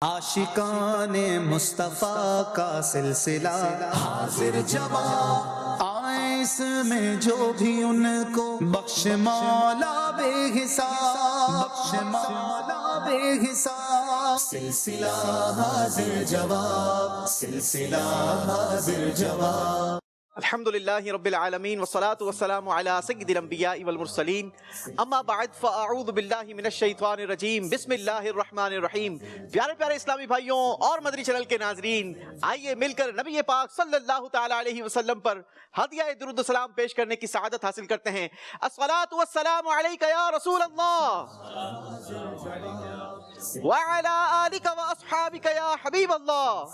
عاشقان مصطفیٰ کا سلسلہ حاضر جواب آئے اس میں جو بھی ان کو بخش مولا بے حساب، بخش مولا بے حساب۔ سلسلہ حاضر جواب، سلسلہ حاضر جواب۔ الحمدللہ رب العالمین والصلاة والسلام علی سید الانبیاء والمرسلین، اما بعد فاعوذ باللہ من الشیطان الرجیم، بسم اللہ الرحمن الرحیم۔ پیارے پیارے اسلامی بھائیوں اور مدنی چینل کے ناظرین، آئیے مل کر نبی پاک صلی اللہ تعالی علیہ وسلم پر ہدیہ درود و سلام پیش کرنے کی سعادت حاصل کرتے ہیں۔ الصلاۃ والسلام علیک یا رسول اللہ وعلی آلک واصحابک یا حبیب اللہ،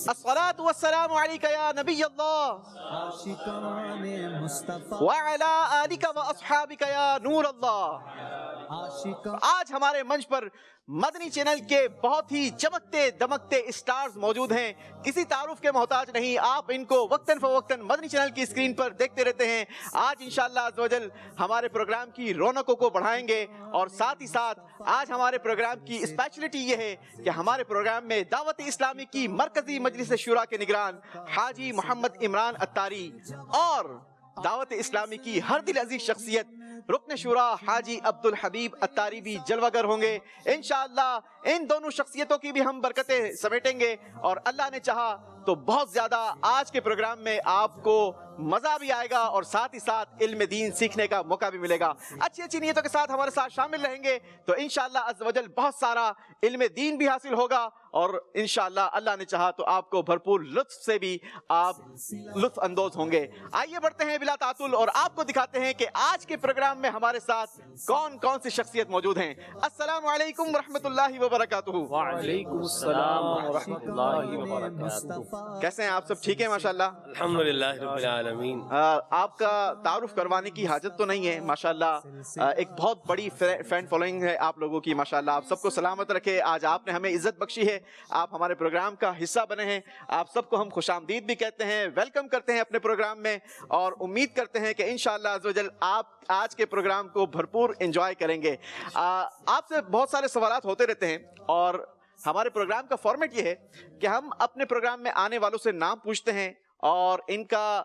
الصلاۃ والسلام علیک یا نبی اللہ عاشقان مصطفیٰ وعلی آلک واصحابک یا نور اللہ۔ آج ہمارے منچ پر مدنی چینل کے بہت ہی چمکتے دمکتے اسٹارز موجود ہیں، کسی تعارف کے محتاج نہیں، آپ ان کو وقتاً فوقتاً مدنی چینل کی اسکرین پر دیکھتے رہتے ہیں۔ آج انشاءاللہ عز و جل ہمارے پروگرام کی رونقوں کو بڑھائیں گے، اور ساتھ ہی ساتھ آج ہمارے پروگرام کی اسپیشلٹی یہ ہے کہ ہمارے پروگرام میں دعوت اسلامی کی مرکزی مجلس شورا کے نگران حاجی محمد عمران اتاری اور دعوت اسلامی کی ہر دل عزیز شخصیت رکن شورا حاجی عبدالحبیب اتاری بھی جلوہ گر ہوں گے۔ انشاءاللہ ان دونوں شخصیتوں کی بھی ہم برکتیں سمیٹیں گے، اور اللہ نے چاہا تو بہت زیادہ آج کے پروگرام میں آپ کو مزہ بھی آئے گا، اور ساتھ ہی ساتھ علم دین سیکھنے کا موقع بھی ملے گا۔ اچھی اچھی نیتوں کے ساتھ ہمارے ساتھ شامل رہیں گے تو انشاءاللہ عز و جل بہت سارا علم دین بھی حاصل ہوگا، اور انشاءاللہ اللہ نے چاہا تو آپ کو بھرپور لطف سے بھی آپ لطف اندوز ہوں گے۔ آئیے بڑھتے ہیں بلا تعطل اور آپ کو دکھاتے ہیں کہ آج کے پروگرام میں ہمارے ساتھ کون کون سی شخصیت موجود ہیں۔ السلام علیکم ورحمۃ اللہ وبرکاتہ۔ وعلیکم السلام ورحمۃ اللہ وبرکاتہ۔ کیسے ہیں آپ سب؟ ٹھیک ہیں ماشاءاللہ؟ الحمدللہ رب العالمین۔ آپ کا تعارف کروانے کی حاجت تو نہیں ہے، ماشاءاللہ ایک بہت بڑی فین فالوئنگ ہے آپ لوگوں کی، ماشاءاللہ آپ سب کو سلامت رکھے۔ آج آپ نے ہمیں عزت بخشی ہے، آپ ہمارے پروگرام کا حصہ بنے ہیں، آپ سب کو ہم خوش آمدید بھی کہتے ہیں، ویلکم کرتے ہیں اپنے پروگرام میں، اور امید کرتے ہیں کہ انشاءاللہ عز و جل آپ آج کے پروگرام کو بھرپور انجوائے کریں گے۔ آپ سے بہت سارے سوالات ہوتے رہتے ہیں، اور ہمارے پروگرام کا فارمیٹ یہ ہے کہ ہم اپنے پروگرام میں آنے والوں سے نام پوچھتے ہیں اور ان کا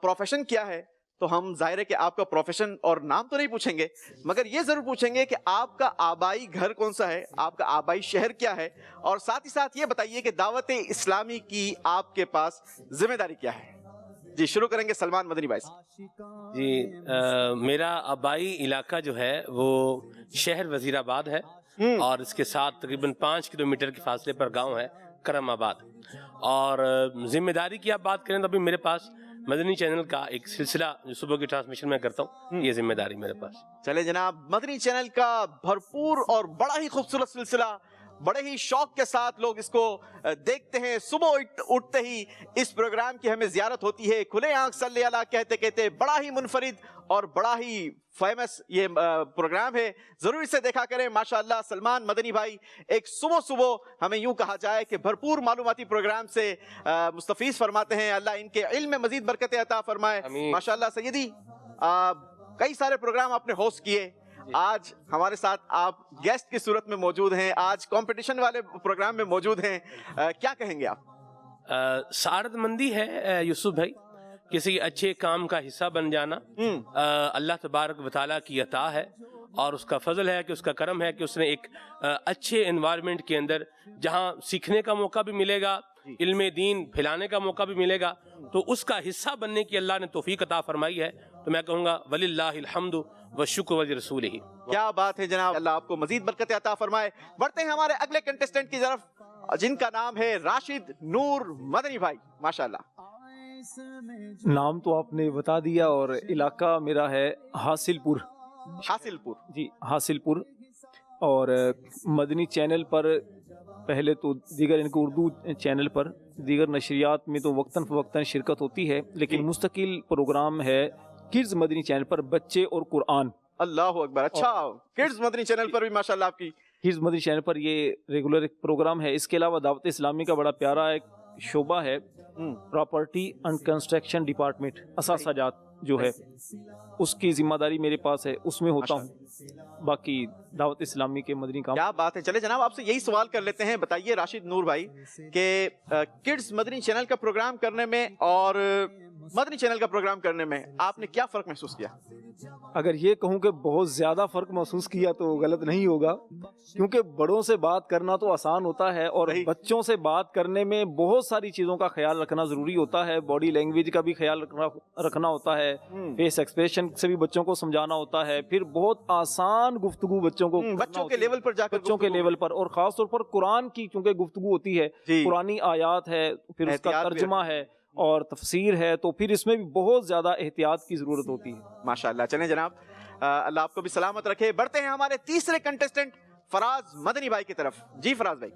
پروفیشن کیا ہے، تو ہم ظاہر ہے کہ آپ کا پروفیشن اور نام تو نہیں پوچھیں گے، مگر یہ ضرور پوچھیں گے کہ آپ کا آبائی گھر کون سا ہے، آپ کا آبائی شہر کیا ہے، اور ساتھ ہی ساتھ یہ بتائیے کہ دعوت اسلامی کی آپ کے پاس ذمہ داری کیا ہے۔ جی شروع کریں گے سلمان مدنی بھائی سے۔ جی میرا آبائی علاقہ جو ہے وہ شہر وزیر آباد ہے، اور اس کے ساتھ تقریباً 5 کلومیٹر کے فاصلے پر گاؤں ہے کرم آباد۔ اور ذمہ داری کی آپ بات کریں تو ابھی میرے پاس مدنی چینل کا ایک سلسلہ جو صبح کی ٹرانسمیشن میں کرتا ہوں، یہ ذمہ داری میرے پاس۔ چلے جناب، مدنی چینل کا بھرپور اور بڑا ہی خوبصورت سلسلہ، بڑے ہی شوق کے ساتھ لوگ اس کو دیکھتے ہیں۔ صبح اٹھتے ہی اس پروگرام کی ہمیں زیارت ہوتی ہے، کھلے آنکھ صلی اللہ کہتے کہتے، بڑا ہی منفرد اور بڑا ہی فیمس یہ پروگرام ہے، ضرور اسے دیکھا کریں۔ ماشاءاللہ سلمان مدنی بھائی ایک صبح ہمیں یوں کہا جائے کہ بھرپور معلوماتی پروگرام سے مستفیض فرماتے ہیں، اللہ ان کے علم میں مزید برکتیں عطا فرمائے۔ ماشاءاللہ سیدی کئی سارے پروگرام آپ نے ہوسٹ کیے، آج ہمارے ساتھ آپ گیسٹ کی صورت میں موجود ہیں، آج کمپٹیشن والے پروگرام میں موجود ہیں، کیا کہیں گے آپ؟ سعادت مندی ہے یوسف بھائی، کسی اچھے کام کا حصہ بن جانا اللہ تبارک و تعالیٰ کی عطا ہے، اور اس کا فضل ہے کہ اس کا کرم ہے کہ اس نے ایک اچھے انوائرمنٹ کے اندر جہاں سیکھنے کا موقع بھی ملے گا، علم دین پھیلانے کا موقع بھی ملے گا، تو اس کا حصہ بننے کی اللہ نے توفیق عطا فرمائی ہے۔ تو میں کہوں گا وللہ الحمد والشکر ولرسولہ۔ کیا بات ہے جناب، اللہ آپ کو مزید برکت عطا فرمائے۔ بڑھتے ہیں ہمارے اگلے کنٹیسٹنٹ کی طرف، جن کا نام ہے راشد نور مدنی بھائی۔ ماشاءاللہ نام تو آپ نے بتا دیا، اور علاقہ میرا ہے حاصل پور۔ حاصل پور، جی حاصل پور، اور مدنی چینل پر پہلے تو دیگر ان کو اردو چینل پر دیگر نشریات میں تو وقتاً فوقتاً شرکت ہوتی ہے، لیکن مستقل پروگرام ہے کڈز مدنی چینل پر، بچے اور قرآن۔ اللہ اکبر، اچھا کڈز مدنی چینل پر بھی ماشاءاللہ آپ کی کڈز مدنی چینل پر یہ ریگولر ایک پروگرام ہے۔ اس کے علاوہ دعوت اسلامی کا بڑا پیارا ایک شعبہ ہے، پراپرٹی اینڈ کنسٹرکشن ڈپارٹمنٹ، اثاثہ جات جو ہے، اس کی ذمہ داری میرے پاس ہے، اس میں ہوتا ہوں۔ باقی دعوت اسلامی کے مدنی کام. کیا بات ہے. چلے جناب آپ سے یہی سوال کر لیتے ہیں. بتائیے راشد نور بھائی کہ کڈز مدنی چینل کا پروگرام کرنے میں اور مدنی چینل کا پروگرام کرنے میں آپ نے کیا فرق محسوس کیا؟ اگر یہ کہوں کہ بہت زیادہ فرق محسوس کیا تو غلط نہیں ہوگا، کیونکہ بڑوں سے بات کرنا تو آسان ہوتا ہے اور بچوں سے بات کرنے میں بہت ساری چیزوں کا خیال رکھنا ضروری ہوتا ہے. باڈی لینگویج کا بھی خیال رکھنا ہوتا ہے، فیس ایکسپریشن سے بھی بچوں کو سمجھانا ہوتا ہے. پھر بہت آسان گفتگو بچوں کو بچوں کے لیول پر جا کر بچوں کے لیول پر، اور خاص طور پر قرآن کی چونکہ گفتگو ہوتی ہے، قرآنی آیات ہے، پھر اس کا ترجمہ ہے اور تفسیر ہے، تو پھر اس میں بھی بہت زیادہ احتیاط کی ضرورت ہوتی ہے. ماشاءاللہ. چلیں جناب اللہ آپ کو بھی سلامت رکھے. بڑھتے ہیں ہمارے تیسرے کنٹیسٹنٹ فراز مدنی بھائی کی طرف. جی فراز بھائی.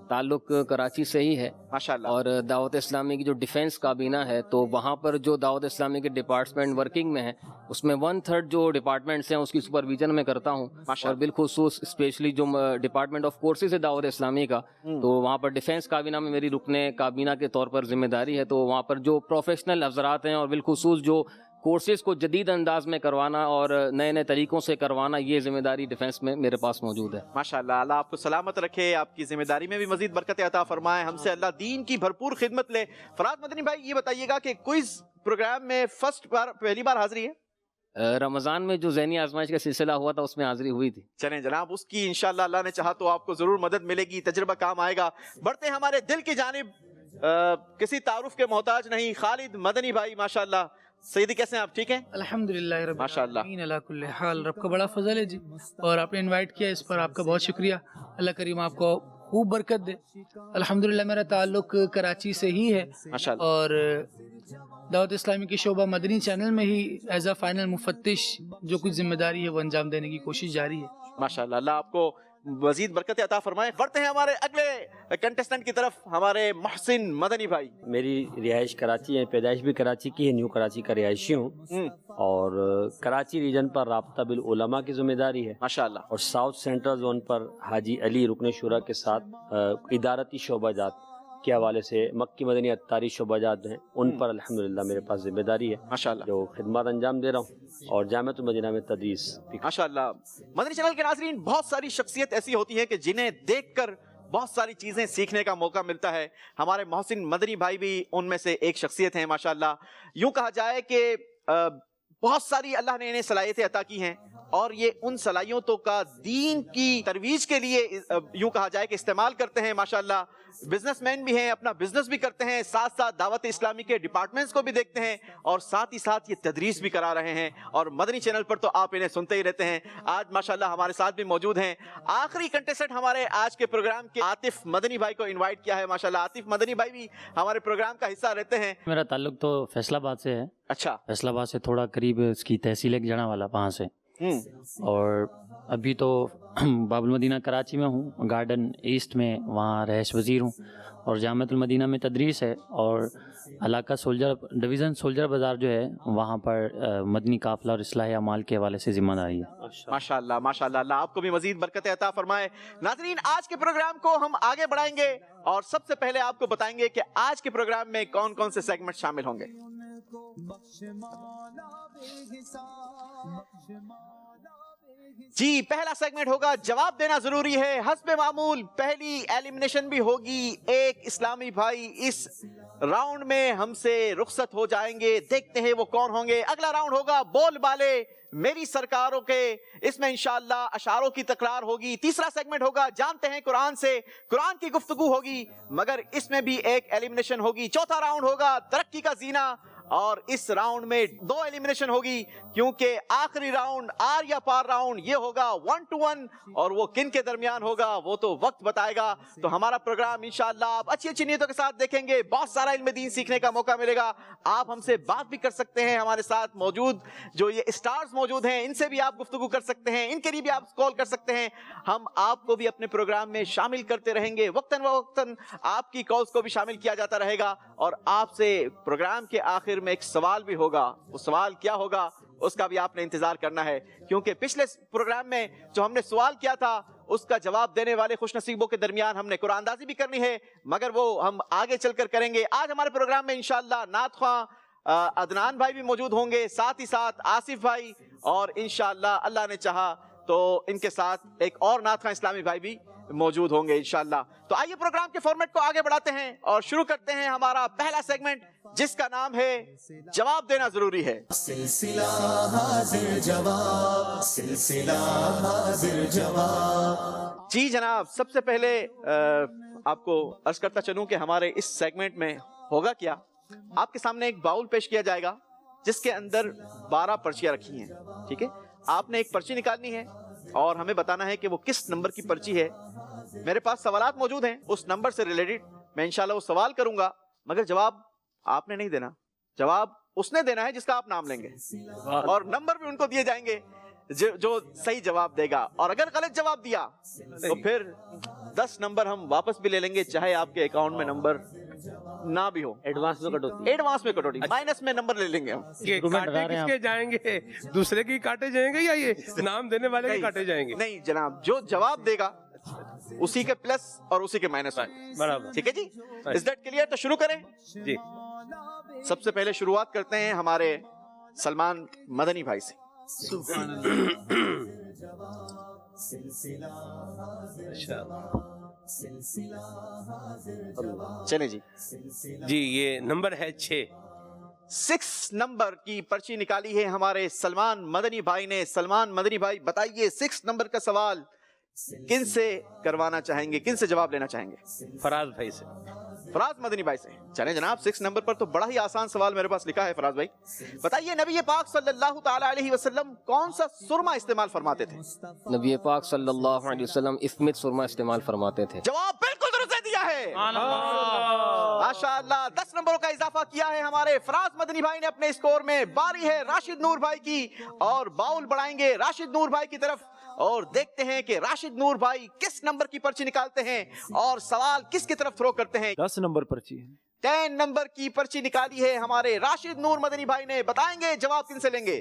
تعلق کراچی سے ہی ہے ماشاءاللہ. اور دعوت اسلامی کی جو ڈیفنس کابینہ ہے تو وہاں پر جو دعوت اسلامی کے ڈپارٹمنٹ ورکنگ میں ہے اس میں 1/3 جو ڈپارٹمنٹس ہیں اس کی سپرویژن میں کرتا ہوں، اور بالخصوص اسپیشلی جو ڈپارٹمنٹ آف کورسز ہے دعوت اسلامی کا، تو وہاں پر ڈیفنس کابینہ میں میری رکن کابینہ کے طور پر ذمہ داری ہے. تو وہاں پر جو پروفیشنل حضرات ہیں اور بالخصوص جو کورسز کو جدید انداز میں کروانا اور نئے نئے طریقوں سے کروانا، یہ ذمہ داری ڈیفنس میں میرے پاس موجود ہے. ماشاءاللہ. اللہ آپ کو سلامت رکھے، آپ کی ذمہ داری میں بھی مزید برکت عطا فرمائے. ہم سے اللہ دین کی بھرپور خدمت لے. فراز مدنی بھائی یہ بتائیے گا کہ کوئز پروگرام میں پہلی بار حاضری ہے؟ رمضان میں جو ذہنی آزمائش کا سلسلہ ہوا تھا اس میں حاضری ہوئی تھی. چلیں جناب اس کی انشاءاللہ اللہ نے چاہا تو آپ کو ضرور مدد ملے گی، تجربہ کام آئے گا. بڑھتے ہیں ہمارے دل کی جانب، کسی تعارف کے محتاج نہیں، خالد مدنی بھائی. ماشاءاللہ. سیدی کیسے ہیں آپ؟ ٹھیک ہیں الحمدللہ رب ماشاءاللہ. العالمین علی کل حال. رب کا بڑا فضل ہے جی، اور آپ نے انوائٹ کیا اس پر آپ کا بہت شکریہ. اللہ کریم آپ کو خوب برکت دے. الحمدللہ میرا تعلق کراچی سے ہی ہے ماشاءاللہ. اور دعوت اسلامی کی شعبہ مدنی چینل میں ہی ایز اے فائنل مفتش جو کچھ ذمہ داری ہے وہ انجام دینے کی کوشش جاری ہے. ماشاءاللہ. اللہ آپ کو مزید برکت عطا فرمائے. بڑھتے ہیں ہمارے اگلے کنٹیسٹنٹ کی طرف، ہمارے محسن مدنی بھائی. میری رہائش کراچی ہے، پیدائش بھی کراچی کی ہے، نیو کراچی کا رہائشی ہوں، اور کراچی ریجن پر رابطہ بالعلماء کی ذمہ داری ہے ماشاءاللہ. اور ساؤتھ سینٹرل زون پر حاجی علی رکن شورا کے ساتھ ادارتی شعبہ جات کے حوالے سے مکی مدنی اتاری شعبہ جات ہیں، ان پر الحمدللہ میرے پاس ذمہ داری ہے ماشاءاللہ. جو خدمات انجام دے رہا ہوں، اور جامعۃ المدینہ میں تدریس بھی. ماشاءاللہ. مدنی چینل کے ناظرین، بہت ساری شخصیت ایسی ہوتی ہے کہ جنہیں دیکھ کر بہت ساری چیزیں سیکھنے کا موقع ملتا ہے. ہمارے محسن مدنی بھائی بھی ان میں سے ایک شخصیت ہیں ماشاءاللہ. یوں کہا جائے کہ بہت ساری اللہ نے انہیں صلاحیتیں عطا کی ہیں، اور یہ ان صلاحیتوں کا دین کی ترویج کے لیے یوں کہا جائے کہ استعمال کرتے ہیں ماشاءاللہ. بزنس مین بھی ہیں، اپنا بزنس بھی کرتے ہیں، ساتھ ساتھ دعوت اسلامی کے ڈپارٹمنٹس کو بھی دیکھتے ہیں، اور ساتھ ہی ساتھ یہ تدریس بھی کرا رہے ہیں. اور مدنی چینل پر تو آپ انہیں سنتے ہی رہتے ہیں. آج ماشاءاللہ ہمارے ساتھ بھی موجود ہیں. آخری کنٹیسٹنٹ ہمارے آج کے پروگرام کے عاطف مدنی بھائی کو انوائٹ کیا ہے ماشاءاللہ. عاطف مدنی بھائی بھی ہمارے پروگرام کا حصہ رہتے ہیں. میرا تعلق تو فیصل آباد سے ہے. اچھا. فیصل آباد سے تھوڑا قریب اس کی تحصیل ہے جڑا والا، وہاں سے. اور ابھی تو باب المدینہ کراچی میں ہوں، گارڈن ایسٹ میں، وہاں رہائش وزیر ہوں، اور جامعۃ المدینہ میں تدریس ہے، اور علاقہ سولجر ڈویژن سولجر بازار جو ہے وہاں پر مدنی قافلہ اور اصلاح اعمال کے حوالے سے ذمہ داری ہے. ماشاءاللہ ماشاءاللہ. اللہ آپ کو بھی مزید برکت عطا فرمائے. ناظرین آج کے پروگرام کو ہم آگے بڑھائیں گے، اور سب سے پہلے آپ کو بتائیں گے کہ آج کے پروگرام میں کون کون سے سیگمنٹ شامل ہوں گے. جی پہلا سیگمنٹ ہوگا جواب دینا ضروری ہے. حسب معمول پہلی ایلیمنیشن بھی ہوگی. ایک اسلامی بھائی اس راؤنڈ میں ہم سے رخصت ہو جائیں گے، دیکھتے ہیں وہ کون ہوں گے. اگلا راؤنڈ ہوگا بول بالے میری سرکاروں کے، اس میں انشاءاللہ اشعاروں کی تکرار ہوگی. تیسرا سیگمنٹ ہوگا جانتے ہیں قرآن سے، قرآن کی گفتگو ہوگی، مگر اس میں بھی ایک ایلیمنیشن ہوگی. چوتھا راؤنڈ ہوگا ترقی کا زینہ، اور اس راؤنڈ میں 2 ایلیمنیشن ہوگی، کیونکہ آخری راؤنڈ آر یا پار راؤنڈ یہ ہوگا 1 to 1، اور وہ کن کے درمیان ہوگا وہ تو وقت بتائے گا. تو ہمارا پروگرام انشاءاللہ آپ اچھی اچھی نیتوں کے ساتھ دیکھیں گے، بہت سارا علم دین سیکھنے کا موقع ملے گا. آپ ہم سے بات بھی کر سکتے ہیں، ہمارے ساتھ موجود جو یہ اسٹارز موجود ہیں ان سے بھی آپ گفتگو کر سکتے ہیں، ان کے لیے بھی آپ کال کر سکتے ہیں. ہم آپ کو بھی اپنے پروگرام میں شامل کرتے رہیں گے، وقتاً فوقتاً آپ کی کالز کو بھی شامل کیا جاتا رہے گا. اور آپ سے پروگرام کے آخر میں ایک سوال بھی ہوگا. وہ سوال کیا ہوگا اس کا بھی آپ نے انتظار کرنا ہے، کیونکہ پچھلے پروگرام میں جو ہم نے سوال کیا تھا اس کا جواب دینے والے خوش نصیبوں کے درمیان ہم نے قرآن اندازی بھی کرنی ہے، مگر وہ ہم آگے چل کر کریں گے. آج ہمارے پروگرام میں انشاءاللہ نعت خواں عدنان بھائی بھی موجود ہوں گے، ساتھ ہی ساتھ آصف بھائی، اور انشاءاللہ اللہ نے چاہا تو ان کے ساتھ ایک اور نعت خواں اسلامی بھائی بھی موجود ہوں گے انشاءاللہ. تو آئیے پروگرام کے فارمیٹ کو آگے بڑھاتے ہیں اور شروع کرتے ہیں ہمارا پہلا سیگمنٹ جس کا نام ہے جواب دینا ضروری ہے. سلسلہ حاضر جواب، سلسلہ حاضر جواب. جی جناب، سب سے پہلے آپ کو عرض کرتا چلوں کہ ہمارے اس سیگمنٹ میں ہوگا کیا. آپ کے سامنے ایک باؤل پیش کیا جائے گا جس کے اندر 12 پرچیاں رکھی ہیں. ٹھیک ہے، آپ نے ایک پرچی نکالنی ہے اور ہمیں بتانا ہے کہ وہ کس نمبر کی پرچی ہے. میرے پاس سوالات موجود ہیں اس نمبر سے ریلیٹڈ، میں انشاءاللہ وہ سوال کروں گا، مگر جواب آپ نے نہیں دینا، جواب اس نے دینا ہے جس کا آپ نام لیں گے، اور نمبر بھی ان کو دیے جائیں گے جو صحیح جواب دے گا. اور اگر غلط جواب دیا تو پھر 10 نمبر ہم واپس بھی لے لیں گے، چاہے آپ کے اکاؤنٹ میں نمبر نہ بھی ہو. ایڈوانس میں کٹوتی ہے. ایڈوانس میں کٹوتی، مائنس میں نمبر لے لیں گے ہم. یہ کاٹے کس کے جائیں گے؟ دوسرے کی کاٹے جائیں گے یا یہ نام دینے والے کے کاٹے جائیں گے؟ نہیں جناب، جو جواب دے گا اسی کے پلس اور اسی کے مائنس. برابر. ٹھیک ہے جی، از دیٹ کلیئر؟ تو شروع کریں. جی، سب سے پہلے شروعات کرتے ہیں ہمارے سلمان مدنی بھائی سے. سبحان اللہ. چلیں جی. جی یہ نمبر ہے 6. 6 نمبر کی پرچی نکالی ہے ہمارے سلمان مدنی بھائی نے. سلمان مدنی بھائی بتائیے 6 نمبر کا سوال کن سے کروانا چاہیں گے، کن سے جواب لینا چاہیں گے؟ فراز بھائی سے. فراز مدنی بھائی سے. چلیں جناب، 6 نمبر پر تو بڑا ہی آسان سوال میرے پاس لکھا ہے. فراز بھائی بتائیے نبی پاک صلی اللہ تعالی علیہ وسلم کون سا سرما استعمال فرماتے تھے؟ نبی پاک صلی اللہ علیہ وسلم اسمت سرما استعمال فرماتے تھے. جواب بالکل درست دیا ہے، ماشاء اللہ. 10 نمبروں کا اضافہ کیا ہے ہمارے فراز مدنی بھائی نے اپنے اسکور میں. باری ہے راشد نور بھائی کی اور باؤل بڑھائیں گے راشد نور بھائی کی طرف، اور دیکھتے ہیں کہ راشد نور بھائی کس نمبر کی پرچی نکالتے ہیں اور سوال کس کی طرف تھرو کرتے ہیں. 10 نمبر پرچی ہے. 10 نمبر کی پرچی نکالی ہے ہمارے راشد نور مدنی بھائی نے. بتائیں گے جواب کن سے لیں گے؟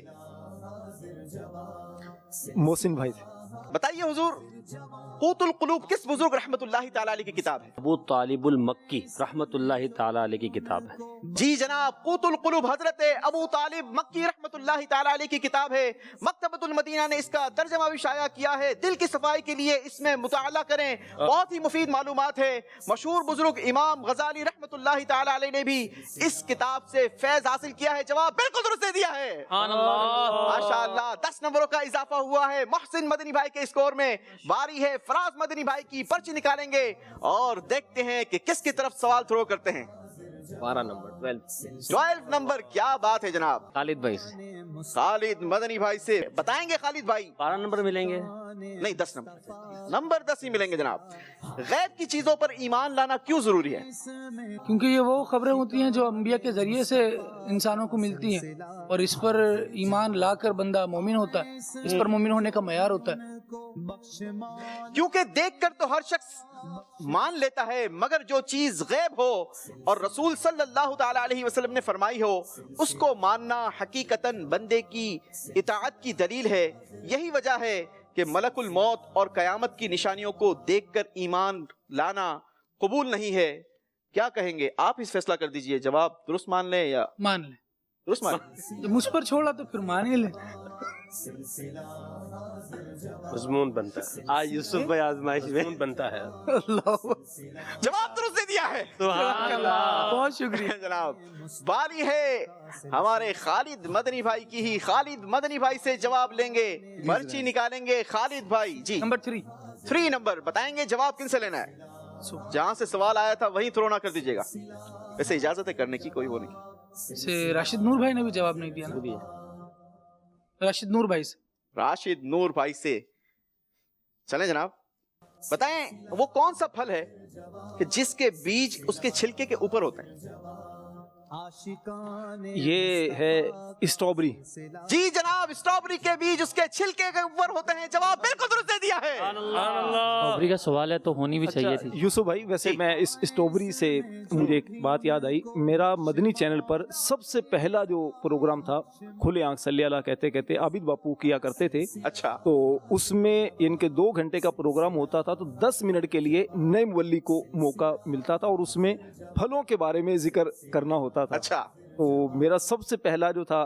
محسن بھائی سے. بتائیے حضور، قوت القلوب کس بزرگ رحمت اللہ تعالی علیہ کی کتاب ہے؟ ابو طالب المکی رحمت اللہ تعالی علیہ کی کتاب ہے. جی جناب، قوت القلوب حضرت ابو طالب مکی رحمت اللہ تعالی علیہ کی کتاب ہے. مکتبۃ المدینہ نے اس کا ترجمہ بھی شائع کیا ہے. دل کی صفائی کے لیے اس میں مطالعہ کریں، بہت ہی مفید معلومات ہے. مشہور بزرگ امام غزالی رحمت اللہ تعالی علیہ نے بھی اس کتاب سے فیض حاصل کیا ہے. جواب بالکل درست دیا ہے، ماشاء اللہ. 10 نمبروں کا اضافہ ہوا ہے محسن مدنی بھائی کے اسکور میں. باری ہے فراز مدنی بھائی کی. پرچی نکالیں گے اور دیکھتے ہیں کہ کس کی طرف سوال تھرو کرتے ہیں. 12 نمبر 12 نمبر. کیا بات ہے جناب. خالد بھائی سے. خالد مدنی بھائی سے. بتائیں گے خالد بھائی؟ 12 نمبر ملیں گے. نہیں، 10 نمبر 10 ہی ملیں گے جناب. غیب کی چیزوں پر ایمان لانا کیوں ضروری ہے؟ کیونکہ یہ وہ خبریں ہوتی ہیں جو انبیاء کے ذریعے سے انسانوں کو ملتی ہیں، اور اس پر ایمان لا کر بندہ مومن ہوتا ہے. اس پر مومن ہونے کا معیار ہوتا ہے. کیونکہ دیکھ کر تو ہر شخص مان لیتا ہے، مگر جو چیز غیب ہو اور رسول صلی اللہ تعالی علیہ وسلم نے فرمائی ہو اس کو ماننا حقیقتاً بندے کی اطاعت کی دلیل ہے. یہی وجہ ہے کہ ملک الموت اور قیامت کی نشانیوں کو دیکھ کر ایمان لانا قبول نہیں ہے. کیا کہیں گے آپ؟ اس فیصلہ کر دیجئے، جواب درست مان لیں یا مان لیں. درست مان لیں؟ جب مجھ پر چھوڑا تو پھر مان ہی لیں. مضمون بنتا ہے. آج یوسف بھائی آزمائش میں مضمون بنتا ہے. جواب درست دے دیا ہے، بہت شکریہ جناب. باری ہے ہمارے خالد مدنی بھائی کی ہی. خالد مدنی بھائی سے جواب لیں گے، پرچی نکالیں گے خالد بھائی. جی نمبر 3. 3 نمبر. بتائیں گے جواب کن سے لینا ہے؟ جہاں سے سوال آیا تھا وہیں تھرو نہ کر دیجیے گا. ویسے اجازت ہے کرنے کی، کوئی وہ نہیں. سے راشد نور بھائی نے بھی جواب نہیں دیا نا. راشد نور بھائی سے. راشد نور بھائی سے. چلیں جناب، بتائیں وہ کون سا پھل ہے کہ جس کے بیج اس کے چھلکے کے اوپر ہوتے ہیں؟ یہ ہے اسٹرابری. جی جناب، اسٹرابری کے بیج اس کے چھلکے کے اوپر ہوتے ہیں. جواب بالکل درست دے دیا ہے. اسٹرابری کا سوال ہے تو ہونی بھی چاہیے تھی. یوسف بھائی ویسے میں اس اسٹرابری سے مجھے ایک بات یاد آئی. میرا مدنی چینل پر سب سے پہلا جو پروگرام تھا کھلے آنکھ صلی اللہ کہتے کہتے عابد باپو کیا کرتے تھے. اچھا. تو اس میں ان کے 2 گھنٹے کا پروگرام ہوتا تھا تو 10 منٹ کے لیے نئے مولی کو موقع ملتا تھا اور اس میں پھلوں کے بارے میں ذکر کرنا ہوتا تھا. اچھا. تو میرا سب سے پہلا جو تھا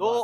2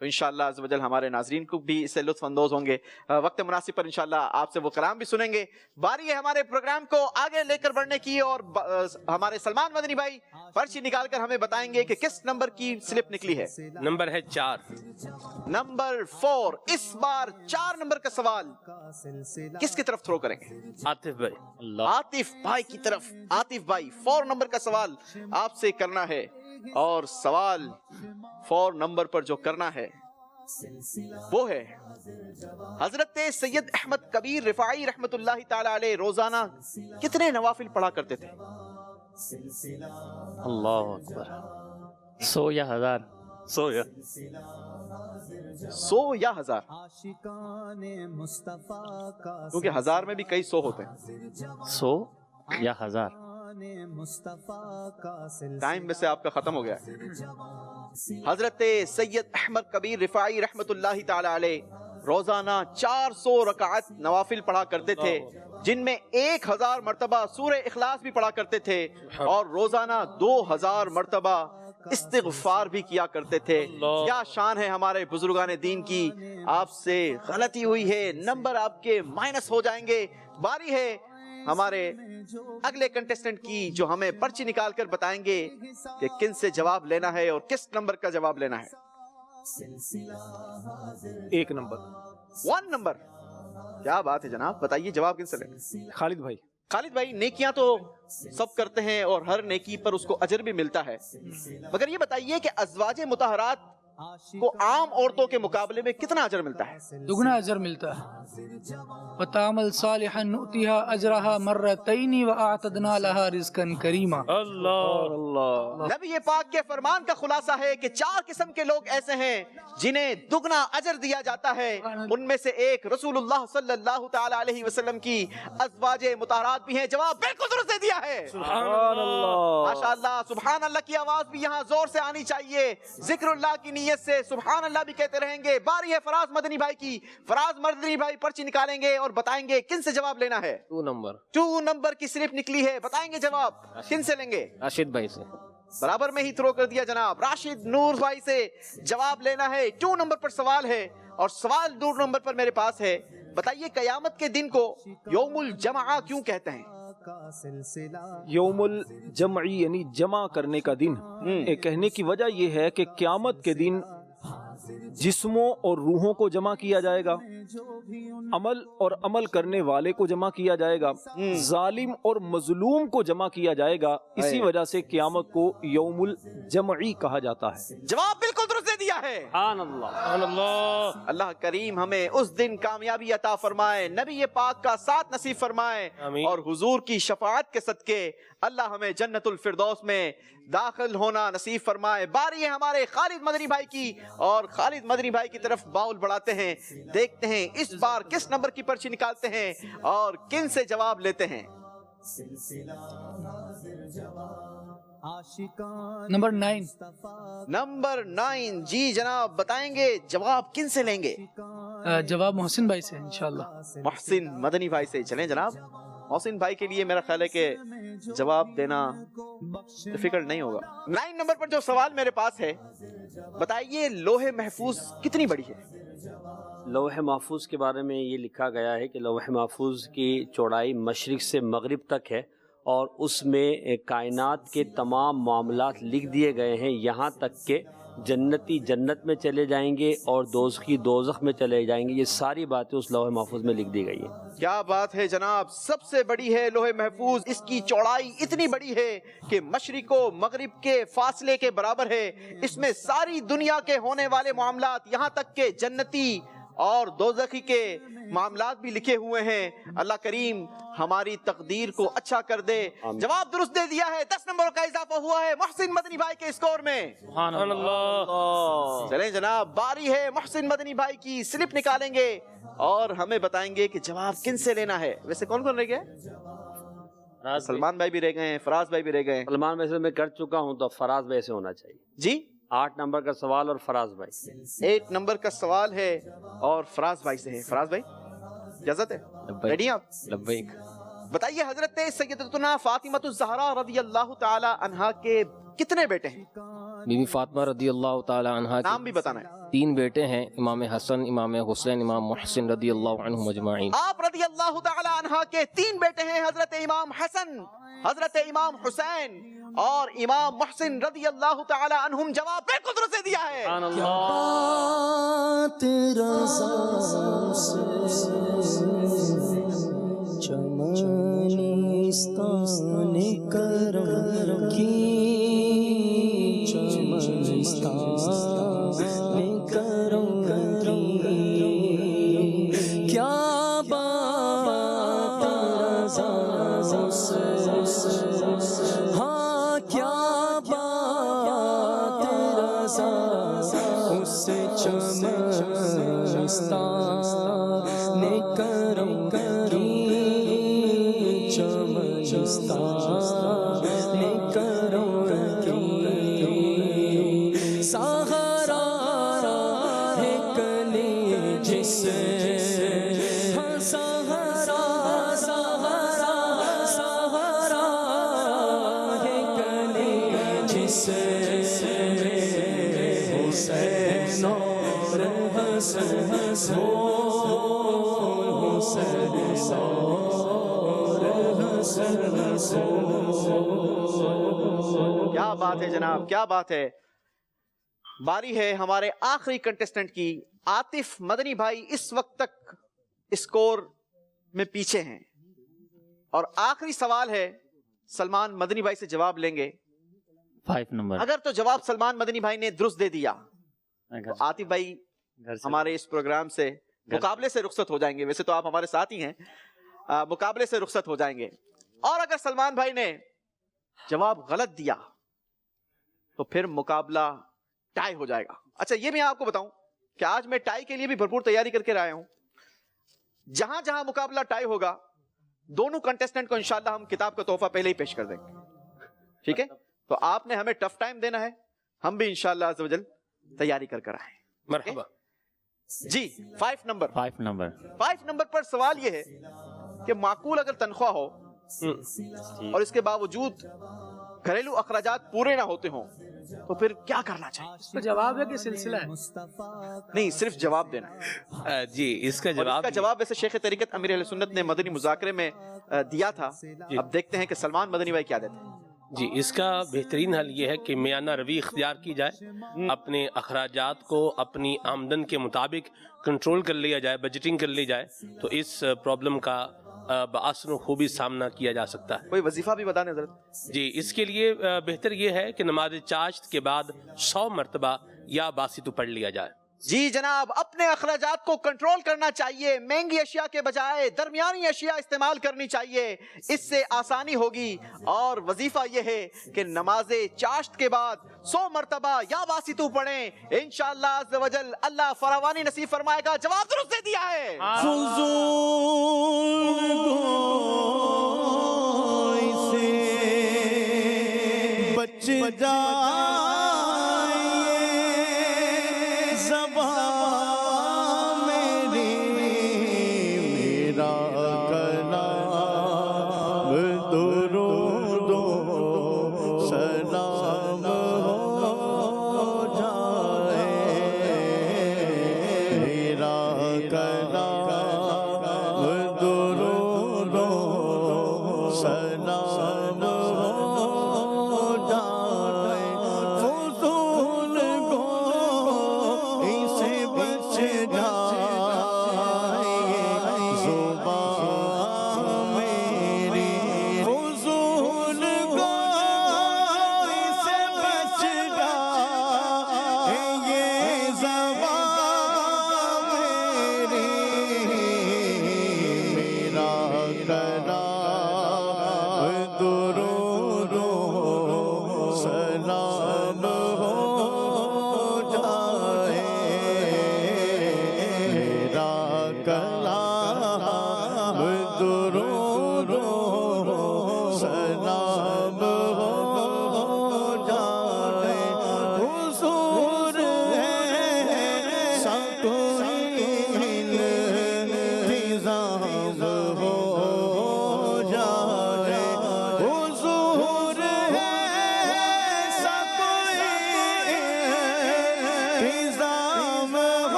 تو انشاءاللہ عز وجل ہمارے ناظرین کو بھی اس سے لطف اندوز ہوں گے. وقت مناسب پر انشاءاللہ آپ سے وہ کلام بھی سنیں گے. باری ہے ہمارے پروگرام کو آگے لے کر بڑھنے کی اور ہمارے سلمان مدنی بھائی پرچی نکال کر ہمیں بتائیں گے کہ کس نمبر کی سلپ نکلی ہے. نمبر ہے 4. نمبر 4. اس بار 4 نمبر کا سوال کس کی طرف تھرو کریں گے؟ عاطف بھائی. عاطف بھائی کی طرف. عاطف بھائی 4 نمبر کا سوال آپ سے کرنا ہے اور سوال 4 نمبر پر جو کرنا ہے وہ ہے حضرت سید احمد کبیر رفاعی رحمت اللہ تعالی علیہ روزانہ کتنے نوافل پڑھا کرتے تھے؟ اللہ اکبر. 100 یا 1000. 100 یا 100 یا 1000؟ کیونکہ 1000 میں بھی کئی 100 ہوتے ہیں. 100 یا 1000. ٹائم ویسے آپ کا ختم ہو گیا ہے. حضرت سید احمد کبیر رفاعی رحمت اللہ تعالی علیہ روزانہ 400 رکعت نوافل پڑھا کرتے تھے، جن میں 1000 مرتبہ سورہ اخلاص بھی پڑھا کرتے تھے اور روزانہ 2000 مرتبہ استغفار بھی کیا کرتے تھے. کیا شان ہے ہمارے بزرگان دین کی. آپ سے غلطی ہوئی ہے، نمبر آپ کے مائنس ہو جائیں گے. باری ہے ہمارے اگلے کنٹیسٹنٹ کی جو ہمیں پرچی نکال کر بتائیں گے کہ کن سے جواب لینا ہے اور کس نمبر کا جواب لینا ہے. 1 نمبر. 1 نمبر. کیا بات ہے جناب، بتائیے جواب کن سے لینا؟ خالد بھائی. خالد بھائی نیکیاں تو سب کرتے ہیں اور ہر نیکی پر اس کو اجر بھی ملتا ہے، مگر یہ بتائیے کہ ازواج مطہرات کو عام عورتوں کے مقابلے میں کتنا اجر ملتا ہے؟ دگنا اجر ملتا ہے. وَتَعْمَلْ صَالِحًا نُؤْتِهَا أَجْرَهَا مَرَّتَيْنِ وَأَعْتَدْنَا لَهَا رِزْقًا كَرِيمًا. اللہ. نبی پاک کے فرمان کا خلاصہ ہے کہ 4 قسم کے لوگ ایسے ہیں جنہیں دگنا اجر دیا جاتا ہے. ان میں سے ایک رسول اللہ صلی اللہ تعالی علیہ وسلم کی ازواج مطہرات بھی ہیں. جواب بالکل درست دے دیا ہے. سبحان اللہ. ماشاءاللہ. سبحان اللہ کی آواز بھی یہاں زور سے آنی چاہیے. ذکر اللہ کی نیت سے سبحان اللہ بھی کہتے رہیں گے. باری ہے فراز مدنی بھائی کی. فراز مدنی بھائی پرچی نکالیں گے اور بتائیں گے کن سے جواب لینا ہے. 2 نمبر. 2 نمبر کی سلپ نکلی ہے. بتائیں گے جواب کن سے لیں گے؟ راشد بھائی سے. برابر میں ہی تھرو کر دیا جناب. راشد نور بھائی سے جواب لینا ہے. 2 نمبر پر سوال ہے اور سوال 2 نمبر پر میرے پاس ہے. بتائیے قیامت کے دن کو یوم الجمعہ کیوں کہتے ہیں؟ یوم الجمعی یعنی جمع کرنے کا دن. کہنے کی وجہ یہ ہے کہ قیامت کے دن جسموں اور روحوں کو جمع کیا جائے گا، عمل اور عمل کرنے والے کو جمع کیا جائے گا، ظالم اور مظلوم کو جمع کیا جائے گا. اسی وجہ سے قیامت کو یوم الجمعی کہا جاتا ہے. جواب بالکل درست دے دیا ہے. سبحان اللہ. سبحان اللہ. اللہ کریم ہمیں اس دن کامیابی عطا فرمائے، نبی پاک کا ساتھ نصیب فرمائے اور حضور کی شفاعت کے صدقے اللہ ہمیں جنت الفردوس میں داخل ہونا نصیب فرمائے. باری ہے ہمارے خالد مدنی بھائی کی اور خالد مدنی بھائی کی طرف باؤل بڑھاتے ہیں. دیکھتے ہیں اس بار کس نمبر کی پرچی نکالتے ہیں اور کن سے جواب لیتے ہیں. نمبر 9. نمبر 9. جی جناب بتائیں گے جواب کن سے لیں گے؟ جواب محسن بھائی سے انشاءاللہ. محسن مدنی بھائی سے. چلیں جناب. محسن بھائی کے لیے میرا خیال ہے کہ جواب دینا ڈیفیکلٹ نہیں ہوگا. 9 نمبر پر جو سوال میرے پاس ہے، بتائیے لوح محفوظ کتنی بڑی ہے؟ لوح محفوظ کے بارے میں یہ لکھا گیا ہے کہ لوح محفوظ کی چوڑائی مشرق سے مغرب تک ہے اور اس میں کائنات کے تمام معاملات لکھ دیے گئے ہیں، یہاں تک کہ جنتی جنت میں چلے جائیں گے اور دوزخی دوزخ میں چلے جائیں گے. یہ ساری باتیں اس لوح محفوظ میں لکھ دی گئی ہیں. کیا بات ہے جناب. سب سے بڑی ہے لوح محفوظ. اس کی چوڑائی اتنی بڑی ہے کہ مشرق و مغرب کے فاصلے کے برابر ہے. اس میں ساری دنیا کے ہونے والے معاملات یہاں تک کہ جنتی اور دوزخی کے معاملات بھی لکھے ہوئے ہیں. اللہ کریم ہماری تقدیر کو اچھا کر دے. جواب درست دے دیا ہے. 10 نمبر کا اضافہ ہوا ہے محسن مدنی بھائی کے اسکور میں. سبحان اللہ. چلیں جناب باری ہے محسن مدنی بھائی کی. سلپ نکالیں گے اور ہمیں بتائیں گے کہ جواب کن سے لینا ہے. ویسے کون کون رہ گیا؟ سلمان بھائی بھی رہ گئے ہیں، فراز بھائی بھی رہ گئے ہیں. سلمان بھائی سے میں کر چکا ہوں تو فراز بھائی سے ہونا چاہیے. جی 8 نمبر کا سوال اور فراز بھائی. 8 نمبر کا سوال ہے اور فراز بھائی سے ہے. فراز بھائی اجازت ہے؟ ریڈی ہیں آپ؟ لبیک. بتائیے حضرت سیدتنا فاطمہ الزہرا رضی اللہ تعالی عنہا کے کتنے بیٹے ہیں؟ بی بی فاطمہ رضی اللہ تعالی عنہا نام بھی بتانا ہے. 3 بیٹے ہیں، امام حسن، امام حسین، امام محسن رضی اللہ عنہم اجمعین۔ آپ رضی اللہ تعالی عنہ کے 3 بیٹے ہیں، حضرت امام حسن، حضرت امام حسین اور امام محسن رضی اللہ تعالی عنہم۔ جواب بالکل درست سے دیا ہے۔ بات رضا سے چمنستان کرم کی، چمنستان کرم کی، کیا بات رضا سے، ہاں کیا بات رضا اس چمنستان کرم کی، چمنستان کرم کی، سہارا ہے کلی جس، ہاں سہارا سہارا سہارا ہے کلی جس، حسین اور حسن کیا بات ہے جناب، کیا بات ہے۔ باری ہے ہمارے آخری کنٹیسٹنٹ کی۔ عاطف مدنی بھائی اس وقت تک اسکور میں پیچھے ہیں، اور آخری سوال ہے، سلمان مدنی بھائی سے جواب لیں گے۔ 5 نمبر۔ اگر تو جواب سلمان مدنی بھائی نے درست دے دیا تو عاطف بھائی ہمارے اس پروگرام سے مقابلے سے رخصت ہو جائیں گے۔ ویسے تو آپ ہمارے ساتھ ہی ہیں، مقابلے سے رخصت ہو جائیں گے۔ اور اگر سلمان بھائی نے جواب غلط دیا تو پھر مقابلہ ٹائی ہو جائے گا۔ اچھا یہ میں آپ کو بتاؤں کہ آج میں ٹائی کے لیے بھی بھرپور تیاری کر کے آیا ہوں۔ جہاں جہاں مقابلہ ٹائی ہوگا دونوں کنٹیسٹنٹ کو انشاءاللہ ہم کتاب کا تحفہ پہلے ہی پیش کر دیں گے، ٹھیک ہے؟ تو آپ نے ہمیں ٹف ٹائم دینا ہے، ہم بھی انشاءاللہ عز و جل تیاری کر کر آئیں۔ مرحبا جی 5 نمبر۔ 5 نمبر۔ 5 نمبر پر سوال یہ ہے کہ معقول اگر تنخواہ ہو اور اس کے باوجود گھریلو اخراجات پورے نہ ہوتے ہوں تو پھر کیا کرنا چاہیے؟ اس کا جواب ہے کہ سلسلہ ہے؟ نہیں، صرف جواب دینا ہے۔ جی اس کا اور اس کا جواب ویسے شیخ طریقت امیر اہل سنت نے مدنی مذاکرے میں دیا تھا۔ اب دیکھتے ہیں کہ سلمان مدنی بھائی کیا دیتے ہیں۔ جی اس کا بہترین حل یہ ہے کہ میانہ روی اختیار کی جائے، اپنے اخراجات کو اپنی آمدن کے مطابق کنٹرول کر لیا جائے، بجٹنگ کر لی جائے، تو اس پرابلم کا بآسر خوبی سامنا کیا جا سکتا ہے۔ کوئی وظیفہ بھی بتانے حضرت؟ جی اس کے لیے بہتر یہ ہے کہ نماز چاشت کے بعد 100 مرتبہ یا باسطو پڑھ لیا جائے۔ جی جناب، اپنے اخراجات کو کنٹرول کرنا چاہیے، مہنگی اشیاء کے بجائے درمیانی اشیاء استعمال کرنی چاہیے، اس سے آسانی ہوگی۔ اور وظیفہ یہ ہے کہ نماز چاشت کے بعد 100 مرتبہ یا واسطو پڑھیں، انشاءاللہ عز و جل اللہ فراوانی نصیب فرمائے گا۔ جواب درست دے دیا ہے۔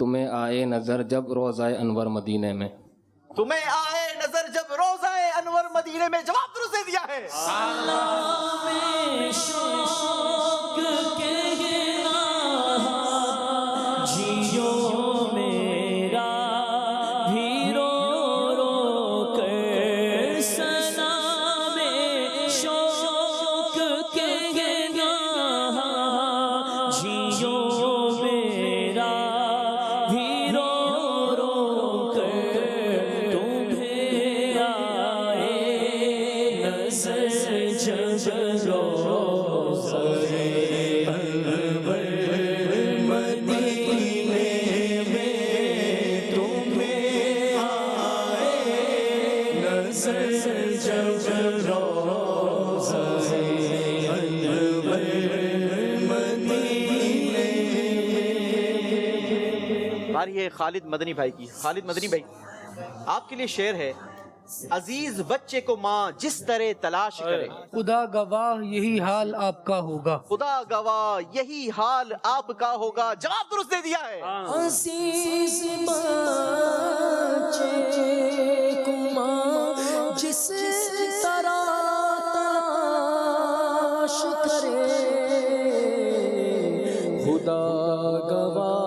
تمہیں آئے نظر جب روزہ انور مدینے میں. تمہیں آئے نظر جب روزہ انور مدینے میں. جواب درست دے دیا ہے. باری ہے خالد مدنی بھائی کی. خالد مدنی بھائی آپ کے لیے شعر ہے. عزیز بچے کو ماں جس طرح تلاش کرے, خدا گواہ یہی حال آپ کا ہوگا. خدا گواہ یہی حال آپ کا ہوگا. جواب درست دے دیا ہے. عزیز بچے کو ماں جس طرح تلاش کرے, خدا گواہ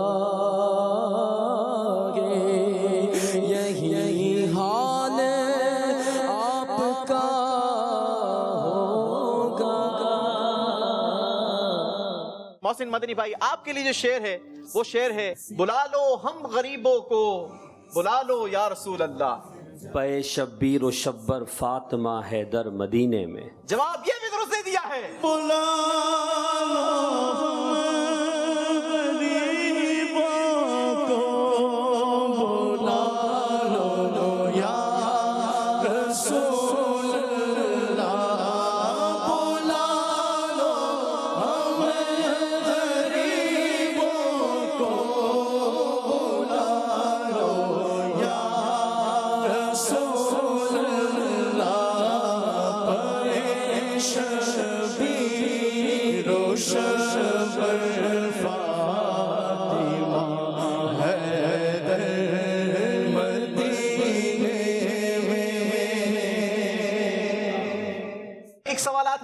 یہی حال آپ کا ہوگا. محسن مدنی بھائی آپ کے لیے جو شعر ہے وہ شعر ہے. بلا لو ہم غریبوں کو, بلا لو یا رسول اللہ. پے شبیر و شبر فاطمہ حیدر مدینے میں. جواب یہ بھی درست دے دیا ہے. بلا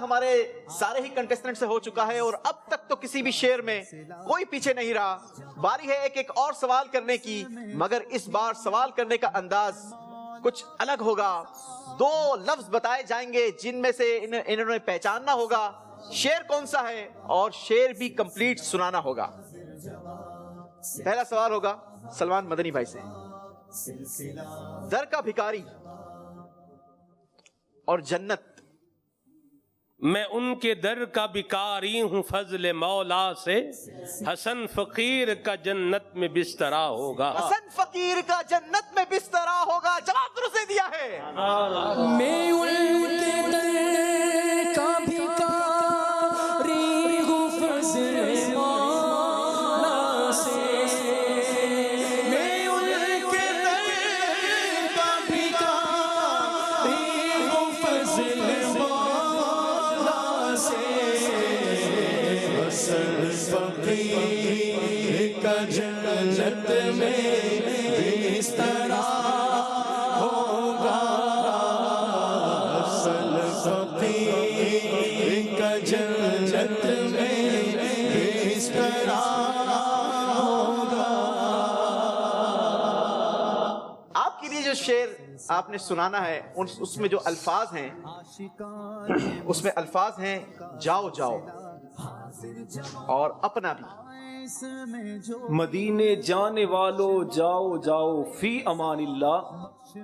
ہمارے سارے ہی کنٹیسٹنٹ سے ہو چکا ہے اور اب تک تو کسی بھی شعر میں کوئی پیچھے نہیں رہا. باری ہے ایک اور سوال کرنے کی, مگر اس بار سوال کرنے کا انداز کچھ الگ ہوگا. 2 لفظ بتائے جائیں گے جن میں سے انہوں نے پہچاننا ہوگا شعر کون سا ہے اور شعر بھی کمپلیٹ سنانا ہوگا. پہلا سوال ہوگا سلمان مدنی بھائی سے. در کا بھکاری اور جنت. میں ان کے در کا بھکاری ہوں فضل مولا سے, حسن فقیر کا جنت میں بسترا ہوگا. حسن فقیر کا جنت میں بسترا ہوگا. جواب درست دے دیا ہے. میں ان کے در کا بھکاری ہوں فضل مولا سے, میں ان کے در کا بھکاری ہوں فضل فقیر کا جنت میں بسترا ہوگا. اصل فقیر کا جنت میں بسترا ہوگا. آپ کے لیے جو شعر آپ نے سنانا ہے اس میں جو الفاظ ہیں, اس میں الفاظ ہیں جاؤ جاؤ اور اپنا بھی. مدینے جانے والو جاؤ جاؤ فی امان اللہ,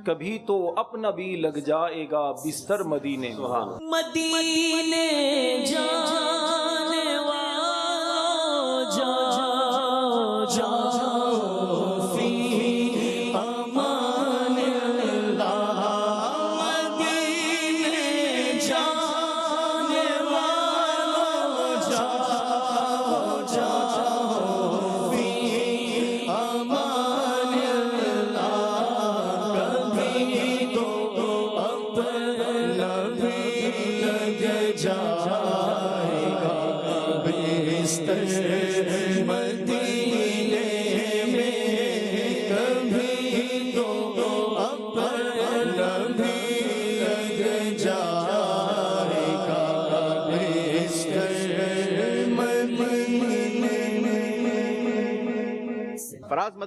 کبھی تو اپنا بھی لگ جائے گا بستر مدینے. مدینے جانے والو جاؤ جاؤ فی امان اللہ. مدینے جانے والو جاؤ جاؤ فی امان اللہ. کبھی تو اپنا بھی لگ جائے گا بستر مدینے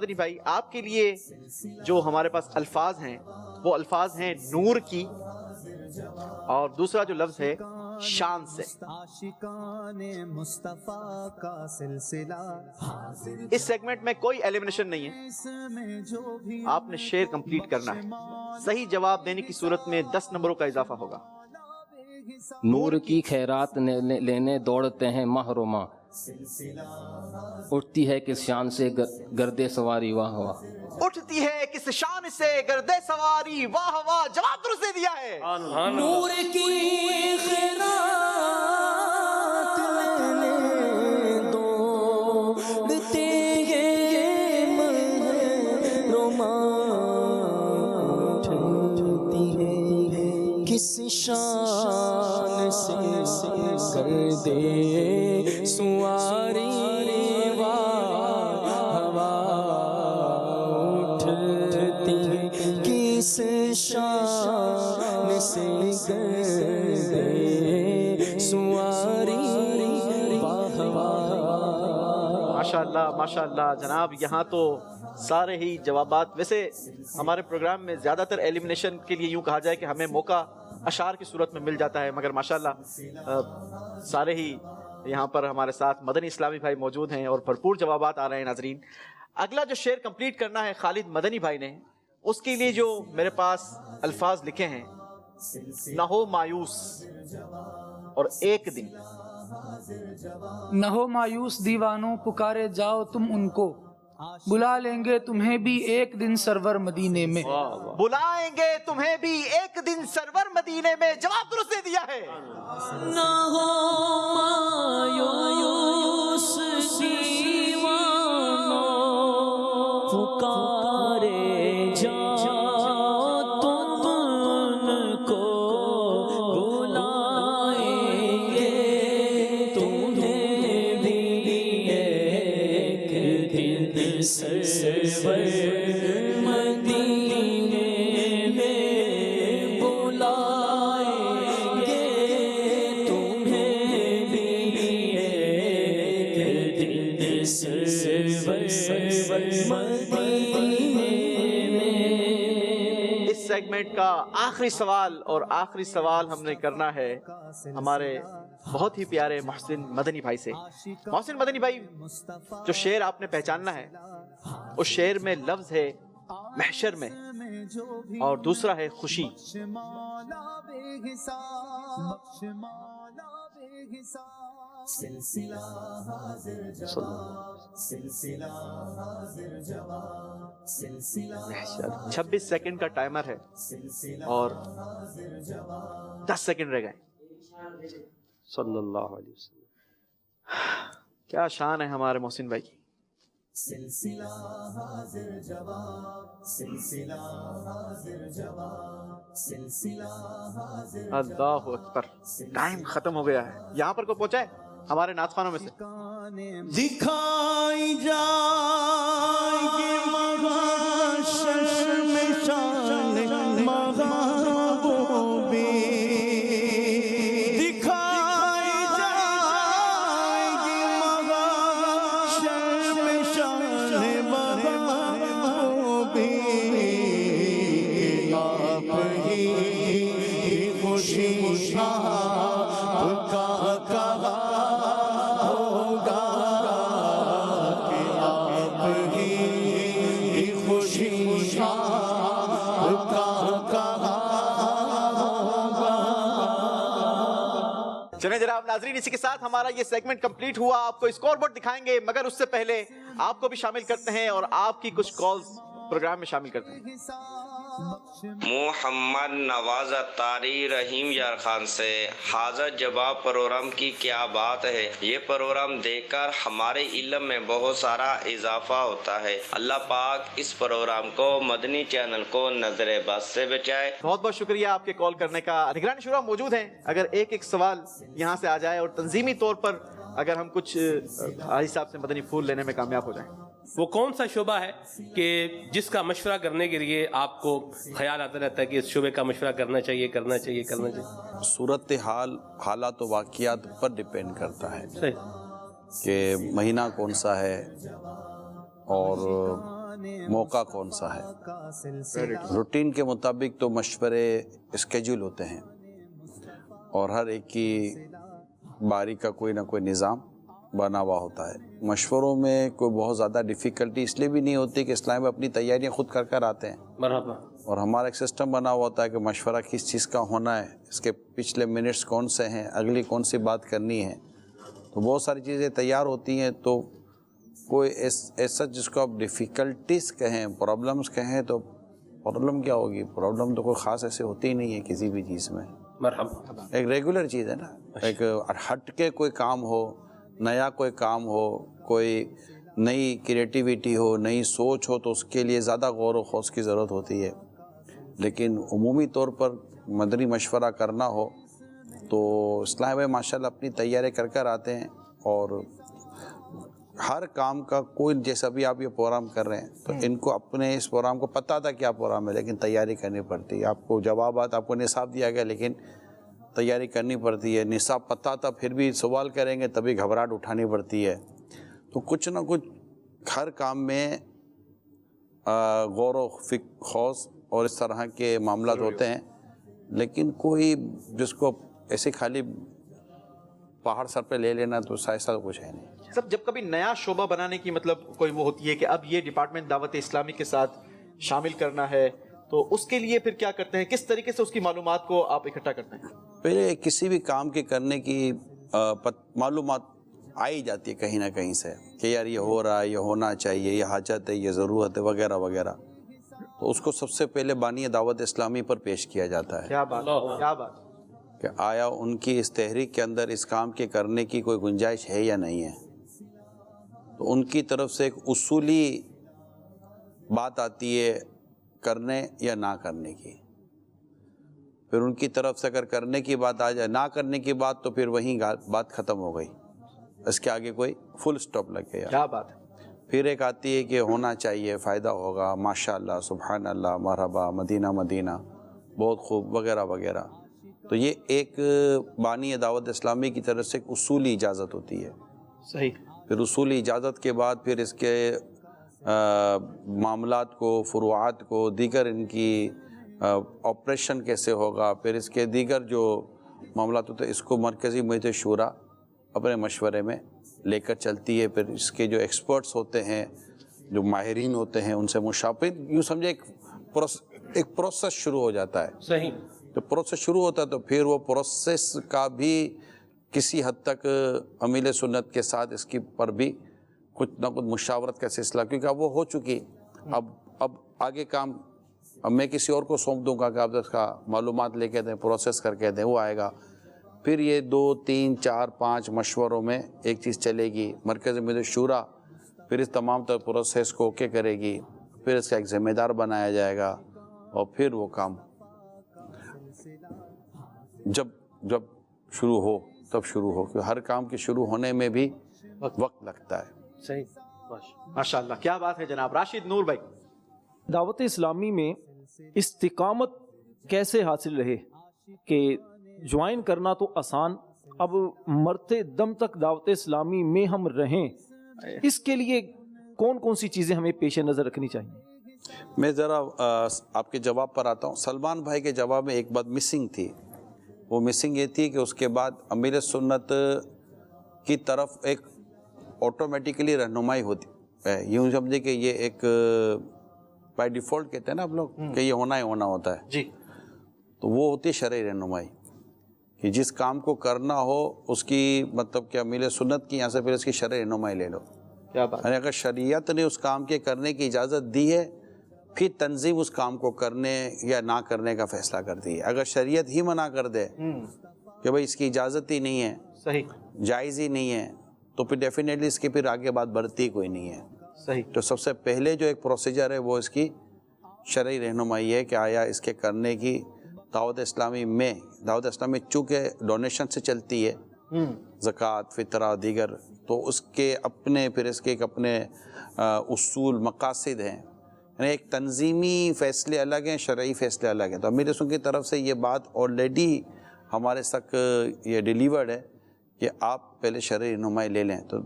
مدنی بھائی آپ کے لیے جو ہمارے پاس الفاظ ہیں وہ الفاظ ہیں نور کی، اور دوسرا جو لفظ ہے شان سے۔ اس سیگمنٹ میں کوئی ایلیمنیشن نہیں ہے، آپ نے شعر کمپلیٹ کرنا ہے۔ صحیح جواب دینے کی صورت میں 10 نمبروں کا اضافہ ہوگا۔ نور کی خیرات لینے دوڑتے ہیں ماہ و ماہ، اٹھتی ہے کس شان سے گردے سواری واہ واہ، اٹھتی ہے کس شان سے گردے سواری واہ واہ۔ جواب درست دے دیا ہے۔ نور کی خیرات لینے دوڑتے ہیں ماہ و ماہ، اٹھتی ہے کس شان سے گردے سواری واہ واہ، اٹھتی ہے کس شان سے گردے سواری واہ واہ۔ ماشاءاللہ ماشاءاللہ جناب، یہاں تو سارے ہی جوابات، ویسے ہمارے پروگرام میں زیادہ تر ایلیمنیشن کے لیے یوں کہا جائے کہ ہمیں موقع اشعار کی صورت میں مل جاتا ہے، مگر ماشاءاللہ سارے ہی یہاں پر ہمارے ساتھ مدنی اسلامی بھائی موجود ہیں اور بھرپور جوابات آ رہے ہیں۔ ناظرین، اگلا جو شعر کمپلیٹ کرنا ہے خالد مدنی بھائی نے، اس کے لیے جو میرے پاس الفاظ لکھے ہیں، نہ ہو مایوس اور ایک دن۔ نہ ہو مایوس دیوانوں، پکارے جاؤ تم ان کو، بلا لیں گے تمہیں بھی ایک دن سرور مدینے میں۔ بلائیں گے تمہیں بھی ایک دن سرور مدینے میں۔ جواب درست دے دیا ہے۔ نہ ہو مایوس دیوانوں، پکارے جاؤ تم ان کو، بلائیں گے تمہیں بھی ایک دن سرور مدینے میں، بلائیں گے تمہیں بھی ایک دن سرور مدینے میں۔ اس سیگمنٹ کا آخری سوال، اور آخری سوال ہم نے کرنا ہے ہمارے بہت ہی پیارے محسن مدنی بھائی سے۔ محسن مدنی بھائی، جو شعر آپ نے پہچاننا ہے، اس شعر میں لفظ ہے محشر میں، اور دوسرا ہے خوشی۔ محشر 26 سیکنڈ کا ٹائمر ہے اور 10 سیکنڈ رہ گئے۔ صلی اللہ علیہ وسلم۔ کیا شان ہے ہمارے محسن بھائی کی۔ اللہ اکبر، ٹائم ختم ہو گیا ہے۔ یہاں پر کوئی پہنچا ہے ہمارے نعت خوانوں میں سے؟ دکھائی جائے گی محشر میں شان محبوبی، دکھائی جائے گی محشر میں شان محبوبی، آپ ہی خوشی آپ کا کہا ہوگا، کہ آپ ہی خوشی آپ کا کہا ہوگا۔ چلیں جناب ناظرین، اسی کے ساتھ ہمارا یہ سیگمنٹ کمپلیٹ ہوا۔ آپ کو اسکور بورڈ دکھائیں گے، مگر اس سے پہلے آپ کو بھی شامل کرتے ہیں اور آپ کی کچھ کالز پروگرام میں شامل کرتے ہیں۔ محمد نواز طاری رحیم یار خان سے، حاضر جواب پروگرام کی کیا بات ہے، یہ پروگرام دیکھ کر ہمارے علم میں بہت سارا اضافہ ہوتا ہے۔ اللہ پاک اس پروگرام کو، مدنی چینل کو نظر بد سے بچائے۔ بہت بہت شکریہ آپ کے کال کرنے کا۔ نگران شورا موجود ہیں، اگر ایک ایک سوال یہاں سے آ جائے اور تنظیمی طور پر اگر ہم کچھ حاجی صاحب سے مدنی پھول لینے میں کامیاب ہو جائیں۔ وہ کون سا شعبہ ہے کہ جس کا مشورہ کرنے کے لیے آپ کو خیال آتا رہتا ہے کہ اس شعبے کا مشورہ کرنا چاہیے کرنا چاہیے کرنا چاہیے؟ صورتحال حالات و واقعات پر ڈیپینڈ کرتا ہے صحیح۔ کہ مہینہ کون سا ہے اور موقع کون سا ہے. روٹین کے مطابق تو مشورے اسکیجول ہوتے ہیں اور ہر ایک کی باری کا کوئی نہ کوئی نظام بنا ہوا ہوتا ہے. مشوروں میں کوئی بہت زیادہ ڈیفیکلٹی اس لیے بھی نہیں ہوتی کہ اسلام میں اپنی تیاریاں خود کر آتے ہیں. مرحبا. اور ہمارا ایک سسٹم بنا ہوا ہوتا ہے کہ مشورہ کس چیز کا ہونا ہے, اس کے پچھلے منٹس کون سے ہیں, اگلی کون سی بات کرنی ہے. تو بہت ساری چیزیں تیار ہوتی ہیں. تو کوئی ایسا جس کو آپ ڈیفیکلٹیز کہیں, پرابلمس کہیں, تو پرابلم کیا ہوگی؟ پرابلم تو کوئی خاص ایسے ہوتی ہی نہیں ہے کسی بھی چیز میں. مرحبا. ایک ریگولر چیز ہے نا, ایک ہٹ کے کوئی کام ہو, نیا کوئی کام ہو, کوئی نئی کریٹیویٹی ہو, نئی سوچ ہو, تو اس کے لیے زیادہ غور و خوض کی ضرورت ہوتی ہے. لیکن عمومی طور پر مدنی مشورہ کرنا ہو تو اسلام میں ماشاءاللہ اپنی تیاری کر آتے ہیں. اور ہر کام کا کوئی, جیسا بھی آپ یہ پروگرام کر رہے ہیں تو ان کو اپنے اس پروگرام کو پتہ تھا کیا پروگرام ہے, لیکن تیاری کرنی پڑتی ہے. آپ کو جوابات, آپ کو نصاب دیا گیا لیکن تیاری کرنی پڑتی ہے. نصاب پتہ تھا پھر بھی سوال کریں گے تبھی گھبراہٹ اٹھانی پڑتی ہے. تو کچھ نہ کچھ ہر کام میں غور و خوض اور اس طرح کے معاملات ہوتے ہیں. لیکن کوئی جس کو ایسے خالی پہاڑ سر پہ لے لینا تو ایسا کچھ ہے نہیں. سب جب کبھی نیا شعبہ بنانے کی مطلب کوئی وہ ہوتی ہے کہ اب یہ ڈپارٹمنٹ دعوت اسلامی کے ساتھ شامل کرنا ہے, تو اس کے لیے پھر کیا کرتے ہیں, کس طریقے سے اس کی معلومات کو آپ اکٹھا کرتے ہیں؟ پہلے کسی بھی کام کے کرنے کی معلومات آئی جاتی ہے کہیں نہ کہیں سے کہ یار یہ ہو رہا ہے, یہ ہونا چاہیے, یہ حاجت ہے, یہ ضرورت ہے, وغیرہ وغیرہ. تو اس کو سب سے پہلے بانی دعوت اسلامی پر پیش کیا جاتا ہے. کیا بات, کیا بات. کہ آیا ان کی اس تحریک کے اندر اس کام کے کرنے کی کوئی گنجائش ہے یا نہیں ہے. تو ان کی طرف سے ایک اصولی بات آتی ہے کرنے یا نہ کرنے کی. پھر ان کی طرف سے اگر کرنے کی بات آ جائے, نہ کرنے کی بات, تو پھر وہیں بات ختم ہو گئی, اس کے آگے کوئی فل سٹاپ لگ گیا. کیا بات ہے. پھر ایک آتی ہے کہ ہونا چاہیے, فائدہ ہوگا, ماشاءاللہ, سبحان اللہ, مرحبا, مدینہ مدینہ, بہت خوب, وغیرہ وغیرہ. تو یہ ایک بانی دعوت اسلامی کی طرف سے ایک اصولی اجازت ہوتی ہے. صحیح. پھر اصولی اجازت کے بعد پھر اس کے معاملات کو, فروعات کو, دیگر ان کی آپریشن کیسے ہوگا, پھر اس کے دیگر جو معاملات ہوتے ہیں, اس کو مرکزی میجر شورا اپنے مشورے میں لے کر چلتی ہے. پھر اس کے جو ایکسپرٹس ہوتے ہیں, جو ماہرین ہوتے ہیں, ان سے مشاورت, یوں سمجھے ایک پروسیس شروع ہو جاتا ہے. صحیح. جب پروسیس شروع ہوتا ہے تو پھر وہ پروسیس کا بھی کسی حد تک امیل سنت کے ساتھ اس کی پر بھی کچھ نہ کچھ مشاورت کا سلسلہ, کیونکہ اب وہ ہو چکی. اب آگے کام اب میں کسی اور کو سونپ دوں گا کہ آپ اس کا معلومات لے کے دیں, پروسیس کر کے دیں, وہ آئے گا. پھر یہ 2 3 4 5 مشوروں میں ایک چیز چلے گی, مرکزی میجر شورا پھر اس تمام تر پروسیس کو اوکے کرے گی, پھر اس کا ایک ذمہ دار بنایا جائے گا, اور پھر وہ کام جب شروع ہو تب شروع ہو, کیونکہ ہر کام کے شروع ہونے میں بھی وقت لگتا ہے. صحیح. ماشاءاللہ, کیا بات ہے جناب. راشد نور بھائی, دعوت اسلامی میں استقامت کیسے حاصل رہے کہ جوائن کرنا تو آسان, اب مرتے دم تک دعوت اسلامی میں ہم رہیں, اس کے لیے کون کون سی چیزیں ہمیں پیش نظر رکھنی چاہیے؟ میں ذرا آپ کے جواب پر آتا ہوں. سلمان بھائی کے جواب میں ایک بات مسنگ تھی. وہ مسنگ یہ تھی کہ اس کے بعد امیر سنت کی طرف ایک آٹومیٹیکلی رہنمائی ہوتی ہے. یوں سمجھے کہ یہ ایک بائی ڈیفالٹ کہتے ہیں نا آپ لوگ کہ یہ ہونا ہی ہونا ہوتا ہے. جی. تو وہ ہوتی ہے شرعی رہنمائی, کہ جس کام کو کرنا ہو اس کی مطلب کہ امیر سنت کی یہاں سے پھر اس کی شرعی رہنمائی لے لو. کیا بات. یعنی اگر شریعت نے اس کام کے کرنے کی اجازت دی ہے, پھر تنظیم اس کام کو کرنے یا نہ کرنے کا فیصلہ کرتی ہے. اگر شریعت ہی منع کر دے کہ بھائی اس کی اجازت ہی نہیں ہے, صحیح, جائز ہی نہیں ہے, تو پھر ڈیفینیٹلی اس کی پھر آگے بات بڑھتی کوئی نہیں ہے. صحیح. تو سب سے پہلے جو ایک پروسیجر ہے وہ اس کی شرعی رہنمائی ہے کہ آیا اس کے کرنے کی دعوت اسلامی میں, دعوت اسلامی چونکہ ڈونیشن سے چلتی ہے, زکوٰۃ, فطرہ, دیگر, تو اس کے اپنے پھر اس کے ایک اپنے اصول, مقاصد ہیں. یعنی ایک تنظیمی فیصلے الگ ہیں, شرعی فیصلے الگ ہیں. تو امیر رسول کی طرف سے یہ بات آلریڈی ہمارے تک یہ ڈیلیورڈ ہے کہ آپ پہلے شرعی رہنمائی لے لیں. تو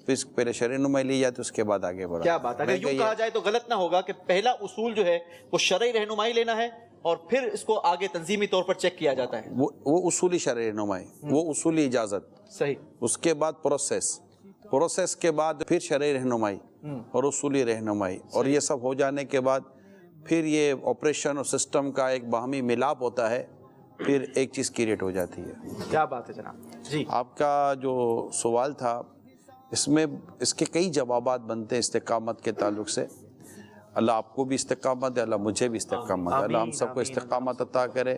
پھر پہلے شرعی رہنمائی لی جاتی، اس کے بعد آگے بڑھا. کیا بات ہے. اگر یوں کہا جائے تو غلط نہ ہوگا کہ پہلا اصول جو ہے وہ شرعی رہنمائی لینا ہے اور پھر اس کو آگے تنظیمی طور پر چیک کیا جاتا ہے. وہ اصولی شرعی رہنمائی، وہ اصولی اجازت، صحیح. اس کے بعد پروسیس کے بعد پھر شرعی رہنمائی اور اصولی رہنمائی، اور یہ سب ہو جانے کے بعد پھر یہ آپریشن اور سسٹم کا ایک باہمی ملاپ ہوتا ہے، پھر ایک چیز کریٹ ہو جاتی ہے. کیا بات ہے جناب. جی آپ کا جو سوال تھا اس میں اس کے کئی جوابات بنتے ہیں استقامت کے تعلق سے. اللہ آپ کو بھی استقامت دے، اللہ مجھے بھی استقامت دے، اللہ ہم سب کو استقامت عطا کرے.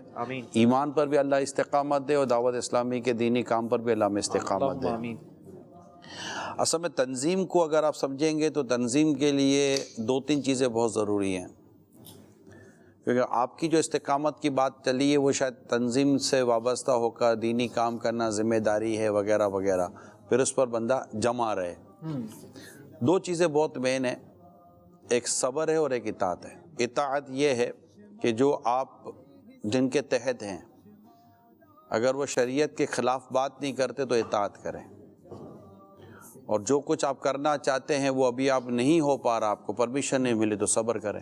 ایمان پر بھی اللہ استقامت دے اور دعوت اسلامی کے دینی کام پر بھی اللہ ہمیں استقامت دے. اصل میں تنظیم کو اگر آپ سمجھیں گے تو تنظیم کے لیے 2-3 چیزیں بہت ضروری ہیں، کیونکہ آپ کی جو استقامت کی بات چلی ہے وہ شاید تنظیم سے وابستہ ہو کر دینی کام کرنا ذمہ داری ہے وغیرہ وغیرہ، پھر اس پر بندہ جمع رہے. 2 چیزیں بہت مین ہیں، ایک صبر ہے اور ایک اطاعت ہے. اطاعت یہ ہے کہ جو آپ جن کے تحت ہیں اگر وہ شریعت کے خلاف بات نہیں کرتے تو اطاعت کریں، اور جو کچھ آپ کرنا چاہتے ہیں وہ ابھی آپ نہیں ہو پا رہا، آپ کو پرمیشن نہیں ملی تو صبر کریں.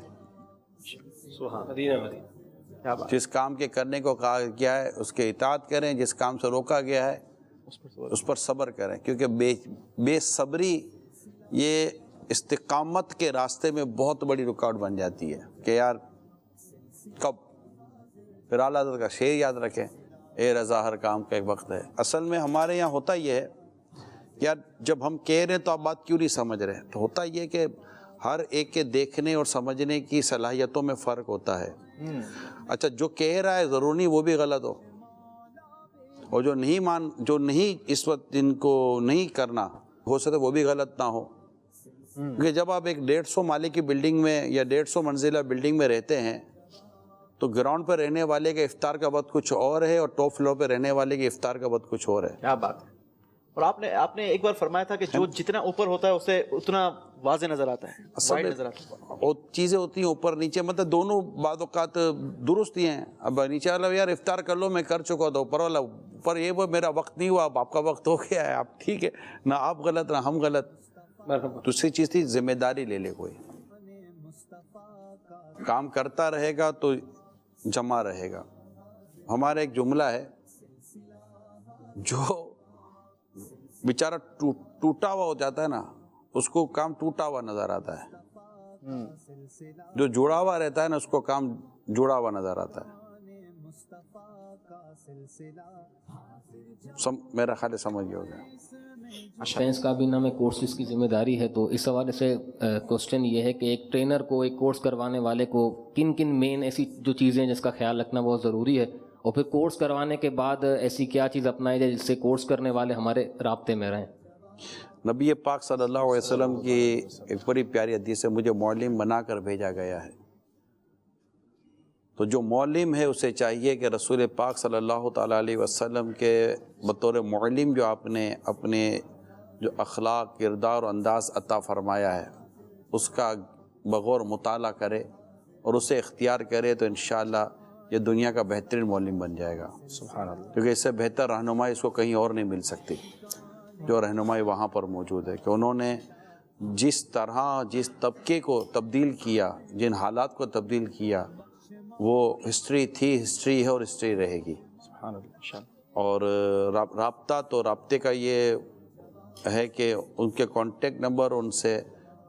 جس کام کے کرنے کو کہا گیا ہے اس کے اطاعت کریں، جس کام سے روکا گیا ہے اس پر صبر کریں، کیونکہ بے صبری یہ استقامت کے راستے میں بہت بڑی رکاوٹ بن جاتی ہے کہ یار کب. پھر اعلیٰ حضرت کا شعر یاد رکھیں، اے رضا ہر کام کا ایک وقت ہے. اصل میں ہمارے یہاں ہوتا یہ ہے یار جب ہم کہہ رہے ہیں تو آپ بات کیوں نہیں سمجھ رہے، تو ہوتا یہ کہ ہر ایک کے دیکھنے اور سمجھنے کی صلاحیتوں میں فرق ہوتا ہے. اچھا جو کہہ رہا ہے ضرور نہیں وہ بھی غلط ہو، اور جو نہیں اس وقت جن کو نہیں کرنا ہو سکتا وہ بھی غلط نہ ہو. کیونکہ جب آپ ایک 150 مالے کی بلڈنگ میں یا 150 منزلہ بلڈنگ میں رہتے ہیں تو گراؤنڈ پہ رہنے والے کے افطار کا وقت کچھ اور ہے اور ٹاپ فلور پہ رہنے والے کے افطار کا وقت کچھ اور ہے. کیا بات ہے. اور آپ نے ایک بار فرمایا تھا کہ جو جتنا اوپر ہوتا ہے اسے اتنا واضح نظر آتا ہے، وائڈ نظر آتا ہے. اور چیزیں ہوتی ہیں اوپر نیچے، مطلب دونوں بعض اوقات درست ہی ہیں. اب نیچے والا یار افطار کر لو میں کر چکا تھا، اوپر والا اوپر یہ وہ میرا وقت نہیں ہوا، اب آپ کا وقت ہو گیا ہے، آپ ٹھیک ہے، نہ آپ غلط نہ ہم غلط. دوسری چیز تھی ذمہ داری لے لے. کوئی کام کرتا رہے گا تو جمع رہے گا. ہمارا ایک جملہ ہے، جو بیچارہ ٹوٹا ہوا ہو جاتا ہے نا اس کو کام ٹوٹا ہوا نظر آتا ہے، جو جڑا ہوا رہتا ہے نا اس کو کام جڑا ہوا نظر آتا ہے. میرا خیال سمجھ گیا ہوگا. ڈیفینس کابینہ میں کورسز کی ذمہ داری ہے، تو اس حوالے سے کوسچن یہ ہے کہ ایک ٹرینر کو، ایک کورس کروانے والے کو کن کن مین ایسی جو چیزیں جس کا خیال رکھنا بہت ضروری ہے، اور پھر کورس کروانے کے بعد ایسی کیا چیز اپنائی جائے جس سے کورس کرنے والے ہمارے رابطے میں رہیں. نبی پاک صلی اللہ علیہ وسلم کی ایک بڑی پیاری حدیث ہے، مجھے معلم بنا کر بھیجا گیا ہے. تو جو معلم ہے اسے چاہیے کہ رسول پاک صلی اللہ تعالیٰ علیہ وسلم کے بطور معلم جو آپ نے اپنے جو اخلاق، کردار و انداز عطا فرمایا ہے اس کا بغور مطالعہ کرے اور اسے اختیار کرے تو انشاءاللہ یہ دنیا کا بہترین معلم بن جائے گا. سبحان اللہ. کیونکہ اس سے بہتر رہنمائی اس کو کہیں اور نہیں مل سکتی جو رہنمائی وہاں پر موجود ہے. کہ انہوں نے جس طرح جس طبقے کو تبدیل کیا، جن حالات کو تبدیل کیا، وہ ہسٹری تھی، ہسٹری ہے اور ہسٹری رہے گی. سبحان اللہ. اور رابطہ تو رابطے کا یہ ہے کہ ان کے کانٹیکٹ نمبر، ان سے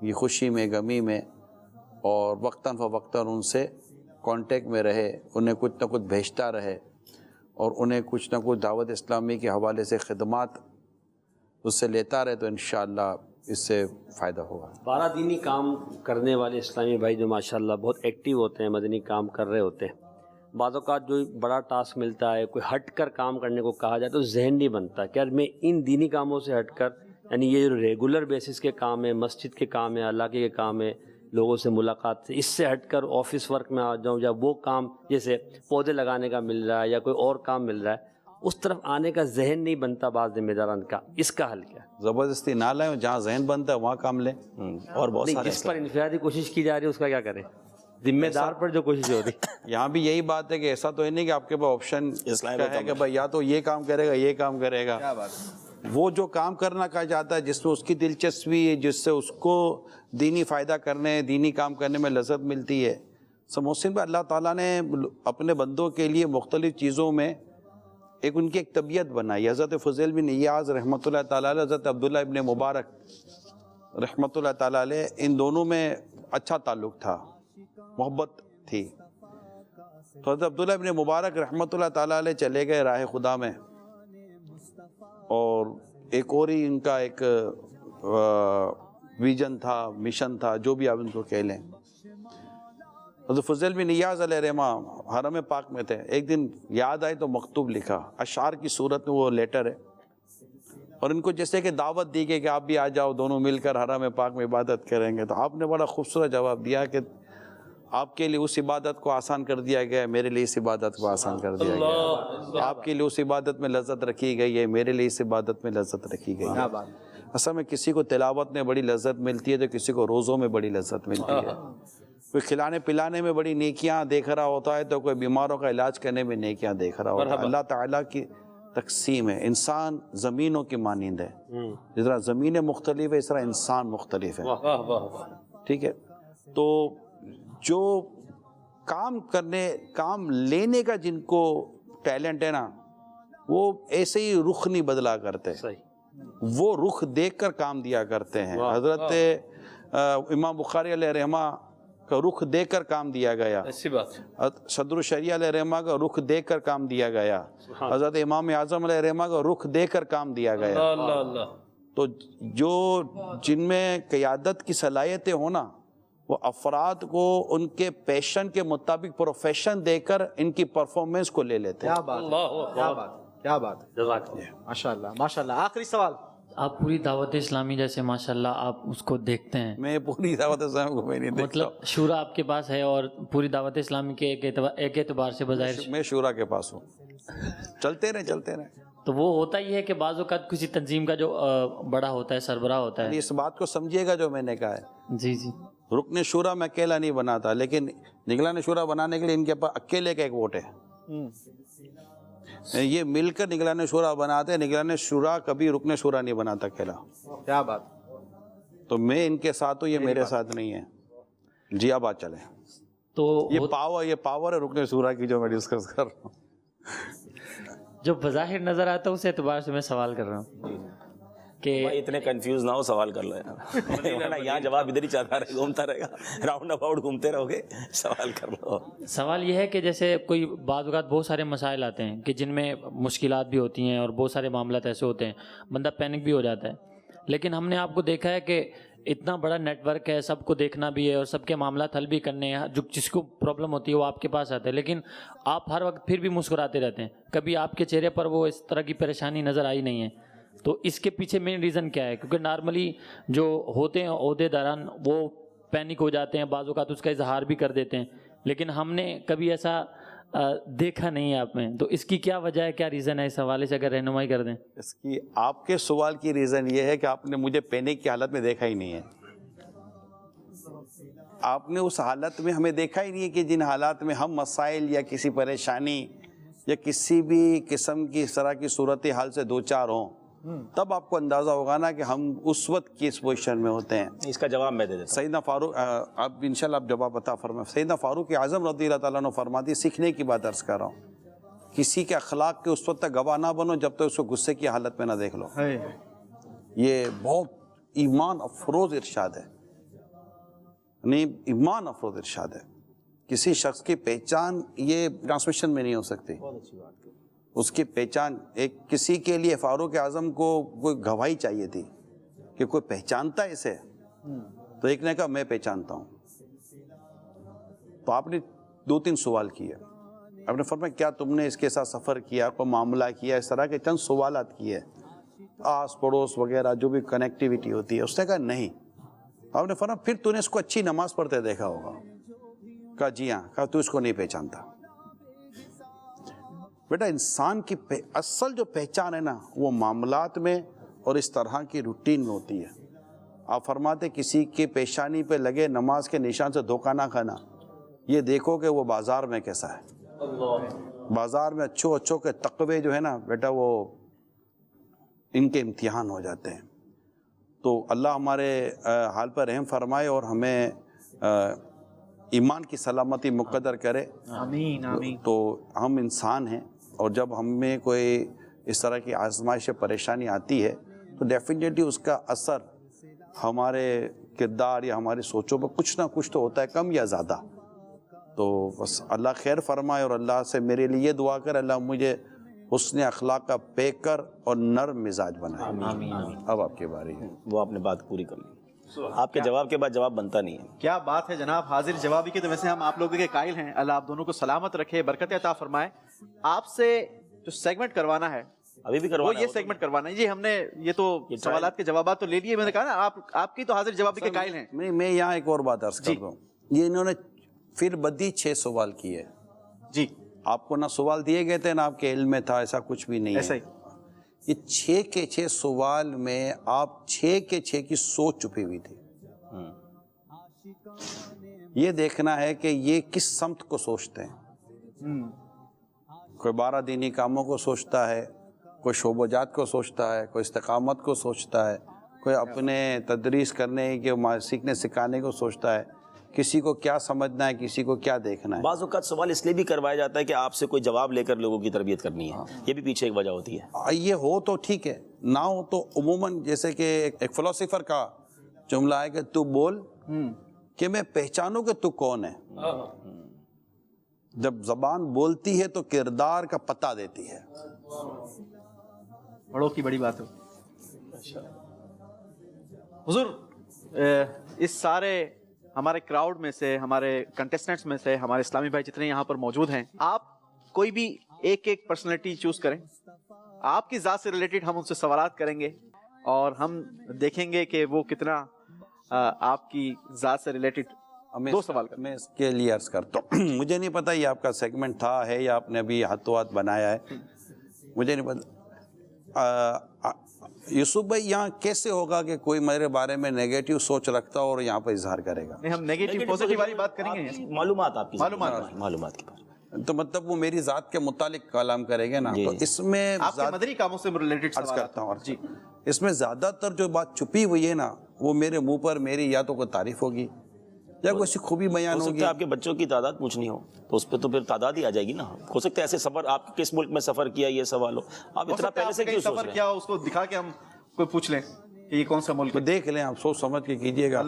یہ خوشی میں غمی میں اور وقتاً فوقتاً ان سے کانٹیکٹ میں رہے، انہیں کچھ نہ کچھ بھیجتا رہے اور انہیں کچھ نہ کچھ دعوت اسلامی کے حوالے سے خدمات اس سے لیتا رہے تو انشاءاللہ اس سے فائدہ ہوگا. بارہ دینی کام کرنے والے اسلامی بھائی جو ماشاءاللہ بہت ایکٹیو ہوتے ہیں، مدنی کام کر رہے ہوتے ہیں، بعض اوقات جو بڑا ٹاسک ملتا ہے، کوئی ہٹ کر کام کرنے کو کہا جائے تو ذہن نہیں بنتا کہ یار میں ان دینی کاموں سے ہٹ کر، یعنی یہ جو ریگولر بیسس کے کام ہے، مسجد کے کام ہے، اللہ کے کام ہے، لوگوں سے ملاقات سے، اس سے ہٹ کر آفس ورک میں آ جاؤں یا وہ کام جیسے پودے لگانے کا مل رہا ہے یا کوئی اور کام مل رہا ہے، اس طرف آنے کا ذہن نہیں بنتا بعض ذمہ داران کا. اس کا حل کیا؟ زبردستی نہ لائیں، جہاں ذہن بنتا ہے وہاں کام لیں. اور بہت سارے جس پر انفرادی کوشش کی جا رہی ہے اس کا کیا کریں؟ ذمہ دار پر جو کوشش ہو رہی ہے یہاں بھی یہی بات ہے کہ ایسا تو ہے نہیں کہ آپ کے پاس آپشن ہے کہ بھائی یا تو یہ کام کرے گا یہ کام کرے گا. وہ جو کام کرنا کہا جاتا ہے جس میں اس کی دلچسپی ہے، جس سے اس کو دینی فائدہ کرنے، دینی کام کرنے میں لذت ملتی ہے. سو محسن بھائی، اللہ تعالیٰ نے اپنے بندوں کے لیے مختلف چیزوں میں ان کی ایک طبیعت بنائی. حضرت فضیل بن ایاز رحمۃ اللہ تعالیٰ علیہ، حضرت عبداللہ ابن مبارک رحمۃ اللہ تعالیٰ علیہ، ان دونوں میں اچھا تعلق تھا، محبت تھی. تو حضرت عبداللہ ابن مبارک رحمۃ اللہ تعالیٰ علیہ چلے گئے راہ خدا میں، اور ایک اور ہی ان کا ایک ویژن تھا، مشن تھا، جو بھی آپ ان کو کہہ لیں. حضرت فضیل بن ایاز علیہ رحمہ حرم پاک میں تھے. ایک دن یاد آئی تو مکتوب لکھا، اشعار کی صورت میں وہ لیٹر ہے، اور ان کو جیسے کہ دعوت دی گئی کہ آپ بھی آ جاؤ، دونوں مل کر حرم پاک میں عبادت کریں گے. تو آپ نے بڑا خوبصورت جواب دیا کہ آپ کے لیے اس عبادت کو آسان کر دیا گیا ہے، میرے لیے اس عبادت کو آسان کر دیا گیا ہے. آپ کے لیے اس عبادت میں لذت رکھی گئی ہے، میرے لیے اس عبادت میں لذت رکھی گئی ہے. اصل میں کسی کو تلاوت میں بڑی لذت ملتی ہے تو کسی کو روزوں میں بڑی لذت ملتی ہے. کوئی کھلانے پلانے میں بڑی نیکیاں دیکھ رہا ہوتا ہے تو کوئی بیماروں کا علاج کرنے میں نیکیاں دیکھ رہا ہوتا ہے. اللہ تعالیٰ کی تقسیم ہے. انسان زمینوں کی مانند ہے، جس طرح زمینیں مختلف ہے اس طرح انسان مختلف ہے. ٹھیک ہے، تو جو کام لینے کا جن کو ٹیلنٹ ہے نا، وہ ایسے ہی رخ نہیں بدلا کرتے، وہ رخ دیکھ کر کام دیا کرتے ہیں. حضرت امام بخاری علیہ رحمہ کا رخ دیکھ کر کام دیا گیا، ایسی بات. صدر الشریعہ علیہ رحمہ کا رخ دیکھ کر کام دیا گیا، حضرت امام اعظم علیہ رحمہ کا رخ دیکھ کر کام دیا گیا. اللہ اللہ. تو جو جن میں قیادت کی صلاحیتیں ہونا، وہ افراد کو ان کے پیشن کے مطابق پروفیشن دے کر ان کی پرفارمنس کو لے لیتے ہیں. کیا بات، کیا بات. ماشاءاللہ ماشاءاللہ. آخری سوال. آپ پوری دعوت اسلامی جیسے ماشاءاللہ آپ اس کو دیکھتے ہیں. میں پوری دعوت اسلامی کو میں نہیں دیکھتا. مطلب شورا آپ کے پاس ہے اور پوری دعوت اسلامی کے ایک اعتبار سے بظاہر میں شورا کے پاس ہوں. چلتے رہے. تو وہ ہوتا ہی ہے کہ بعض اوقات کسی تنظیم کا جو بڑا ہوتا ہے، سربراہ ہوتا ہے. اس بات کو سمجھیے گا جو میں نے کہا ہے. جی جی. رکن شورا میں اکیلا نہیں بناتا، لیکن نگران شورا بنانے کے لیے ان کے پاس اکیلے کا ایک ووٹ ہے. یہ مل کر نگران شورا بناتے ہیں. نگران شورا کبھی رکن شورا نہیں بناتا اکیلا. کیا بات. تو میں ان کے ساتھ ہوں، یہ میرے ساتھ نہیں ہے. جی اب بات چلیں. تو یہ پاور ہے رکن شورا کی جو میں ڈسکس کر رہا ہوں. جو بظاہر نظر آتا ہے اس اعتبار سے میں سوال کر رہا ہوں کہ اتنے کنفیوز نہ ہو، سوال کر لو یار. یہاں جواب ادھر ہی چلتا رہے، گھومتا رہے گا، راؤنڈ اباؤٹ گھومتے رہو گے. سوال کر لو. سوال یہ ہے کہ جیسے کوئی بعض اوقات بہت سارے مسائل آتے ہیں کہ جن میں مشکلات بھی ہوتی ہیں اور بہت سارے معاملات ایسے ہوتے ہیں بندہ پینک بھی ہو جاتا ہے. لیکن ہم نے آپ کو دیکھا ہے کہ اتنا بڑا نیٹ ورک ہے، سب کو دیکھنا بھی ہے اور سب کے معاملات حل بھی کرنے ہیں. جو جس کو پرابلم ہوتی ہے وہ آپ کے پاس آتا ہے، لیکن آپ ہر وقت پھر بھی مسکراتے رہتے ہیں. کبھی آپ کے چہرے پر وہ اس طرح کی پریشانی نظر آئی نہیں ہے. تو اس کے پیچھے مین ریزن کیا ہے؟ کیونکہ نارملی جو ہوتے ہیں عہدے داران وہ پینک ہو جاتے ہیں، بعض اوقات اس کا اظہار بھی کر دیتے ہیں، لیکن ہم نے کبھی ایسا دیکھا نہیں ہے آپ میں. تو اس کی کیا وجہ ہے، کیا ریزن ہے؟ اس حوالے سے اگر رہنمائی کر دیں. اس کی آپ کے سوال کی ریزن یہ ہے کہ آپ نے مجھے پینک کی حالت میں دیکھا ہی نہیں ہے. آپ نے اس حالت میں ہمیں دیکھا ہی نہیں ہے کہ جن حالات میں ہم مسائل یا کسی پریشانی یا کسی بھی قسم کی اس طرح کی صورتحال سے دو چار ہوں، تب آپ کو اندازہ ہوگا نا کہ ہم اس وقت کس پوزیشن میں ہوتے ہیں. اس کا جواب میں دے دیتا ہوں. سیدنا فاروق، اب انشاءاللہ آپ جواب عطا فرمائیں. سیدنا فاروق اعظم رضی اللہ تعالیٰ عنہ فرماتی، سیکھنے کی بات عرض کر رہا ہوں، کسی کے اخلاق کے اس وقت تک گواہ نہ بنو جب تک اس کو غصے کی حالت میں نہ دیکھ لو. یہ بہت ایمان افروز ارشاد ہے. نہیں، ایمان افروز ارشاد ہے. کسی شخص کی پہچان یہ ٹرانسمیشن میں نہیں ہو سکتی. اس کی پہچان ایک کسی کے لیے فاروق اعظم کو کوئی گواہی چاہیے تھی کہ کوئی پہچانتا ہے اسے، تو ایک نے کہا میں پہچانتا ہوں. تو آپ نے 2-3 سوال کیے. آپ نے فرمایا کیا تم نے اس کے ساتھ سفر کیا، کوئی معاملہ کیا، اس طرح کے چند سوالات کیے، آس پڑوس وغیرہ جو بھی کنیکٹیویٹی ہوتی ہے. اس نے کہا نہیں. آپ نے فرمایا پھر تو نے اس کو اچھی نماز پڑھتے دیکھا ہوگا. کہا جی ہاں. کہا تو اس کو نہیں پہچانتا. بیٹا انسان کی اصل جو پہچان ہے نا وہ معاملات میں اور اس طرح کی روٹین میں ہوتی ہے. آپ فرماتے کسی کی پیشانی پہ لگے نماز کے نشان سے دھوکہ نہ کھانا. یہ دیکھو کہ وہ بازار میں کیسا ہے. بازار میں اچھو کے تقوی جو ہے نا بیٹا وہ ان کے امتحان ہو جاتے ہیں. تو اللہ ہمارے حال پر رحم فرمائے اور ہمیں ایمان کی سلامتی مقدر کرے. آمین آمین. تو ہم انسان ہیں اور جب ہمیں کوئی اس طرح کی آزمائش پریشانی آتی ہے تو ڈیفینیٹلی اس کا اثر ہمارے کردار یا ہماری سوچوں پر کچھ نہ کچھ تو ہوتا ہے، کم یا زیادہ. تو بس اللہ خیر فرمائے اور اللہ سے میرے لیے یہ دعا کر اللہ مجھے حسن اخلاق کا پیکر اور نرم مزاج بنائے. آمین. اب آپ کی باری ہے. وہ آپ نے بات پوری کر لی. آپ کے جواب کے بعد جواب بنتا نہیں ہے. کیا بات ہے جناب، حاضر جوابی کی تو ویسے ہم آپ لوگوں کے قائل ہیں. اللہ آپ دونوں کو سلامت رکھے، برکت عطا فرمائے. آپ سے جو سیگمنٹ کروانا ہے ابھی بھی وہ کروانا یہ سیگمنٹ کروانا ہے. یہ ہم نے یہ تو سوالات کے جوابات تو لے لیے، میں نے کہا نا آپ کی تو حاضر جوابی کے قائل ہیں. میں یہاں ایک اور بات عرض کر دوں. یہ انہوں نے پھر بدی 6 سوال کیے. جی آپ کو نہ سوال دیے گئے تھے نہ آپ کے علم میں تھا، ایسا کچھ بھی نہیں ایسا ہے. ہی یہ 6 کے 6 سوال میں آپ 6 کے 6 کی سوچ چھپی ہوئی تھی. یہ دیکھنا ہے کہ یہ کس سمت کو سوچتے ہیں. کوئی 12 دینی کاموں کو سوچتا ہے، کوئی شعب و جات کو سوچتا ہے، کوئی استقامت کو سوچتا ہے، کوئی اپنے تدریس کرنے کے سیکھنے سکھانے کو سوچتا ہے، کسی کو کیا سمجھنا ہے، کسی کو کیا دیکھنا ہے. بعض اوقات سوال اس لیے بھی کروایا جاتا ہے کہ آپ سے کوئی جواب لے کر لوگوں کی تربیت کرنی ہے. یہ بھی پیچھے ایک وجہ ہوتی ہے. یہ ہو تو ٹھیک ہے، نہ ہو تو عموماً جیسے کہ ایک فلسفر کا جملہ ہے کہ تو بول کہ میں پہچانوں کہ تو کون ہے. جب زبان بولتی ہے تو کردار کا پتہ دیتی ہے. بڑوں کی بڑی بات ہے. حضور اس سارے ہمارے کراؤڈ میں سے، ہمارے کنٹیسٹنٹس میں سے، ہمارے اسلامی بھائی جتنے یہاں پر موجود ہیں، آپ کوئی بھی ایک پرسنالٹی چوز کریں. آپ کی ذات سے ریلیٹڈ ہم ان سے سوالات کریں گے اور ہم دیکھیں گے کہ وہ کتنا آپ کی ذات سے ریلیٹڈ 2 سوال کریں. میں اس کے لیے عرض کرتا ہوں. مجھے نہیں پتا یہ آپ کا سیگمنٹ تھا ہے یا آپ نے ابھی ہاتھوں ہاتھ بنایا ہے، مجھے نہیں پتا. یوسف بھائی یہاں کیسے ہوگا کہ کوئی میرے بارے میں نیگیٹو سوچ رکھتا اور یہاں پہ اظہار کرے گا؟ نہیں، ہم نیگیٹو پوزیٹیو والی بات کریں گے. معلومات آپ کی معلومات کی بات. تو مطلب وہ میری ذات کے متعلق کلام کرے گے نا. تو اس میں آپ کے مدنی کاموں سے ریلیٹڈ عرض کرتا ہوں. جی اس میں زیادہ تر جو بات چھپی ہوئی ہے نا وہ میرے منہ پر میری یا تو کوئی تعریف ہوگی یا کوئی خوبی بیان ہو ہوگی. سکتا ہے آپ کے بچوں کی تعداد پوچھنی ہو تو اس پہ تو پھر تعداد ہی آ جائے گی نا. ہو سکتا ہے ایسے سفر آپ کس ملک میں سفر کیا یہ سوال ہو. آپ اتنا پہلے سے کیوں سوچ رہے ہیں؟ کیا اس کو دکھا کے ہم کوئی پوچھ لیں کہ یہ کون سا ملک ہے. دیکھ لیں آپ، سوچ سمجھ کے کیجئے گا.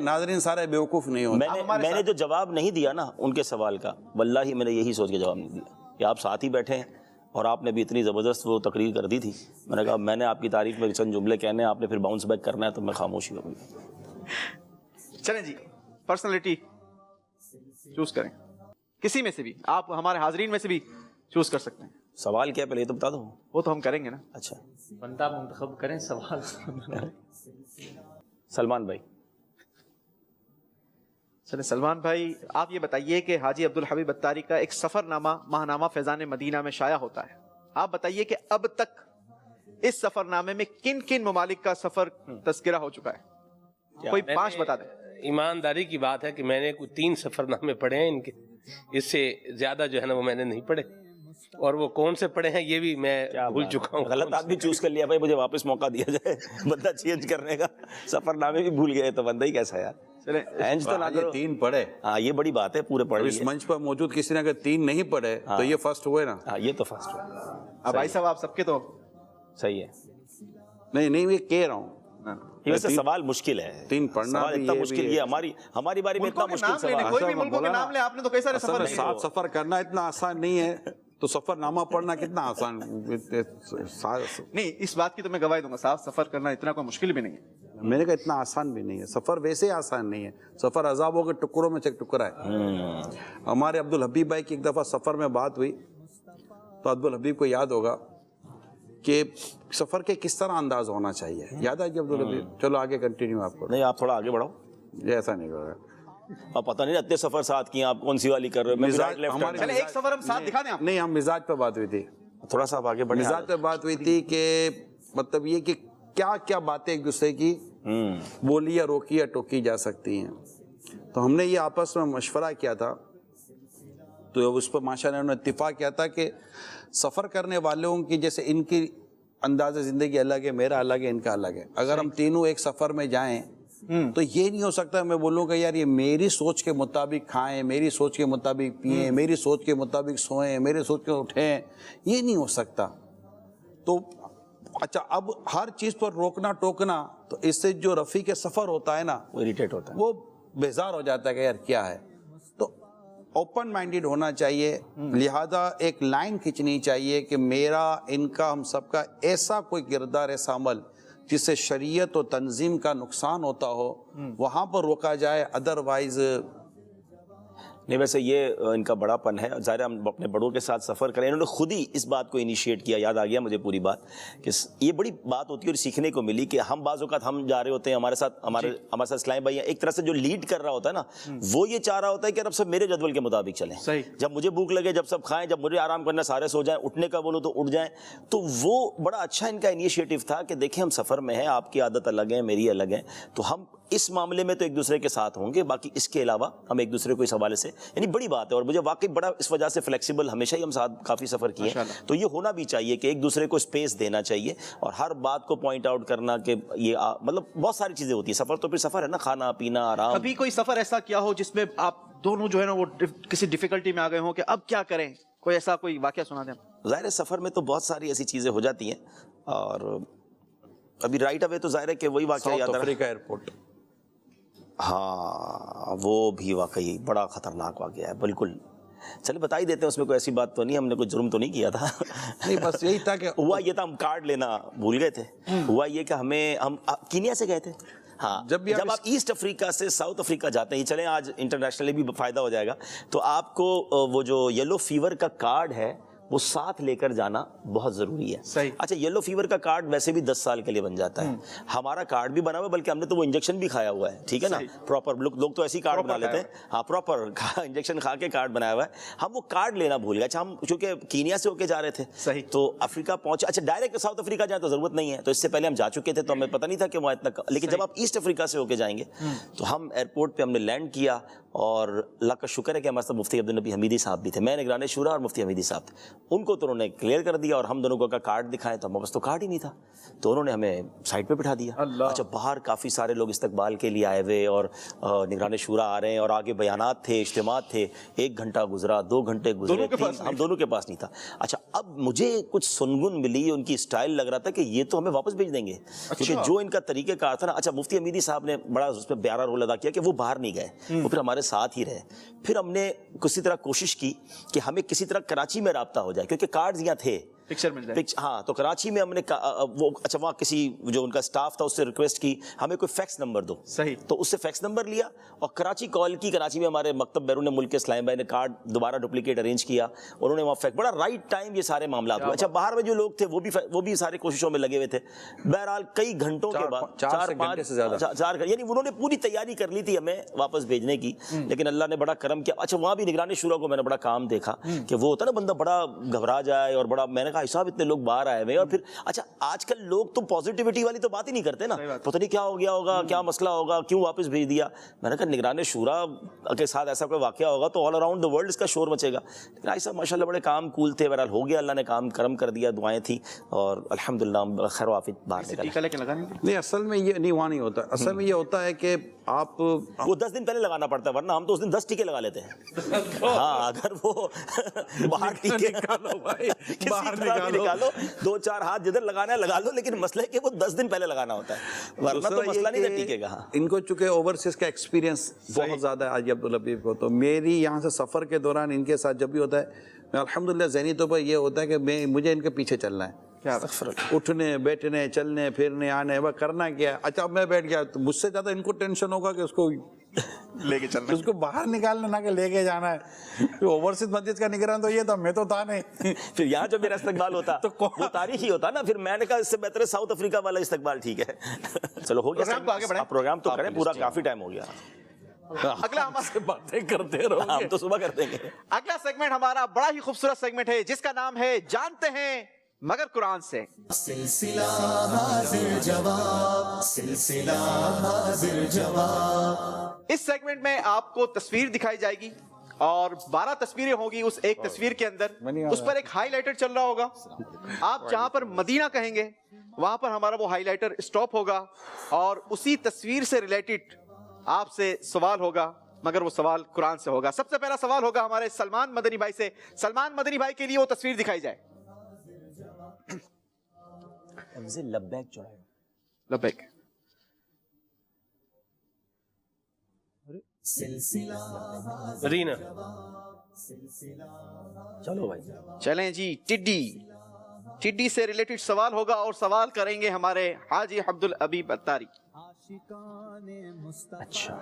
ناظرین سارے بیوقوف نہیں ہوتے. میں نے جو جواب نہیں دیا نا ان کے سوال کا، واللہ میں نے یہی سوچ کے جواب نہیں دیا کہ آپ ساتھ ہی بیٹھے ہیں اور آپ نے بھی اتنی زبردست وہ تقریر کر دی تھی. میں نے کہا میں نے آپ کی تعریف میں چند جملے کہنے ہیں، آپ نے پھر باؤنس بیک کرنا ہے تو میں خاموشی ہو گئی. چلیں جی، پرسنالٹی چوز کریں کسی میں سے بھی. آپ ہمارے حاضرین میں سے بھی چوز کر سکتے ہیں. سوال کیا پہلے یہ تو بتا دو. وہ تو ہم کریں گے نا. اچھا بندہ منتخب کریں سوال. سلمان بھائی. چلیں سلمان بھائی، آپ یہ بتائیے کہ حاجی عبدالحبیب اتاری کا ایک سفر نامہ ماہنامہ فیضان مدینہ میں شائع ہوتا ہے. آپ بتائیے کہ اب تک اس سفر نامے میں کن کن ممالک کا سفر تذکرہ ہو چکا ہے؟ کوئی 5 بتا دیں. ایمانداری کی بات ہے کہ میں نے کوئی 3 سفر نامے پڑھے ہیں ان کے، اس سے زیادہ جو ہے نا وہ میں نے نہیں پڑھے، اور وہ کون سے پڑھے ہیں یہ بھی میں بھول چکا ہوں. غلط آدمی چوز کر لیا بھائی، مجھے واپس موقع دیا جائے بندہ چینج کرنے کا. سفر نامے بھی بھول گئے تو بندہ ہی کیسا یار. چلیں اینج تو نہ کرو. 3 پڑھے. ہاں یہ بڑی بات ہے، پورے پڑھ اس منچ پر موجود کسی نے اگر 3 نہیں پڑھے تو یہ فرسٹ ہوئے نا. ہاں یہ تو فرسٹ ہوئے. اب بھائی صاحب آپ سب کے تو صحیح ہے. نہیں میں کہہ رہا ہوں یہ ویسے سوال مشکل ہے. 3 پڑھنا سوال اتنا مشکل، یہ ہماری باری میں اتنا مشکل سوال. کوئی بھی ملکوں کے نام لیں، آپ نے تو کئی سارے سفر ہے. 7 سفر کرنا اتنا آسان نہیں ہے تو سفر نامہ پڑھنا کتنا آسان. نہیں، اس بات کی تو میں گواہی دوں گا صاحب، سفر کرنا اتنا کوئی مشکل بھی نہیں ہے. میں نے کہا اتنا آسان بھی نہیں ہے. سفر ویسے آسان نہیں ہے. سفر عذابوں کے ٹکڑوں میں سے ایک ٹکڑا ہے. ہمارے عبدالحبیب بھائی کی ایک دفعہ سفر میں بات ہوئی تو عبدالحبیب کو یاد ہوگا کہ سفر کے کس طرح انداز ہونا چاہیے. یاد ہے جی عبدالحبیب؟ چلو آگے کنٹینیو آپ کو. نہیں آپ تھوڑا آگے بڑھاؤ. یہ ایسا نہیں ہوگا. اب پتہ نہیں اتنے سفر ساتھ کیے آپ، کون سی والی کر رہے ہو؟ چلیں ایک سفر ہم ساتھ دکھا دیں آپ. نہیں، ہم مزاج پہ بات ہوئی تھی. تھوڑا سا آگے بڑھیں. مزاج پہ بات ہوئی تھی کہ مطلب یہ کہ کیا کیا باتیں ایک دوسرے کی بولی یا روکی یا ٹوکی جا سکتی ہیں. تو ہم نے یہ آپس میں مشورہ کیا تھا تو اس پر ماشاءاللہ انہوں نے اتفاق کیا تھا کہ سفر کرنے والوں کی جیسے ان کی انداز زندگی الگ ہے، میرا الگ ہے، ان کا الگ ہے. اگر ہم تینوں ایک سفر میں جائیں تو یہ نہیں ہو سکتا میں بولوں کہ یار یہ میری سوچ کے مطابق کھائیں، میری سوچ کے مطابق پئیں، میری سوچ کے مطابق سوئیں، میرے سوچ کے اٹھیں، یہ نہیں ہو سکتا. تو اچھا اب ہر چیز پر روکنا ٹوکنا، تو اس سے جو رفیق سفر ہوتا ہے نا وہ اریٹیٹ ہوتا ہے، وہ بیزار ہو جاتا ہے کہ یار کیا ہے. تو اوپن مائنڈیڈ ہونا چاہیے، لہذا ایک لائن کھینچنی چاہیے کہ میرا ان کا ہم سب کا ایسا کوئی کردار، ایسا عمل جس سے شریعت و تنظیم کا نقصان ہوتا ہو، وہاں پر روکا جائے. ادروائز نہیں، ویسے یہ ان کا بڑا پن ہے. ظاہر ہم اپنے بڑوں کے ساتھ سفر کریں، انہوں نے خود ہی اس بات کو انیشیٹ کیا. یاد آ گیا مجھے پوری بات کہ یہ بڑی بات ہوتی ہے اور سیکھنے کو ملی کہ ہم بعض اوقات ہم جا رہے ہوتے ہیں، ہمارے ساتھ اسلام بھائی ایک طرح سے جو لیڈ کر رہا ہوتا ہے نا، وہ یہ چاہ رہا ہوتا ہے کہ اب سب میرے جدول کے مطابق چلیں. جب مجھے بھوک لگے جب سب کھائیں، جب مجھے آرام کرنا سارے سو جائیں، اٹھنے کا بولو تو اٹھ جائیں. تو وہ بڑا اچھا ان کا انیشیٹو تھا کہ دیکھیں ہم سفر میں ہیں، آپ کی عادت الگ ہے، میری الگ ہے، تو ہم اس معاملے میں تو ایک دوسرے کے ساتھ ہوں گے، باقی اس کے علاوہ ہم ایک دوسرے کو اس حوالے سے، یعنی بڑی بات ہے. اور مجھے واقعی بڑا اس وجہ سے فلیکسیبل، ہمیشہ ہی ہم ساتھ کافی سفر کیے، تو یہ ہونا بھی چاہیے کہ ایک دوسرے کو اسپیس دینا چاہیے اور ہر بات کو پوائنٹ آؤٹ کرنا کہ یہ مطلب بہت ساری چیزیں ہوتی ہیں. سفر تو پھر سفر ہے نا، کھانا پینا آرام. ابھی کوئی سفر ایسا کیا ہو جس میں آپ دونوں جو ہے نا وہ کسی ڈیفیکلٹی میں آ گئے ہوں کہ اب کیا کریں؟ کوئی ایسا کوئی واقعہ سنا دیں. ظاہر ہے سفر میں تو بہت ساری ایسی چیزیں ہو جاتی ہیں، اور ابھی رائٹ اوے تو ظاہر ہے کہ وہی واقعہ یاد آ رہا ہے. افریقہ ایئرپورٹ، ہاں وہ بھی واقعی بڑا خطرناک واقعہ ہے. بالکل، چلے بتا ہی دیتے ہیں، اس میں کوئی ایسی بات تو نہیں، ہم نے کوئی جرم تو نہیں کیا تھا. نہیں بس یہی تھا کہ ہوا یہ تھا ہم کارڈ لینا بھول گئے تھے. ہوا یہ کہ ہم کینیا سے گئے تھے. ہاں جب آپ ایسٹ افریقہ سے ساؤتھ افریقہ جاتے ہیں، چلیں آج انٹرنیشنلی بھی فائدہ ہو جائے گا، تو آپ کو وہ جو یلو فیور کا کارڈ ہے وہ ساتھ لے کر جانا بہت ضروری ہے. صحیح. اچھا یلو فیور کا کارڈ ویسے بھی 10 سال کے لیے بن جاتا ہے. ہمارا کارڈ بھی بنا ہوا ہے، بلکہ ہم نے تو وہ انجیکشن بھی کھایا ہوا ہے. ٹھیک ہے نا، پراپر لوگ تو ایسی کارڈ بنا لیتے ہیں. ہاں پراپر انجیکشن کھا کے کارڈ بنایا ہوا ہے. ہم وہ کارڈ لینا بھول گئے. اچھا ہم چونکہ کینیا سے ہو کے جا رہے تھے، صحیح، تو افریقہ پہنچے. اچھا ڈائریکٹ ساؤتھ افریقہ جائیں تو ضرورت نہیں ہے، تو اس سے پہلے ہم جا چکے تھے تو ہمیں پتہ نہیں تھا کہ وہاں اتنا. لیکن جب آپ ایسٹ افریقہ سے ہو کے جائیں گے تو ہم ایئرپورٹ پہ ہم نے لینڈ کیا، اور اللہ کا شکر ہے کہ ہمارے ساتھ مفتی عبدالنبی حمیدی صاحب بھی تھے. میں نگران شورا اور مفتی حمیدی صاحب تھے. ان کو تو انہوں نے کلیئر کر دیا، اور ہم دونوں کو کا کارڈ دکھائے تو ہمارے پاس تو کارڈ ہی نہیں تھا، تو انہوں نے ہمیں سائڈ پہ بٹھا دیا. اچھا باہر کافی سارے لوگ استقبال کے لیے آئے ہوئے، اور نگران شورا آ رہے ہیں، اور آگے بیانات تھے، اجتماعات تھے. 1 گھنٹہ گزرا، 2 گھنٹے گزرے، ہم دونوں کے پاس نہیں تھا. اچھا اب مجھے کچھ سنگن ملی، ان کی اسٹائل لگ رہا تھا کہ یہ تو ہمیں واپس بھیج دیں گے، کیونکہ جو ان کا طریقہ کار تھا نا. اچھا مفتی حمیدی صاحب نے بڑا اس پہ پیارا رول ادا کیا کہ وہ باہر نہیں گئے، وہ پھر ہمارے ساتھ ہی رہے. پھر ہم نے کسی طرح کوشش کی کہ ہمیں کسی طرح کراچی میں رابطہ ہو جائے، کیونکہ کارڈز یہاں تھے، پکچر مل جائے. ہاں تو کراچی میں ہم نے وہ اچھا وہاں کسی جو ان کا سٹاف تھا اس سے ریکویسٹ کی ہمیں کوئی فیکس نمبر دو. صحیح. تو اس سے فیکس نمبر لیا اور کراچی کال کی. کراچی میں ہمارے مکتب بیرون ملک کے اسلام بھائی نے کارڈ دوبارہ ڈپلیکیٹ ارینج کیا، انہوں نے وہاں فیکس. بڑا رائٹ ٹائم یہ سارے معاملات ہوئے. اچھا باہر میں جو لوگ تھے وہ بھی سارے کوششوں میں لگے ہوئے تھے. بہرحال کئی گھنٹوں کے بعد 4 یعنی انہوں نے پوری تیاری کر لی تھی ہمیں واپس بھیجنے کی، لیکن اللہ نے بڑا کرم کیا. اچھا وہاں بھی نگران شورا کو میں نے بڑا کام دیکھا کہ وہ ہوتا نا بندہ بڑا گھبرا جائے، اور بڑا میں نے کہا صاحب اتنے لوگ باہر آئے ہوئے. اور پھر اچھا آج کل لوگ تو پازیٹیوٹی والی تو بات ہی نہیں کرتے نا، پتہ نہیں کیا ہو گیا ہوگا، کیا مسئلہ ہوگا، کیوں واپس بھیج دیا. میں نے کہا نگران شورا کے ساتھ ایسا کوئی واقعہ ہوگا تو آل اراؤنڈ دا ورلڈ اس کا شور مچے گا. لیکن آئی صاحب ماشاء اللہ بڑے کام کول تھے. بہرحال ہو گیا، اللہ نے کام کرم کر دیا، دعائیں تھیں، اور الحمدللہ خیر و عافیت باہر نکلا. نہیں اصل میں یہ نہیں، وہاں نہیں ہوتا. اصل میں یہ ہوتا ہے کہ آپ وہ 10 دن پہلے لگانا پڑتا ہے، ورنہ ہم تو اس دن 10 ٹیکے لگا لیتے ہیں. ہاں اگر وہ باہر ٹیکے نکالو 2-4 ہاتھ جدھر لگانا ہے لگا لو، لیکن مسئلہ ہے کہ وہ 10 دن پہلے لگانا ہوتا ہے، ورنہ تو مسئلہ نہیں ہے ٹیکے کا. ان کو چونکہ اوورسیز کا ایکسپیرینس بہت زیادہ ہے حاجی عبداللطیف کو، تو میری یہاں سے سفر کے دوران ان کے ساتھ جب بھی ہوتا ہے میں الحمدللہ ذہنی طور پر یہ ہوتا ہے کہ مجھے ان کے پیچھے چلنا ہے، اٹھنے بیٹھنے چلنے پھرنے آنے، وہ کرنا کیا. اچھا اب میں بیٹھ گیا تو مجھ سے زیادہ ان کو ٹینشن ہوگا کہ اس کو لے کے چلنا، اس کو باہر نکالنا نہ کہ لے کے جانا ہے. اوورسیز مسجد کا نگران تو یہ تھا، میں تو تھا نہیں. پھر یہاں جو میرا استقبال ہوتا وہ تاریخی ہوتا نا. پھر میں نے کہا اس سے بہتر ہے ساؤتھ افریقہ والا استقبال ٹھیک ہے. چلو ہو گیا پروگرام تو کریں پورا، کافی ٹائم ہو گیا. اگلا ہمارے باتیں کرتے رہو، ہم تو صبح کرتے ہیں. اگلا سیگمنٹ ہمارا بڑا ہی خوبصورت سیگمنٹ ہے جس کا نام ہے جانتے ہیں مگر قرآن سے. سلسلہ حاضر جواب، سلسلہ حاضر جواب. اس سیگمنٹ میں آپ کو تصویر دکھائی جائے گی، اور 12 تصویریں ہوگی اس ایک تصویر کے اندر. اس پر ایک ہائی لائٹر چل رہا ہوگا. آپ جہاں پر مدینہ کہیں گے وہاں پر ہمارا وہ ہائی لائٹر اسٹاپ ہوگا اور اسی تصویر سے ریلیٹڈ آپ سے سوال ہوگا, مگر وہ سوال قرآن سے ہوگا. سب سے پہلا سوال ہوگا ہمارے سلمان مدنی بھائی سے. سلمان مدنی بھائی کے لیے وہ تصویر دکھائی جائے. لبیک. مدینہ. چلو بھائی چلیں جی. ٹڈی سے ریلیٹڈ سوال ہوگا اور سوال کریں گے ہمارے حاجی عبدالحبیب اتاری. اچھا,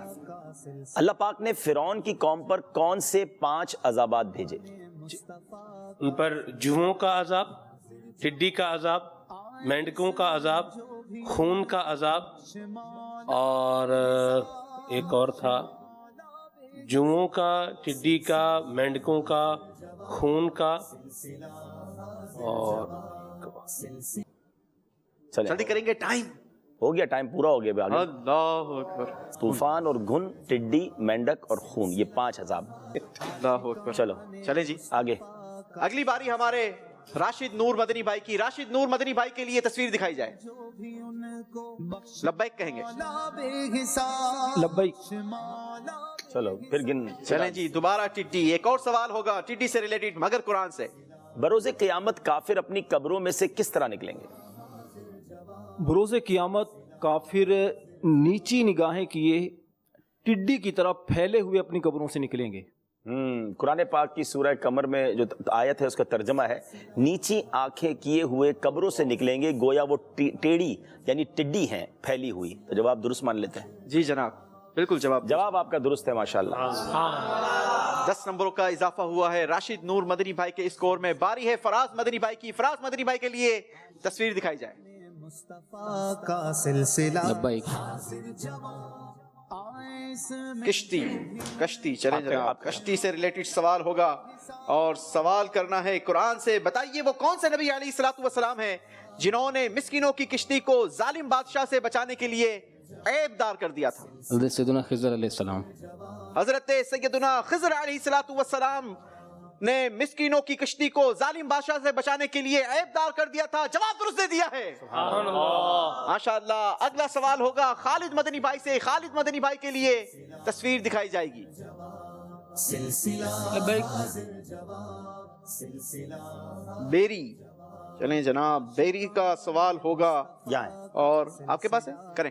اللہ پاک نے فرعون کی قوم پر کون سے 5 عذابات بھیجے؟ ان پر جوؤں کا عذاب, ٹڈی کا عذاب, مینڈکوں کا عذاب, خون کا عذاب, اور ایک اور تھا, جوؤں کا, ٹڈی کا, مینڈکوں کا, خون کا, اور جلدی کریں گے, ٹائم ہو گیا, ٹائم پورا ہو گیا. اللہ اکبر. طوفان اور گھن, ٹڈی, مینڈک اور خون, یہ 5 عذاب. اللہ اکبر. چلو چلیں جی آگے. اگلی باری ہمارے راشد نور مدنی بھائی کی. راشد نور مدنی بھائی کے لیے تصویر دکھائی جائے. لبیک کہیں گے. لبیک. چلو پھر گن. چلیں جی دوبارہ ٹڈی. ایک اور سوال ہوگا ٹڈی سے ریلیٹڈ مگر قرآن سے. بروز قیامت کافر اپنی قبروں میں سے کس طرح نکلیں گے؟ بروز قیامت کافر نیچی نگاہیں کیے ٹڈی کی طرح پھیلے ہوئے اپنی قبروں سے نکلیں گے. قرآن پاک کی سورہ قمر میں جو آیت ہے اس کا ترجمہ ہے نیچی آنکھیں کیے ہوئے قبروں سے نکلیں گے, گویا وہ ٹیڑی یعنی ٹڈی ہیں پھیلی ہوئی. تو جواب درست مان لیتے ہیں؟ جی جناب بالکل جواب آپ کا درست ہے ماشاءاللہ. 10 نمبروں کا اضافہ ہوا ہے راشد نور مدنی بھائی کے اسکور میں. باری ہے فراز مدنی بھائی کی. فراز مدنی بھائی کے لیے تصویر دکھائی جائے. مصطفیٰ کا سلسلہ کشتی. چلیں جناب, کشتی سے ریلیٹڈ سوال ہوگا اور سوال کرنا ہے قرآن سے. بتائیے وہ کون سے نبی علیہ الصلوۃ والسلام ہیں جنہوں نے مسکینوں کی کشتی کو ظالم بادشاہ سے بچانے کے لیے عیب دار کر دیا تھا؟ حضرت سیدنا خضر علیہ السلام. حضرت سیدنا خضر علیہ الصلوۃ والسلام نے مسکینوں کی کشتی کو ظالم بادشاہ سے بچانے کے لیے عیب دار کر دیا تھا. جواب درست دے دیا ہے. سبحان اللہ ماشاءاللہ. اگلا سوال ہوگا خالد مدنی بھائی سے. خالد مدنی بھائی کے لیے تصویر دکھائی جائے گی. بیری. چلیں جناب بیری کا سوال ہوگا اور آپ کے پاس ہے, کریں.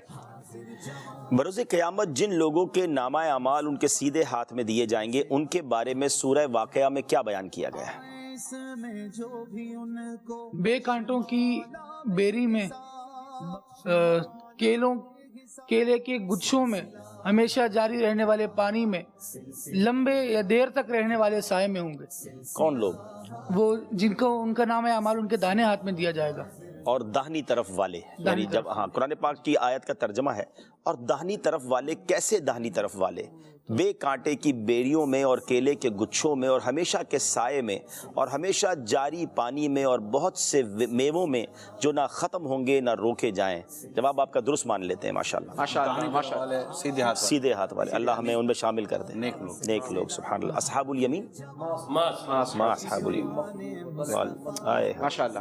بروز قیامت جن لوگوں کے نامہ اعمال ان کے سیدھے ہاتھ میں دیے جائیں گے ان کے بارے میں سورہ واقعہ میں کیا بیان کیا گیا ہے؟ بے کانٹوں کی بیری میں, کیلے کے گچھوں میں, ہمیشہ جاری رہنے والے پانی میں, لمبے یا دیر تک رہنے والے سائے میں ہوں گے. کون لوگ؟ وہ جن کو ان کا نام اعمال ان کے دانے ہاتھ میں دیا جائے گا. اور داہنی طرف والے, یعنی جب قرآن پاک کی آیت کا ترجمہ ہے. اور داہنی طرف والے کیسے؟ داہنی طرف والے بے کانٹے کی بیریوں میں اور کیلے کے گچھوں میں اور ہمیشہ کے سائے میں اور ہمیشہ جاری پانی میں اور بہت سے میووں میں جو نہ ختم ہوں گے نہ روکے جائیں. جواب آپ کا درست مان لیتے ہیں ماشاءاللہ. سیدھے ہاتھ والے, اللہ ہمیں ان میں شامل کر دیں. نیک لوگ. سبحان اللہ. اصحاب الیمین ما اصحاب الیمین ماشاءاللہ.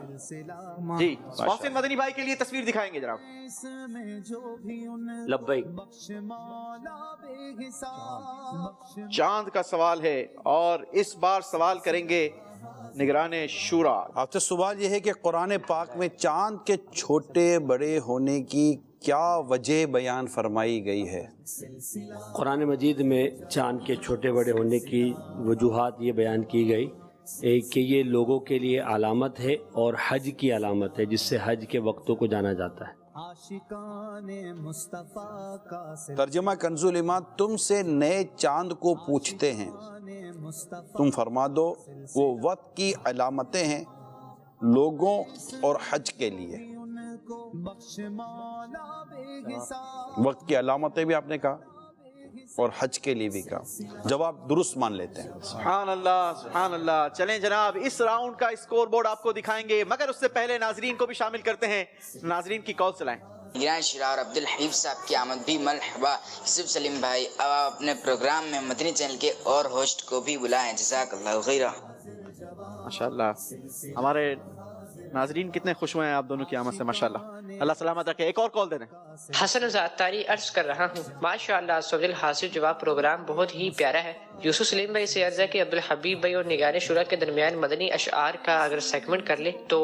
جی محسن مدنی بھائی کے لیے تصویر دکھائیں گے جناب. لبیک. چاند کا سوال ہے اور اس بار سوال کریں گے نگران شورا. آپ سے سوال یہ ہے کہ قرآن پاک میں چاند کے چھوٹے بڑے ہونے کی کیا وجہ بیان فرمائی گئی ہے؟ قرآن مجید میں چاند کے چھوٹے بڑے ہونے کی وجوہات یہ بیان کی گئی کہ یہ لوگوں کے لیے علامت ہے اور حج کی علامت ہے جس سے حج کے وقتوں کو جانا جاتا ہے. ترجمہ کنز الایمان. تم سے نئے چاند کو پوچھتے ہیں, تم فرما دو وہ وقت کی علامتیں ہیں لوگوں اور حج کے لیے. وقت کی علامتیں بھی آپ نے کہا اور حج کے لیے بھی کہا. جواب درست مان لیتے ہیں. سبحان اللہ سبحان اللہ. چلیں جناب اس راؤنڈ کا اسکور بورڈ آپ کو دکھائیں گے مگر اس سے پہلے ناظرین کو بھی شامل کرتے ہیں. ناظرین کی کال چلائیں. نگران شورا اور عبدالحبیب صاحب کی آمد بھی مرحبا. یوسف سلیم بھائی اب آپ اپنے پروگرام میں مدنی چینل کے اور ہوسٹ کو بھی بلائیں. جزاک اللہ خیرہ. ماشاءاللہ ہمارے ناظرین کتنے خوش ہوئے ہیں آپ دونوں کی آمد سے. ماشاءاللہ اللہ سلامت رکھے. ایک اور کال دے دیں. حسن زعتاری عرض کر رہا ہوں ماشاءاللہ سوال حاصل جواب پروگرام بہت ہی پیارا ہے. یوسف سلیم بھائی سے عرض ہے کہ عبدالحبیب بھائی اور نگران شورا کے درمیان مدنی اشعار کا اگر سیگمنٹ کر لے تو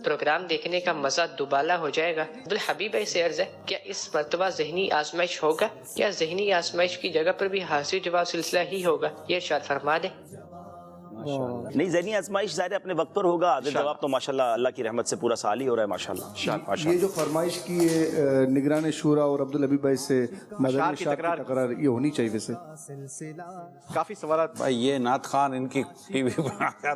پروگرام دیکھنے کا مزہ دوبالا ہو جائے گا. عبدالحبیب بھائی سے عرض ہے کیا اس مرتبہ ذہنی آزمائش ہوگا یا ذہنی آزمائش کی جگہ پر بھی حاصل جواب سلسلہ ہی ہوگا؟ یہ ارشاد فرما دیں. نہیں ذہنی آزمائش ظاہر اپنے وقت پر ہوگا. عادل جواب تو ماشاءاللہ اللہ کی رحمت سے پورا سال ہی ہو رہا ہے ماشاءاللہ. یہ جو فرمائش کی ہے نگران شورا اور عبدالحبیب بھائی سے مدنی اشعار کی تکرار یہ ہونی چاہیے. ویسے کافی سوالات. بھائی یہ نعت خان ان کی ٹی وی پر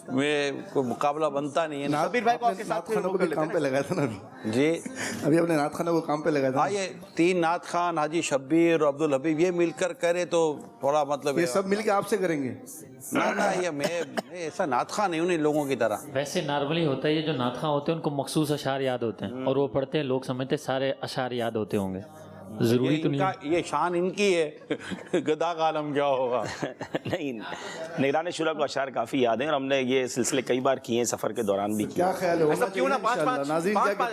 میں کوئی مقابلہ بنتا نہیں ہے. شبیر بھائی کو آپ کے ساتھ خانوں کو بھی کام پہ لگایا تھا نا ابھی. جی ابھی اپنے نعت خانوں کو کام پہ لگایا تھا. ہاں یہ 3 نعت خان حاجی شبیر اور عبدالحبیب یہ مل کر کرے تو تھوڑا مطلب یہ سب مل کے آپ سے کریں گے. نہ یہ میں ایسا نعت خان نہیں ہوں ان لوگوں کی طرح. ویسے نارملی ہوتا ہے یہ جو نعت خواں ہوتے ہیں ان کو مخصوص اشعار یاد ہوتے ہیں اور وہ پڑھتے ہیں. لوگ سمجھتے ہیں سارے اشعار یاد ہوتے ہوں گے. ضروری تو نہیں. یہ شان ان کی ہے. گدا کا عالم کیا ہوگا. نہیں نگران شورا کو اشعار کافی یاد ہیں اور ہم نے یہ سلسلے کئی بار کیے ہیں سفر کے دوران بھی کیے. کیا خیال ہے ایسا کیوں نہ 5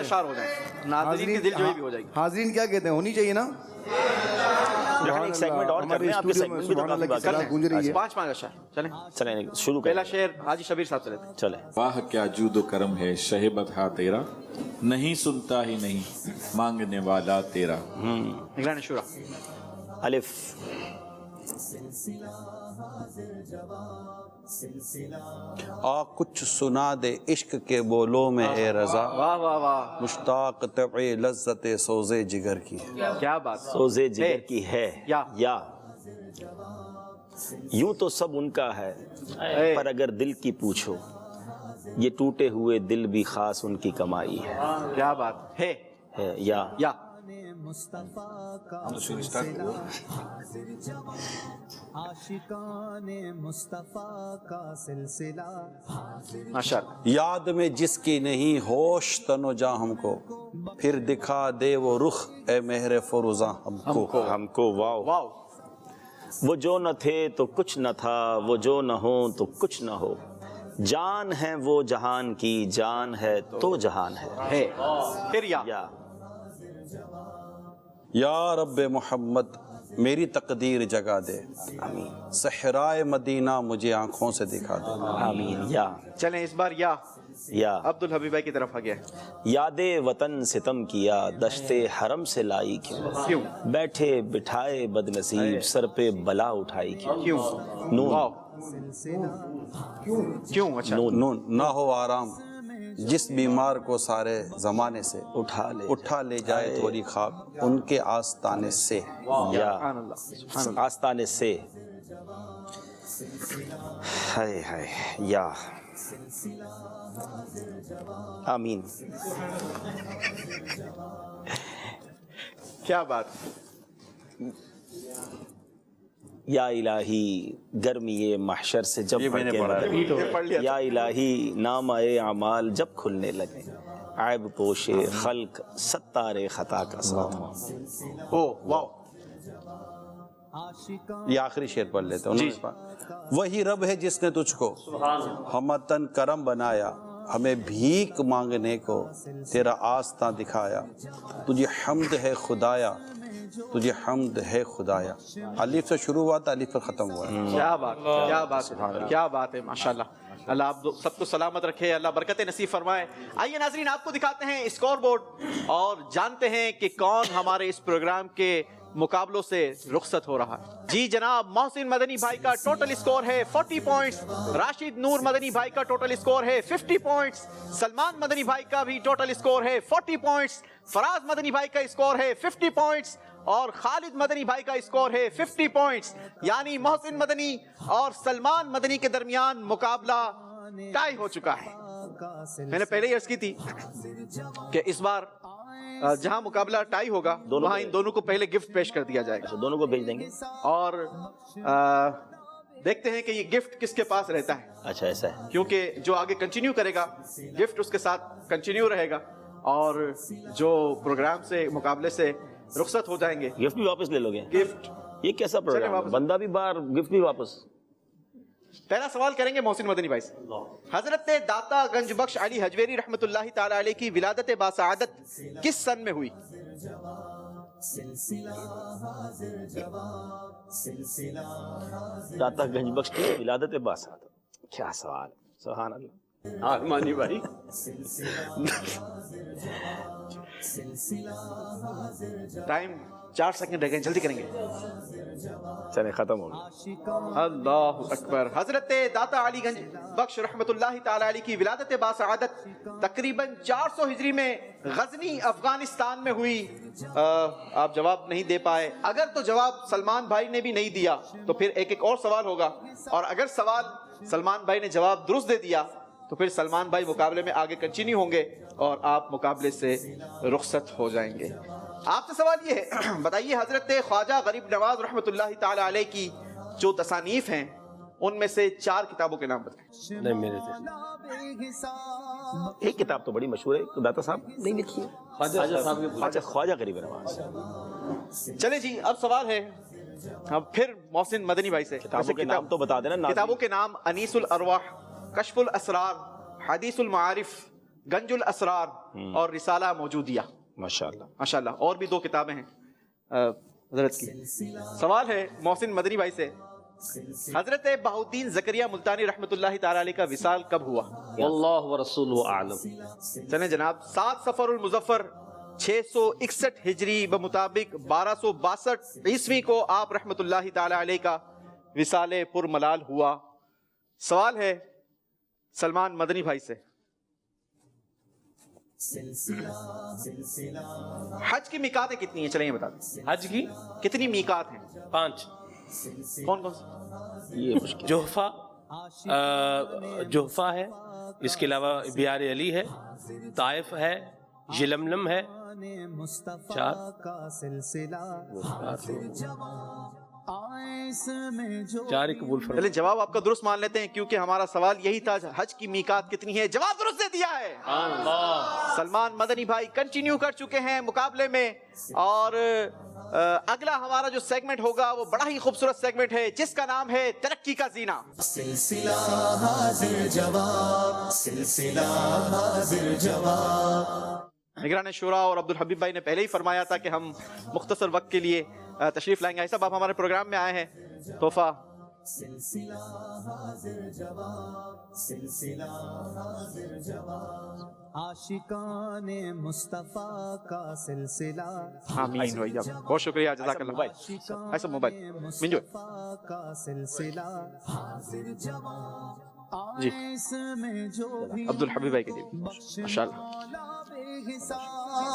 اشعار ہو جائیں. ناظرین کی دل جوئی بھی ہو جائے گی. حاضرین کیا کہتے ہیں ہونی چاہیے نا. ایک سیگمنٹ اور کرنے ہیں آپ کے سیگمنٹ بھی تو کافی باقی ہیں. 5 اشعار چلیں شروع کریں. پہلا شعر حاجی شبیر صاحب سے لیتے ہیں. چلیں. واہ کیا جود و کرم ہے شہبت ہا تیرا نہیں سنتا ہی نہیں مانگنے والا تیرا. نگران شورا. الف آ کچھ سنا دے عشق کے بولوں میں اے رضا. واہ واہ واہ. مشتاق طبع لذت سوزے جگر کی ہے. کیا بات. سوزے جگر کی ہے یا یوں تو سب ان کا ہے پر اگر دل کی پوچھو یہ ٹوٹے ہوئے دل بھی خاص ان کی کمائی ہے. کیا بات ہے. یا عاشقان مصطفیٰ کا سلسلہ. ماشاءاللہ. یاد میں جس کی نہیں ہوش تن و جاں ہم کو پھر دکھا دے وہ رخ اے مہر فروزاں ہم کو. واو واو. وہ جو نہ تھے تو کچھ نہ تھا وہ جو نہ ہو تو کچھ نہ ہو جان ہے وہ جہان کی جان ہے تو جہان ہے. پھر یا رب محمد میری تقدیر جگا دے. آمین. صحرائے مدینہ مجھے آنکھوں سے دکھا دے. آمین. یا چلیں اس بار یا عبدالحبیب بھائی کی طرف آ گیا. یاد وطن ستم کیا دشت حرم سے لائی کیوں بیٹھے بٹھائے بد نصیب سر پہ بلا اٹھائی کیوں. نون. اچھا نون. نہ ہو آرام جس بیمار کو سارے زمانے سے اٹھا لے جائے تھوڑی خاک ان کے آستانے سے. یا آستانے سے. ہائے ہائے. یا آمین. کیا بات. یا الہی گرمی محشر سے جب یا الہی نام اعمال جب کھلنے لگے عیب پوش خلق ستار خطا کا ساتھ. یہ آخری شعر پڑھ لیتے ہیں. وہی رب ہے جس نے تجھ کو ہمتن کرم بنایا ہمیں بھیک مانگنے کو تیرا آستاں دکھایا. تجھے حمد ہے خدایا تجھے حمد ہے خدایا. الف سے شروع ہوا تھا الف پر ختم ہوا. کیا بات کیا بات کیا بات ہے. ماشاءاللہ اللہ آپ سب کو سلامت رکھے. اللہ برکت نصیب فرمائے. آئیے ناظرین آپ کو دکھاتے ہیں اسکور بورڈ اور جانتے ہیں کہ کون ہمارے اس پروگرام کے مقابلوں سے رخصت ہو رہا ہے. جی جناب محسن مدنی بھائی کا ٹوٹل اسکور ہے 40 پوائنٹس. راشد نور مدنی بھائی کا ٹوٹل اسکور ہے 50 پوائنٹس. سلمان مدنی بھائی کا بھی ٹوٹل اسکور ہے 40 پوائنٹس. فراز مدنی بھائی کا اسکور ہے 50 پوائنٹس اور خالد مدنی بھائی کا اسکور ہے 50 پوائنٹس. یعنی محسن مدنی اور سلمان مدنی کے درمیان مقابلہ ٹائی ہو چکا ہے. میں نے پہلے ہی عرض کی تھی کہ اس بار جہاں مقابلہ ٹائی ہوگا وہاں ان دونوں کو پہلے گفٹ پیش کر دیا جائے گا. دونوں کو بھیج دیں گے اور دیکھتے ہیں کہ یہ گفٹ کس کے پاس رہتا ہے. اچھا ایسا ہے کیونکہ جو آگے کنٹینیو کرے گا گفٹ اس کے ساتھ کنٹینیو رہے گا اور جو پروگرام سے مقابلے سے رخصت ہو جائیں گے. گفٹ بھی واپس لے لو گے؟ گفٹ یہ کیسا پروگرام ہے؟ بندہ بھی باہر گفٹ بھی واپس. پہلا سوال کریں گے محسن مدنی بھائی سے. حضرت داتا گنج بخش علی حجویری رحمۃ اللہ تعالی علیہ کی ولادت باسعادت کس سن میں ہوئی؟ داتا گنج بخش کی ولادت باسعادت. کیا سوال، سبحان اللہ. آرمانی بھائی ٹائم 4 سیکنڈ رہ گئے، جلدی کریں گے. چلے ختم ہو گیا. اللہ اکبر. حضرت داتا علی گنج بخش رحمۃ اللہ تعالی علیہ کی ولادت باسعادت تقریباً 400 ہجری میں غزنی افغانستان میں ہوئی. آپ جواب نہیں دے پائے. اگر تو جواب سلمان بھائی نے بھی نہیں دیا تو پھر ایک اور سوال ہوگا، اور اگر سلمان بھائی نے جواب درست دے دیا تو پھر سلمان بھائی مقابلے میں آگے کنٹینیو ہوں گے اور آپ مقابلے سے رخصت ہو جائیں گے. آپ سے سوال یہ ہے، بتائیے حضرت خواجہ غریب نواز رحمۃ اللہ تعالی علیہ کی جو تصانیف ہیں ان میں سے 4 کتابوں کے نام بتائیں. نہیں میرے سے ایک کتاب تو بڑی مشہور ہے، داتا صاحب نہیں لکھی ہے. خواجہ صاحب کی. اچھا، خواجہ غریب نواز. چلے جی، اب سوال ہے اب پھر محسن مدنی بھائی سے. کتابوں کے نام تو بتا دینا. کتابوں کے نام انیس الارواح، کشف الاسرار، حدیث المعارف، گنج الاسرار اور رسالہ موجودیہ. ماشاءاللہ ماشاءاللہ. اور بھی 2 کتابیں ہیں حضرت کی. سوال ہے محسن مدنی بھائی سے، حضرت بہاؤالدین زکریہ ملتانی رحمۃ اللہ تعالی علیہ کا وصال کب ہوا؟ واللہ ورسولہ اعلم. چلیں جناب. 7 صفر المظفر 661 ہجری بمطابق 1262 عیسوی کو آپ رحمۃ اللہ تعالی علیہ کا وصال پرملال ہوا. سوال ہے سلمان مدنی بھائی سے، حج کی میقاتیں کتنی ہیں؟ چلیں یہ بتا دیں. حج کی کتنی میقات ہیں؟ 5. کون کون سے؟ یہ مشکل. جوہفہ ہے، اس کے علاوہ بیار علی ہے، طائف ہے، یلملم ہے. 4 قبول فرمائیں. چلیں جواب آپ کا درست مان لیتے ہیں کیونکہ ہمارا سوال یہی تھا حج کی میقات کتنی ہے. جواب درست دے دیا ہے. سلمان مدنی بھائی کنٹینیو کر چکے ہیں مقابلے میں، اور اگلا ہمارا جو سیگمنٹ ہوگا وہ بڑا ہی خوبصورت سیگمنٹ ہے جس کا نام ہے ترقی کا زینہ. سلسلہ حاضر جواب، سلسلہ حاضر جواب. نگران شورا اور عبدالحبیب بھائی نے پہلے ہی فرمایا تھا کہ ہم مختصر وقت کے لیے تشریف لائیں گے. ایسا آپ ہمارے پروگرام میں آئے ہیں، تحفہ. سلسلہ حاضر جواب، سلسلہ حاضر جواب. عاشقان مصطفیٰ کا سلسلہ. آمین بھائی، بہت شکریہ، جزاک اللہ. ایسا موبائل منجو کا سلسلہ حاضر جواب. جی عبدالحبیب بھائی کے لیے ماشاءاللہ.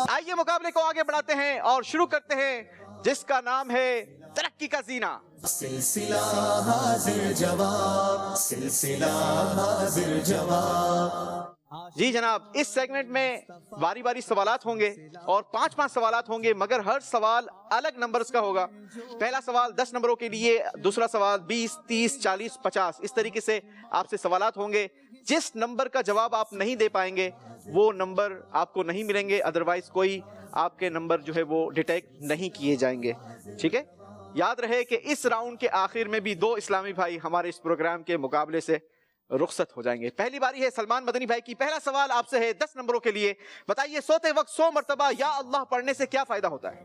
آئیے مقابلے کو آگے بڑھاتے ہیں اور شروع کرتے ہیں جس کا نام ہے ترقی کا زینہ. سلسلہ حاضر جواب، سلسلہ حاضر جواب. جی جناب، اس سیگمنٹ میں باری باری سوالات ہوں گے اور 5 سوالات ہوں گے، مگر ہر سوال الگ نمبرز کا ہوگا. پہلا سوال 10 نمبروں کے لیے، دوسرا سوال 20، 30، 40، 50 اس طریقے سے آپ سے سوالات ہوں گے. جس نمبر کا جواب آپ نہیں دے پائیں گے وہ نمبر آپ کو نہیں ملیں گے، ادروائز کوئی آپ کے نمبر جو ہے وہ ڈیٹیکٹ نہیں کیے جائیں گے. ٹھیک ہے؟ یاد رہے کہ اس راؤنڈ کے آخر میں بھی 2 اسلامی بھائی ہمارے اس پروگرام کے مقابلے سے رخصت ہو جائیں گے. پہلی باری ہے سلمان مدنی بھائی کی. پہلا سوال آپ سے ہے 10 نمبروں کے لیے. بتائیے سوتے وقت 100 مرتبہ یا اللہ پڑھنے سے کیا فائدہ ہوتا ہے؟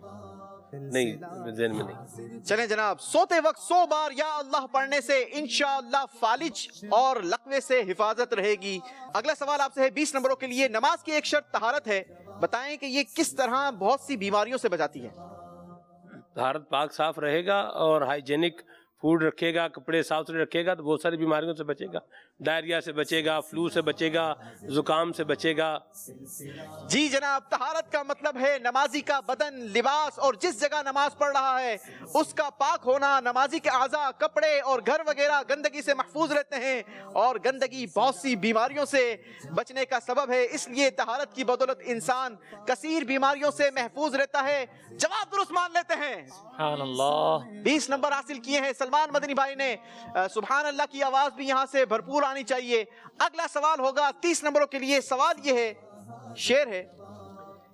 نہیں، ذہن میں نہیں. چلیں جناب، سوتے وقت 100 بار یا اللہ پڑھنے سے انشاءاللہ فالج اور لقوے سے حفاظت رہے گی. اگلا سوال آپ سے ہے 20 نمبروں کے لیے. نماز کی ایک شرط طہارت ہے، بتائیں کہ یہ کس طرح بہت سی بیماریوں سے بچاتی ہے؟ طہارت پاک صاف رہے گا اور ہائیجینک فوڈ رکھے گا، کپڑے صاف ستھرے رکھے گا تو بہت ساری بیماریوں سے بچے گا. ڈائریا سے بچے گا، فلو سے بچے گا، زکام سے بچے گا. جی جناب، طہارت کا مطلب ہے نمازی کا بدن، لباس اور جس جگہ نماز پڑھ رہا ہے اس کا پاک ہونا. نمازی کے اعضاء، کپڑے اور گھر وغیرہ گندگی سے محفوظ رہتے ہیں اور گندگی بہت سی بیماریوں سے بچنے کا سبب ہے. اس لیے طہارت کی بدولت انسان کثیر بیماریوں سے محفوظ رہتا ہے. جواب درست مان لیتے ہیں. سبحان اللہ. 20 نمبر حاصل کیے ہیں سلمان مدنی بھائی نے. سبحان اللہ کی آواز بھی یہاں سے بھرپور آنی چاہیے. اگلا سوال ہوگا 30 نمبروں کے لیے. سوال یہ ہے، شعر ہے،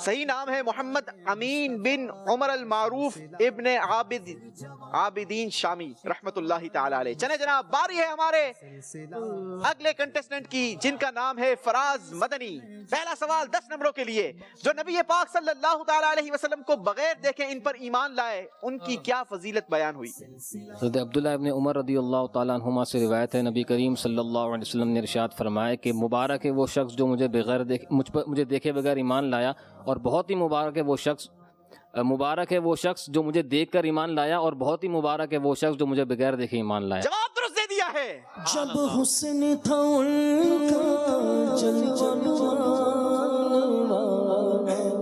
صحیح نام ہے محمد امین بن عمر المعروف ابن عابدین شامی رحمت اللہ تعالی علیہ. چلیں جناب، باری ہے ہمارے اگلے کنٹیسٹنٹ کی جن کا نام ہے فراز مدنی. پہلا سوال 10 نمبروں کے لیے. جو نبی پاک صلی اللہ تعالی علیہ وسلم کو بغیر دیکھے ان پر ایمان لائے، ان کی کیا فضیلت بیان ہوئی؟ حضرت عبداللہ ابن عمر رضی اللہ تعالیٰ عنہما سے روایت ہے، نبی کریم صلی اللہ علیہ وسلم نے ارشاد فرمایا کہ مبارک ہے وہ شخص جو مجھے دیکھے بغیر ایمان لایا، اور بہت ہی مبارک ہے وہ شخص جو مجھے دیکھ کر ایمان لایا، اور بہت ہی مبارک ہے وہ شخص جو مجھے بغیر دیکھے ایمان لایا. جواب درست دے دیا ہے. جب حسن تھا ان کا جلوہ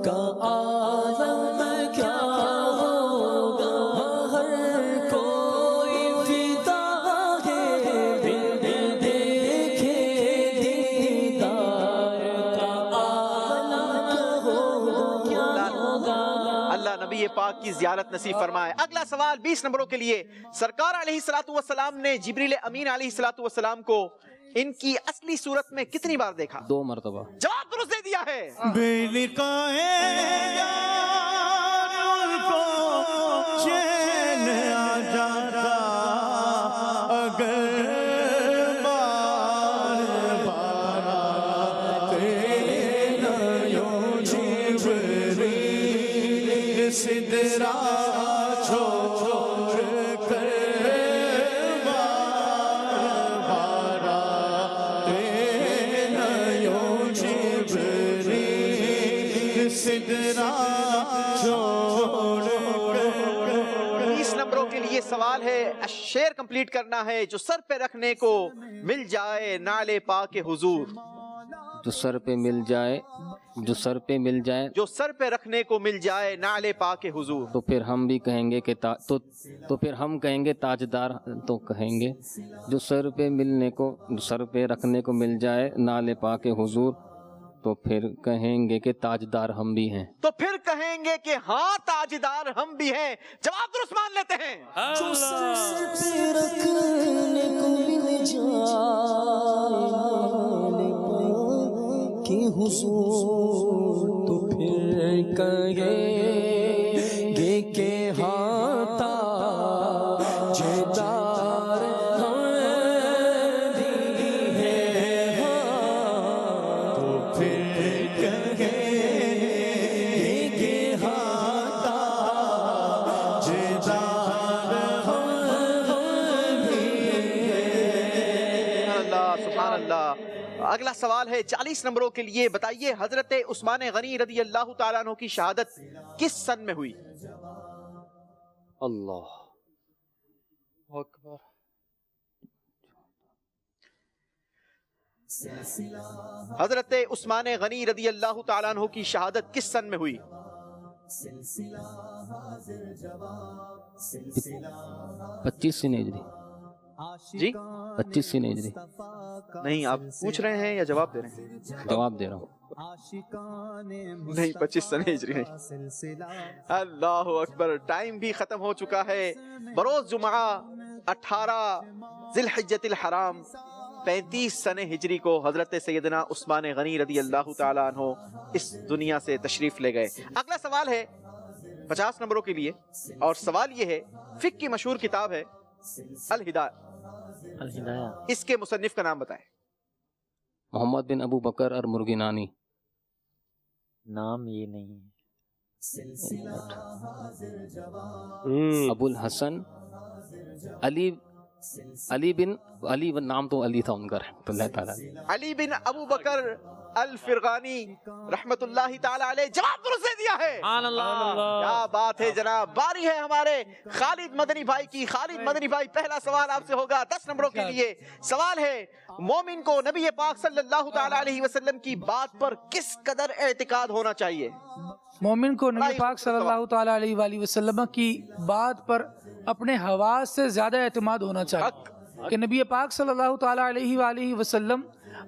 کا عالم کیا ہوگا، ہر کوئی فدا ہے بن دیکھے دیدار کا عالم کیا ہوگا. اللہ نبی پاک کی زیارت نصیب فرمائے. اگلا سوال 20 نمبروں کے لیے. سرکار علیہ الصلوۃ والسلام نے جبریل امین علیہ الصلوۃ والسلام کو ان کی اصلی صورت میں کتنی بار دیکھا؟ 2 مرتبہ. جواب درست دے دیا ہے. بے لقائے یار کو چین آ جاتا اگر بار بار آتے نہ یوں جبریل سدرا چھوڑ کر بار بار آتے نہ یوں جبریل سدرا چھوڑ کر. 20 نمبروں کے لیے سوال ہے، شعر کمپلیٹ کرنا ہے. جو سر پہ رکھنے کو مل جائے نالے پاک حضور. جو سر پہ مل جائے جو سر پہ رکھنے کو مل جائے نالے پاک حضور. تو پھر ہم بھی کہیں گے کہ تو پھر ہم کہیں گے تاجدار. تو کہیں گے جو سر پہ رکھنے کو مل جائے نالے پاک حضور، تو پھر کہیں گے کہ تاجدار ہم بھی ہیں. تو پھر کہیں گے کہ ہاں تاجدار ہم بھی ہیں. جواب درست مان لیتے ہیں. جو سر پہ رکھنے کو مل جائے کہ حضور، تو پھر کہیں گے کہ ہاں تاجدار ہم بھی ہیں. تو پھر کہیں کہ ہاں تاجدار ہم بھی ہیں. سبحان اللہ. اگلا سوال ہے 40 نمبروں کے لیے. بتائیے حضرت عثمان غنی رضی اللہ تعالیٰ عنہ کی شہادت کس سن میں ہوئی؟ اللہ اکبر. حضرت عثمان غنی رضی اللہ تعالیٰ عنہ کی شہادت کس سن میں ہوئی؟ 25 سن ہجری. جی 25 سن ہجری. نہیں، آپ پوچھ رہے ہیں یا جواب دے رہے ہیں؟ جواب دے رہا ہوں. نہیں، 25 سن ہجری نہیں. اللہ اکبر. ٹائم بھی ختم ہو چکا ہے. بروز جمعہ 18 ذی الحجۃ الحرام 35 سن ہجری کو حضرت سیدنا عثمان غنی رضی اللہ تعالیٰ عنہ اس دنیا سے تشریف لے گئے. اگلا سوال ہے 50 نمبروں کے لیے، اور سوال یہ ہے، فقہ کی مشہور کتاب ہے الہدایہ، اس کے مصنف کا نام بتائیں. محمد بن ابو بکر اور مرگنانی. نام یہ نہیں ہے. ابو الحسن علی نام تو علی تھا ان کا رحمۃ اللہ تعالی. علی بن ابو بکر الفرغانی رحمت اللہ تعالی علیہ. جواب درست دے دیا ہے. کیا بات ہے جناب. باری ہے ہمارے خالد مدنی بھائی کی. خالد مدنی بھائی، پہلا سوال آپ سے ہوگا 10 نمبروں کے لیے. سوال ہے، مومن کو نبی پاک صلی اللہ تعالی علیہ وسلم کی بات پر کس قدر اعتقاد ہونا چاہیے؟ مومن کو نبی پاک صلی اللہ تعالی علیہ وآلہ وسلم کی بات پر اپنے حواس سے زیادہ اعتماد ہونا چاہیے کہ نبی پاک صلی اللہ تعالی علیہ وآلہ وسلم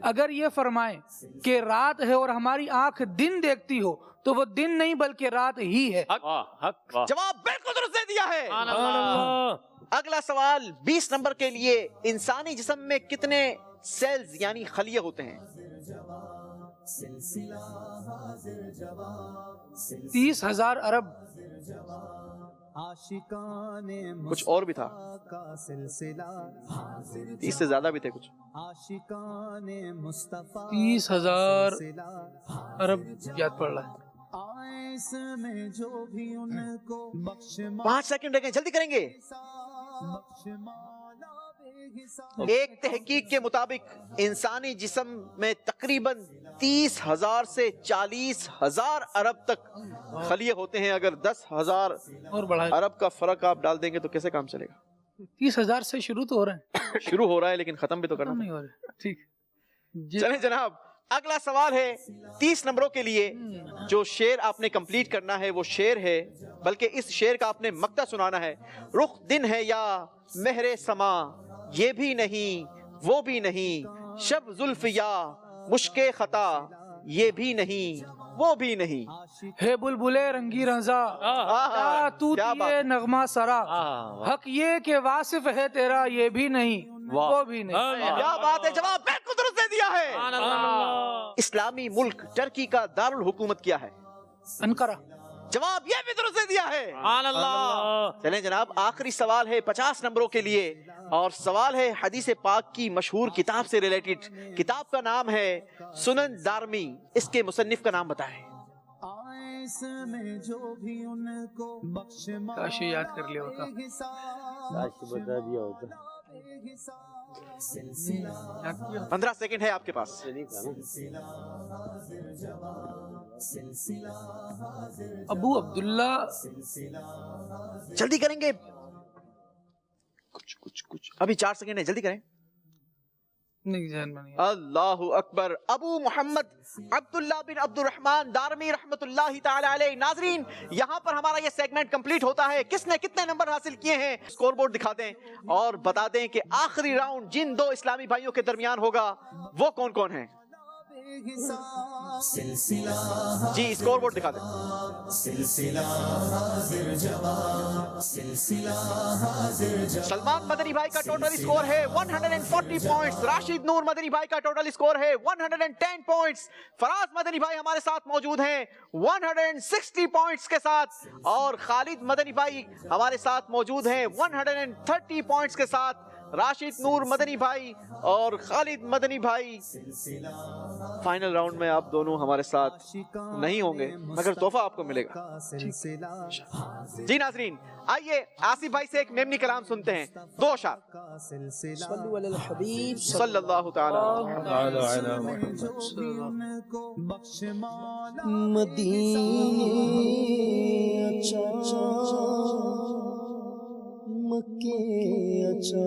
اگر یہ فرمائیں کہ رات ہے اور ہماری آنکھ دن دیکھتی ہو تو وہ دن نہیں بلکہ رات ہی ہے. جواب بالکل درست دے دیا ہے. اگلا سوال 20 نمبر کے لیے. انسانی جسم میں کتنے سیلز یعنی خلیے ہوتے ہیں؟ 30,000 ارب. کچھ اور بھی تھا, 30 سے زیادہ بھی تھے کچھ. 30,000 ارب یاد پڑ رہا ہے. 5 سیکنڈ رہ گئے, جلدی کریں گے. ایک تحقیق کے مطابق انسانی جسم میں تقریباً 30,000 سے 40,000 ارب تک خلیے ہوتے ہیں. اگر 10,000 ارب کا فرق آپ ڈال دیں گے تو کیسے کام چلے گا؟ 30,000 سے شروع تو ہو رہا ہے, شروع ہو رہا ہے لیکن ختم بھی تو کرنا نہیں ہو رہا ہے. ٹھیک, چلیں جناب, اگلا سوال ہے 30 نمبروں کے لیے. جو شعر آپ نے کمپلیٹ کرنا ہے وہ شعر ہے, بلکہ اس شعر کا آپ نے مقطع سنانا ہے. رخ دن ہے یا مہر سما, یہ بھی نہیں وہ بھی نہیں, شب زلف یا مشک خطا, یہ بھی نہیں وہ بھی نہیں. ہے بلبلے رنگی رضا تو یہ نغمہ سرا, حق یہ کہ واصف ہے تیرا, یہ بھی نہیں وہ بھی نہیں. کیا بات ہے, جواب بالکل درست دے دیا ہے. اسلامی ملک ٹرکی کا دارالحکومت کیا ہے؟ انقرہ. جواب یہ بھی درست دے دیا ہے. چلیں جناب, آخری سوال ہے 50 نمبروں کے لیے, اور سوال ہے حدیث پاک کی مشہور کتاب سے ریلیٹڈ. کتاب کا نام ہے سنن دارمی, اس کے مصنف کا نام بتائیں. کاش یاد کر لیا ہوتا. 15 سیکنڈ ہے آپ کے پاس. ابو عبداللہ. جلدی کریں گے, کچھ ابھی 4 سیکنڈ ہے, جلدی کریں. نہیں ذہن میں نہیں. اللہ اکبر. ابو محمد عبداللہ بن عبد الرحمن دارمی رحمت اللہ تعالی علیہ. ناظرین, یہاں پر ہمارا یہ سیگمنٹ کمپلیٹ ہوتا ہے. کس نے کتنے نمبر حاصل کیے ہیں اسکور بورڈ دکھا دیں اور بتا دیں کہ آخری راؤنڈ جن 2 اسلامی بھائیوں کے درمیان ہوگا وہ کون کون ہیں. جی اسکور بورڈ دکھا دیں. سلمان مدنی بھائی کا ٹوٹل اسکور ہے 140 پوائنٹس. راشد نور مدنی بھائی کا ٹوٹل اسکور ہے 110 پوائنٹس. فراز مدنی بھائی ہمارے ساتھ موجود ہیں 160 پوائنٹس کے ساتھ, اور خالد مدنی بھائی ہمارے ساتھ موجود ہیں 130 پوائنٹس کے ساتھ. راشد نور مدنی بھائی اور خالد مدنی بھائی فائنل راؤنڈ میں آپ دونوں ہمارے ساتھ نہیں ہوں گے, مگر تحفہ آپ کو ملے گا. جی ناظرین, آئیے آصف بھائی سے ایک میمنی کلام سنتے ہیں, 2 اشعار. صلو علی الحبیب صلی اللہ تعالی مدینے اچھا مکے اچھا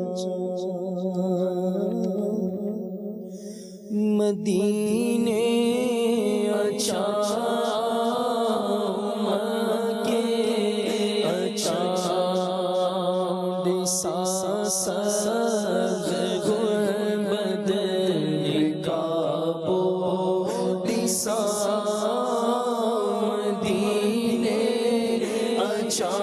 مدینے اچھا مکے اچھا دسا سز گنبد نکابو دسا مدینے اچھا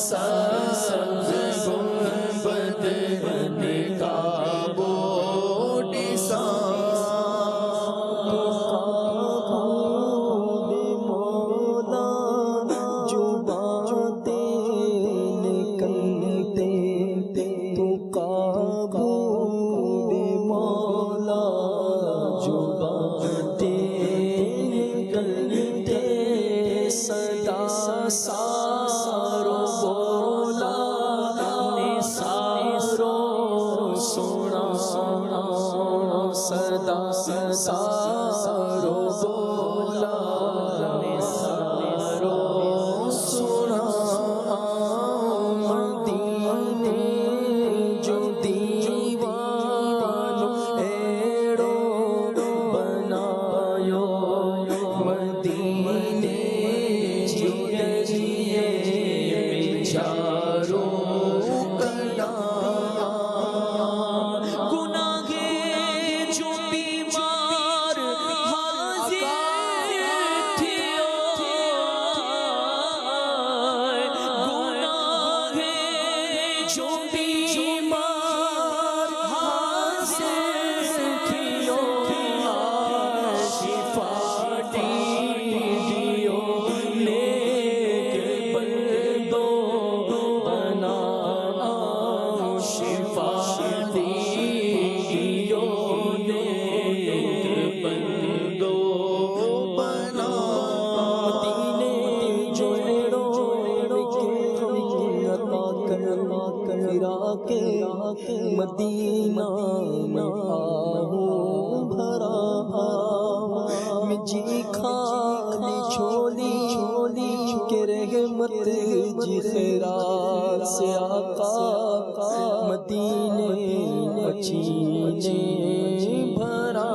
sa صدا سارو بولا سارو سنا مدینے جو دیوانو ایڑو بنایو مدینے جو دیے بیچارو مدینہ میں آہوں بھرا مجھے کھالی چھولی کہ رحمت جی خیرات سے آقا مدینے اچھینے بھرا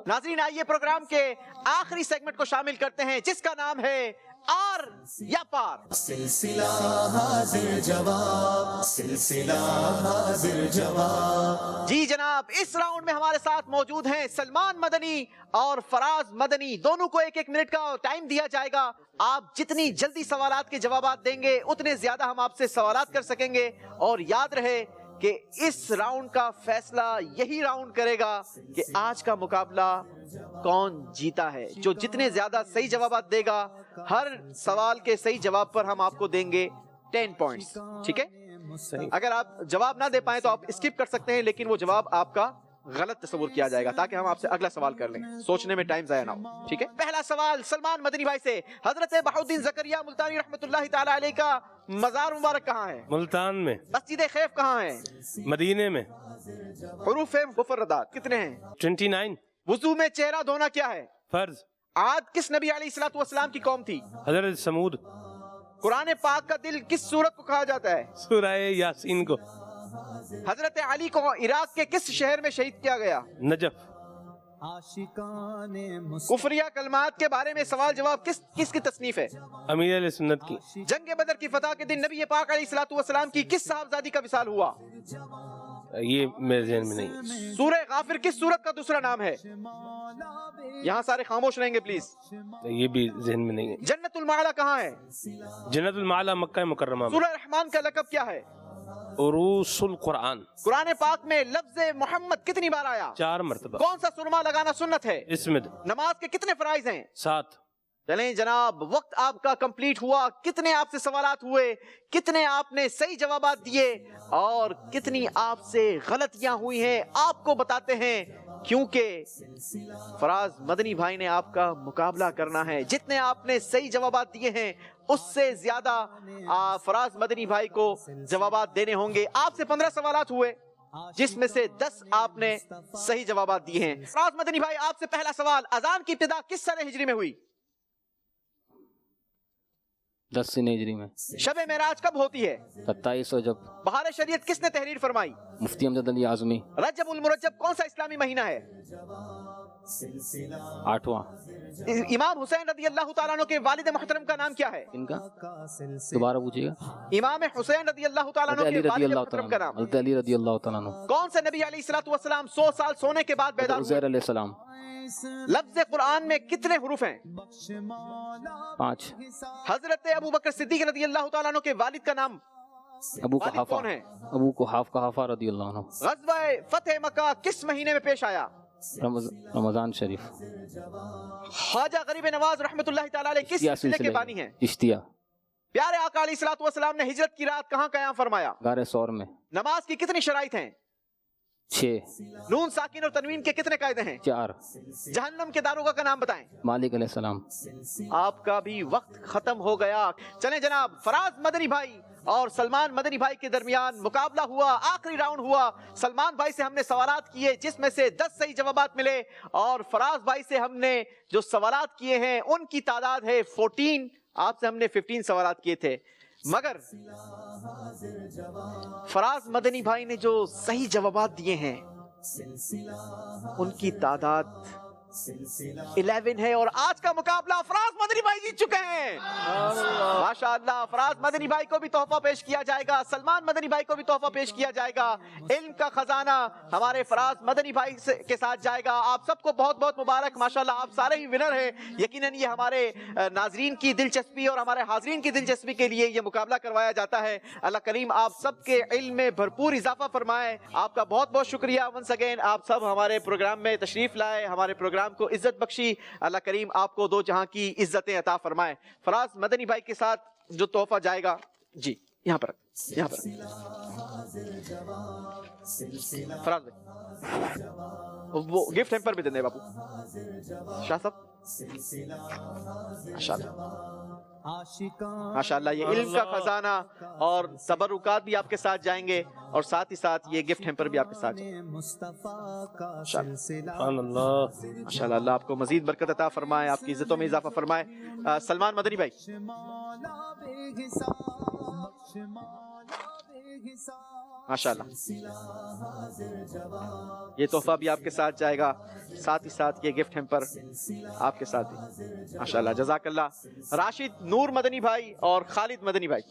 ناظرین آئیے پروگرام کے آخری سیگمنٹ کو شامل کرتے ہیں جس کا نام ہے آر یا پار. سلسلہ حاضر جواب، سلسلہ حاضر جواب. جی جناب، اس راؤنڈ میں ہمارے ساتھ موجود ہیں سلمان مدنی اور فراز مدنی. دونوں کو 1-1 منٹ کا ٹائم دیا جائے گا. آپ جتنی جلدی سوالات کے جوابات دیں گے اتنے زیادہ ہم آپ سے سوالات کر سکیں گے. اور یاد رہے کہ اس راؤنڈ کا فیصلہ یہی راؤنڈ کرے گا کہ آج کا مقابلہ کون جیتا ہے. جو جتنے زیادہ صحیح جوابات دے گا، ہر سوال کے صحیح جواب پر ہم آپ کو دیں گے 10 پوائنٹس. ٹھیک ہے؟ اگر آپ جواب نہ دے پائیں تو آپ اسکپ کر سکتے ہیں، لیکن وہ جواب آپ کا غلط تصور کیا جائے گا تاکہ ہم آپ سے اگلا سوال کر لیں، سوچنے میں ٹائم ضائع نہ ہو. ٹھیک ہے؟ پہلا سوال سلمان مدنی بھائی سے. حضرت بہاؤالدین زکریا ملتانی رحمۃ اللہ تعالی علیہ کا مزار مبارک کہاں ہے؟ ملتان میں. مسجد خیف کہاں ہے؟ مدینے میں. حروف مفردات کتنے ہیں؟ 29. وضو میں چہرہ دھونا کیا ہے؟ فرض. عاد کس نبی علیہ الصلوۃ والسلام کی قوم تھی؟ حضرت سمود. قرآن پاک کا دل کس سورت کو کہا جاتا ہے؟ سورہ یاسین کو. حضرت علی کو عراق کے کس شہر میں شہید کیا گیا؟ نجف. کفریہ کلمات کے بارے میں سوال جواب کس کی تصنیف ہے؟ امیر علیہ سنت کی. جنگ بدر کی فتح کے دن نبی پاک علیہ الصلوۃ والسلام کی کس صاحبزادی کا وصال ہوا؟ یہ میرے ذہن میں نہیں. سورہ غافر کس سورت کا دوسرا نام ہے؟ یہاں سارے خاموش رہیں گے پلیز. یہ بھی ذہن میں نہیں ہے. جنت المعلا کہاں ہے؟ جنت المعلا مکہ مکرمہ میں. سورہ رحمان کا لقب کیا ہے؟ عروس القرآن. قرآن پاک میں لفظ محمد کتنی بار آیا؟ 4 مرتبہ. کون سا سرما لگانا سنت ہے؟ اسمد. نماز کے کتنے فرائض ہیں؟ 7. چلیں جناب، وقت آپ کا کمپلیٹ ہوا. کتنے آپ سے سوالات ہوئے، کتنے آپ نے صحیح جوابات دیے اور کتنی آپ سے غلطیاں ہوئی ہیں آپ کو بتاتے ہیں، کیونکہ فراز مدنی بھائی نے آپ کا مقابلہ کرنا ہے. جتنے آپ نے صحیح جوابات دیے ہیں اس سے زیادہ فراز مدنی بھائی کو جوابات دینے ہوں گے. آپ سے 15 سوالات ہوئے جس میں سے 10 آپ نے صحیح جوابات دیے ہیں. فراز مدنی بھائی، آپ سے پہلا سوال، اذان کی ابتدا کس سنہ ہجری میں ہوئی؟ 10 سنہ ہجری میں. شب معراج کب ہوتی ہے؟ 27 جب. بہار شریعت کس نے تحریر فرمائی؟ مفتی امجد علی اعظمی. رجب المرجب کون سا اسلامی مہینہ ہے؟ 8واں. امام حسین رضی اللہ تعالیٰ عنہ کے والد محترم کا نام کیا ہے؟ ان کا دوبارہ پوچھیے گا. امام حسین رضی اللہ تعالیٰ عنہ کے والد محترم کا نام؟ حضرت علی رضی اللہ تعالیٰ عنہ. کون سے نبی علیہ الصلوۃ والسلام 100 سال سونے کے بعد بیدار ہوئے؟ عزیر علیہ السلام. لفظ قرآن میں کتنے حروف ہیں؟ 5. حضرت ابو بکر صدیق رضی اللہ تعالیٰ عنہ کے والد کا نام؟ ابو والد قحافہ. کون ہے؟ ابو قحافہ رضی اللہ عنہ. غزوہ فتح مکہ کس مہینے میں پیش آیا؟ رمضان شریف. خواجہ غریب نواز رحمۃ اللہ تعالیٰ علیہ کس سلسلے کے بانی ہیں؟ چشتیہ. پیارے آقا علیہ الصلوۃ والسلام نے ہجرت کی رات کہاں قیام فرمایا؟ غار ثور میں. نماز کی کتنی شرائط ہیں؟ 6. نون ساکن اور تنوین کے کتنے قاعدے ہیں؟ 4. جہنم کے داروغہ کا نام بتائیں. مالک علیہ السلام. آپ کا بھی وقت ختم ہو گیا. چلیں جناب، فراز مدنی بھائی اور سلمان مدنی بھائی کے درمیان مقابلہ ہوا، آخری راؤنڈ ہوا. سلمان بھائی سے ہم نے سوالات کیے جس میں سے 10 صحیح جوابات ملے، اور فراز بھائی سے ہم نے جو سوالات کیے ہیں ان کی تعداد ہے 14. آپ سے ہم نے 15 سوالات کیے تھے، مگر فراز مدنی بھائی نے جو صحیح جوابات دیے ہیں ان کی تعداد 11 ہے، اور آج کا مقابلہ فراز مدنی بھائی جیت چکے ہیں. ماشاءاللہ. فراز مدنی بھائی کو بھی تحفہ پیش کیا جائے گا، سلمان مدنی بھائی کو بھی تحفہ پیش کیا جائے گا. علم کا خزانہ ہمارے فراز مدنی بھائی کے ساتھ جائے گا. آپ سب کو بہت بہت مبارک. ماشاءاللہ آپ سارے ہی ونر ہیں. یقیناً یہ ہمارے ناظرین کی دلچسپی اور ہمارے حاضرین کی دلچسپی کے لیے یہ مقابلہ کروایا جاتا ہے. اللہ کریم آپ سب کے علم میں بھرپور اضافہ فرمائے. آپ کا بہت بہت شکریہ ونس اگین. آپ سب ہمارے پروگرام میں تشریف لائے، ہمارے پروگرام کو عزت بخشی. اللہ کریم آپ کو 2 جہاں کی عزتیں عطا فرمائے. فراز مدنی بھائی کے ساتھ جو تحفہ جائے گا، جی یہاں پر فراز بھائی وہ گفٹ ہیمپر بھی دے دیں باپو. شاہ صاحب ماشاءاللہ یہ علم کا خزانہ اور تبرکات بھی آپ کے ساتھ جائیں گے، اور ساتھ ہی ساتھ یہ گفٹ ہیمپر بھی آپ کے ساتھ جائیں گے. ماشاءاللہ. اللہ آپ کو مزید برکت عطا فرمائے، آپ کی عزتوں میں اضافہ فرمائے. سلمان مدنی بھائی ماشاءاللہ یہ تحفہ بھی آپ کے ساتھ جائے گا، ساتھ ہی ساتھ یہ گفٹ ہیمپر آپ کے ساتھ بھی. ماشاءاللہ جزاک اللہ. راشد نور مدنی بھائی اور خالد مدنی بھائی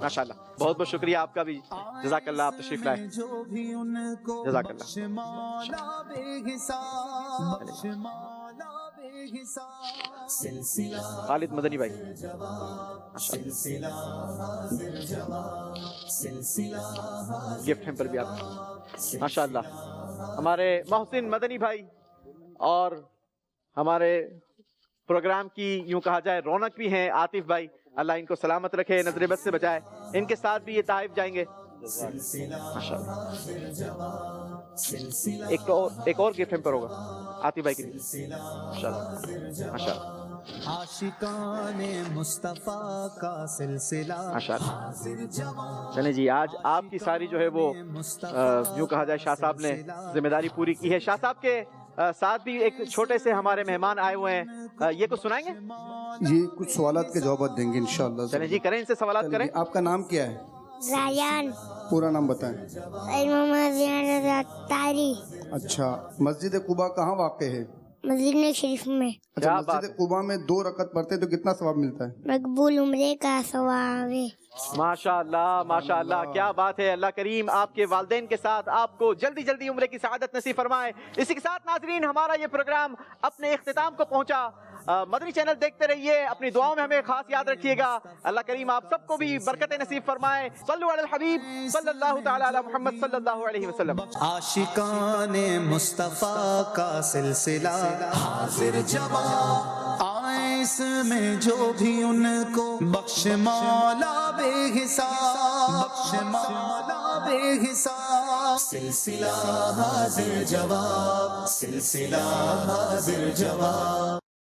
ماشاءاللہ بہت بہت شکریہ آپ کا بھی. جزاک اللہ، آپ تشریف لائے. جزاک اللہ. خالد مدنی بھائی گفٹ ہیمپر بھی آپ ماشاءاللہ. ہمارے محسن مدنی بھائی اور ہمارے پروگرام کی یوں کہا جائے رونق بھی ہیں، عاطف بھائی، اللہ ان کو سلامت رکھے، نظر بد سے بچائے. ان کے ساتھ بھی یہ تحائف جائیں گے. ایک اور گفٹ ہیمپر ہوگا عاطف بھائی کے لیے. ماشاءاللہ عاشقان مصطفیٰ کا سلسلہ. ماشاءاللہ. چلیں جی، آج آپ کی ساری جو ہے وہ یوں کہا جائے شاہ صاحب نے ذمہ داری پوری کی ہے. شاہ صاحب کے ساتھ بھی ایک چھوٹے سے ہمارے مہمان آئے ہوئے ہیں، یہ کچھ سنائیں گے؟ جی کچھ سوالات کے جوابات دیں گے انشاءاللہ. چلیں جی کریں، ان سے سوالات کریں. آپ کا نام کیا ہے؟ رایان. پورا نام بتائیں. اچھا، مسجد قباء کہاں واقع ہے؟ مدینہ شریف میں. اچھا، مسجد قباء میں 2 رکعت پڑھتے تو کتنا ثواب ملتا ہے؟ مقبول عمرے کا ثواب ہے. ماشاءاللہ ماشاءاللہ، کیا بات ہے. اللہ کریم آپ کے والدین کے ساتھ آپ کو جلدی جلدی عمرے کی سعادت نصیب فرمائے. اسی کے ساتھ ناظرین ہمارا یہ پروگرام اپنے اختتام کو پہنچا. مدنی چینل دیکھتے رہیے, اپنی دعاؤں میں ہمیں خاص یاد رکھیے گا. اللہ کریم آپ سب کو بھی برکت نصیب فرمائے. صلو علی الحبیب صلی اللہ تعالی علی محمد صلی اللہ علیہ وسلم. عاشقان مصطفیٰ کا سلسلہ حاضر جواب آئے اس میں جو بھی ان کو بخش مولا بے حساب, بخش مولا بے حساب. سلسلہ حاضر جواب, سلسلہ حاضر جواب.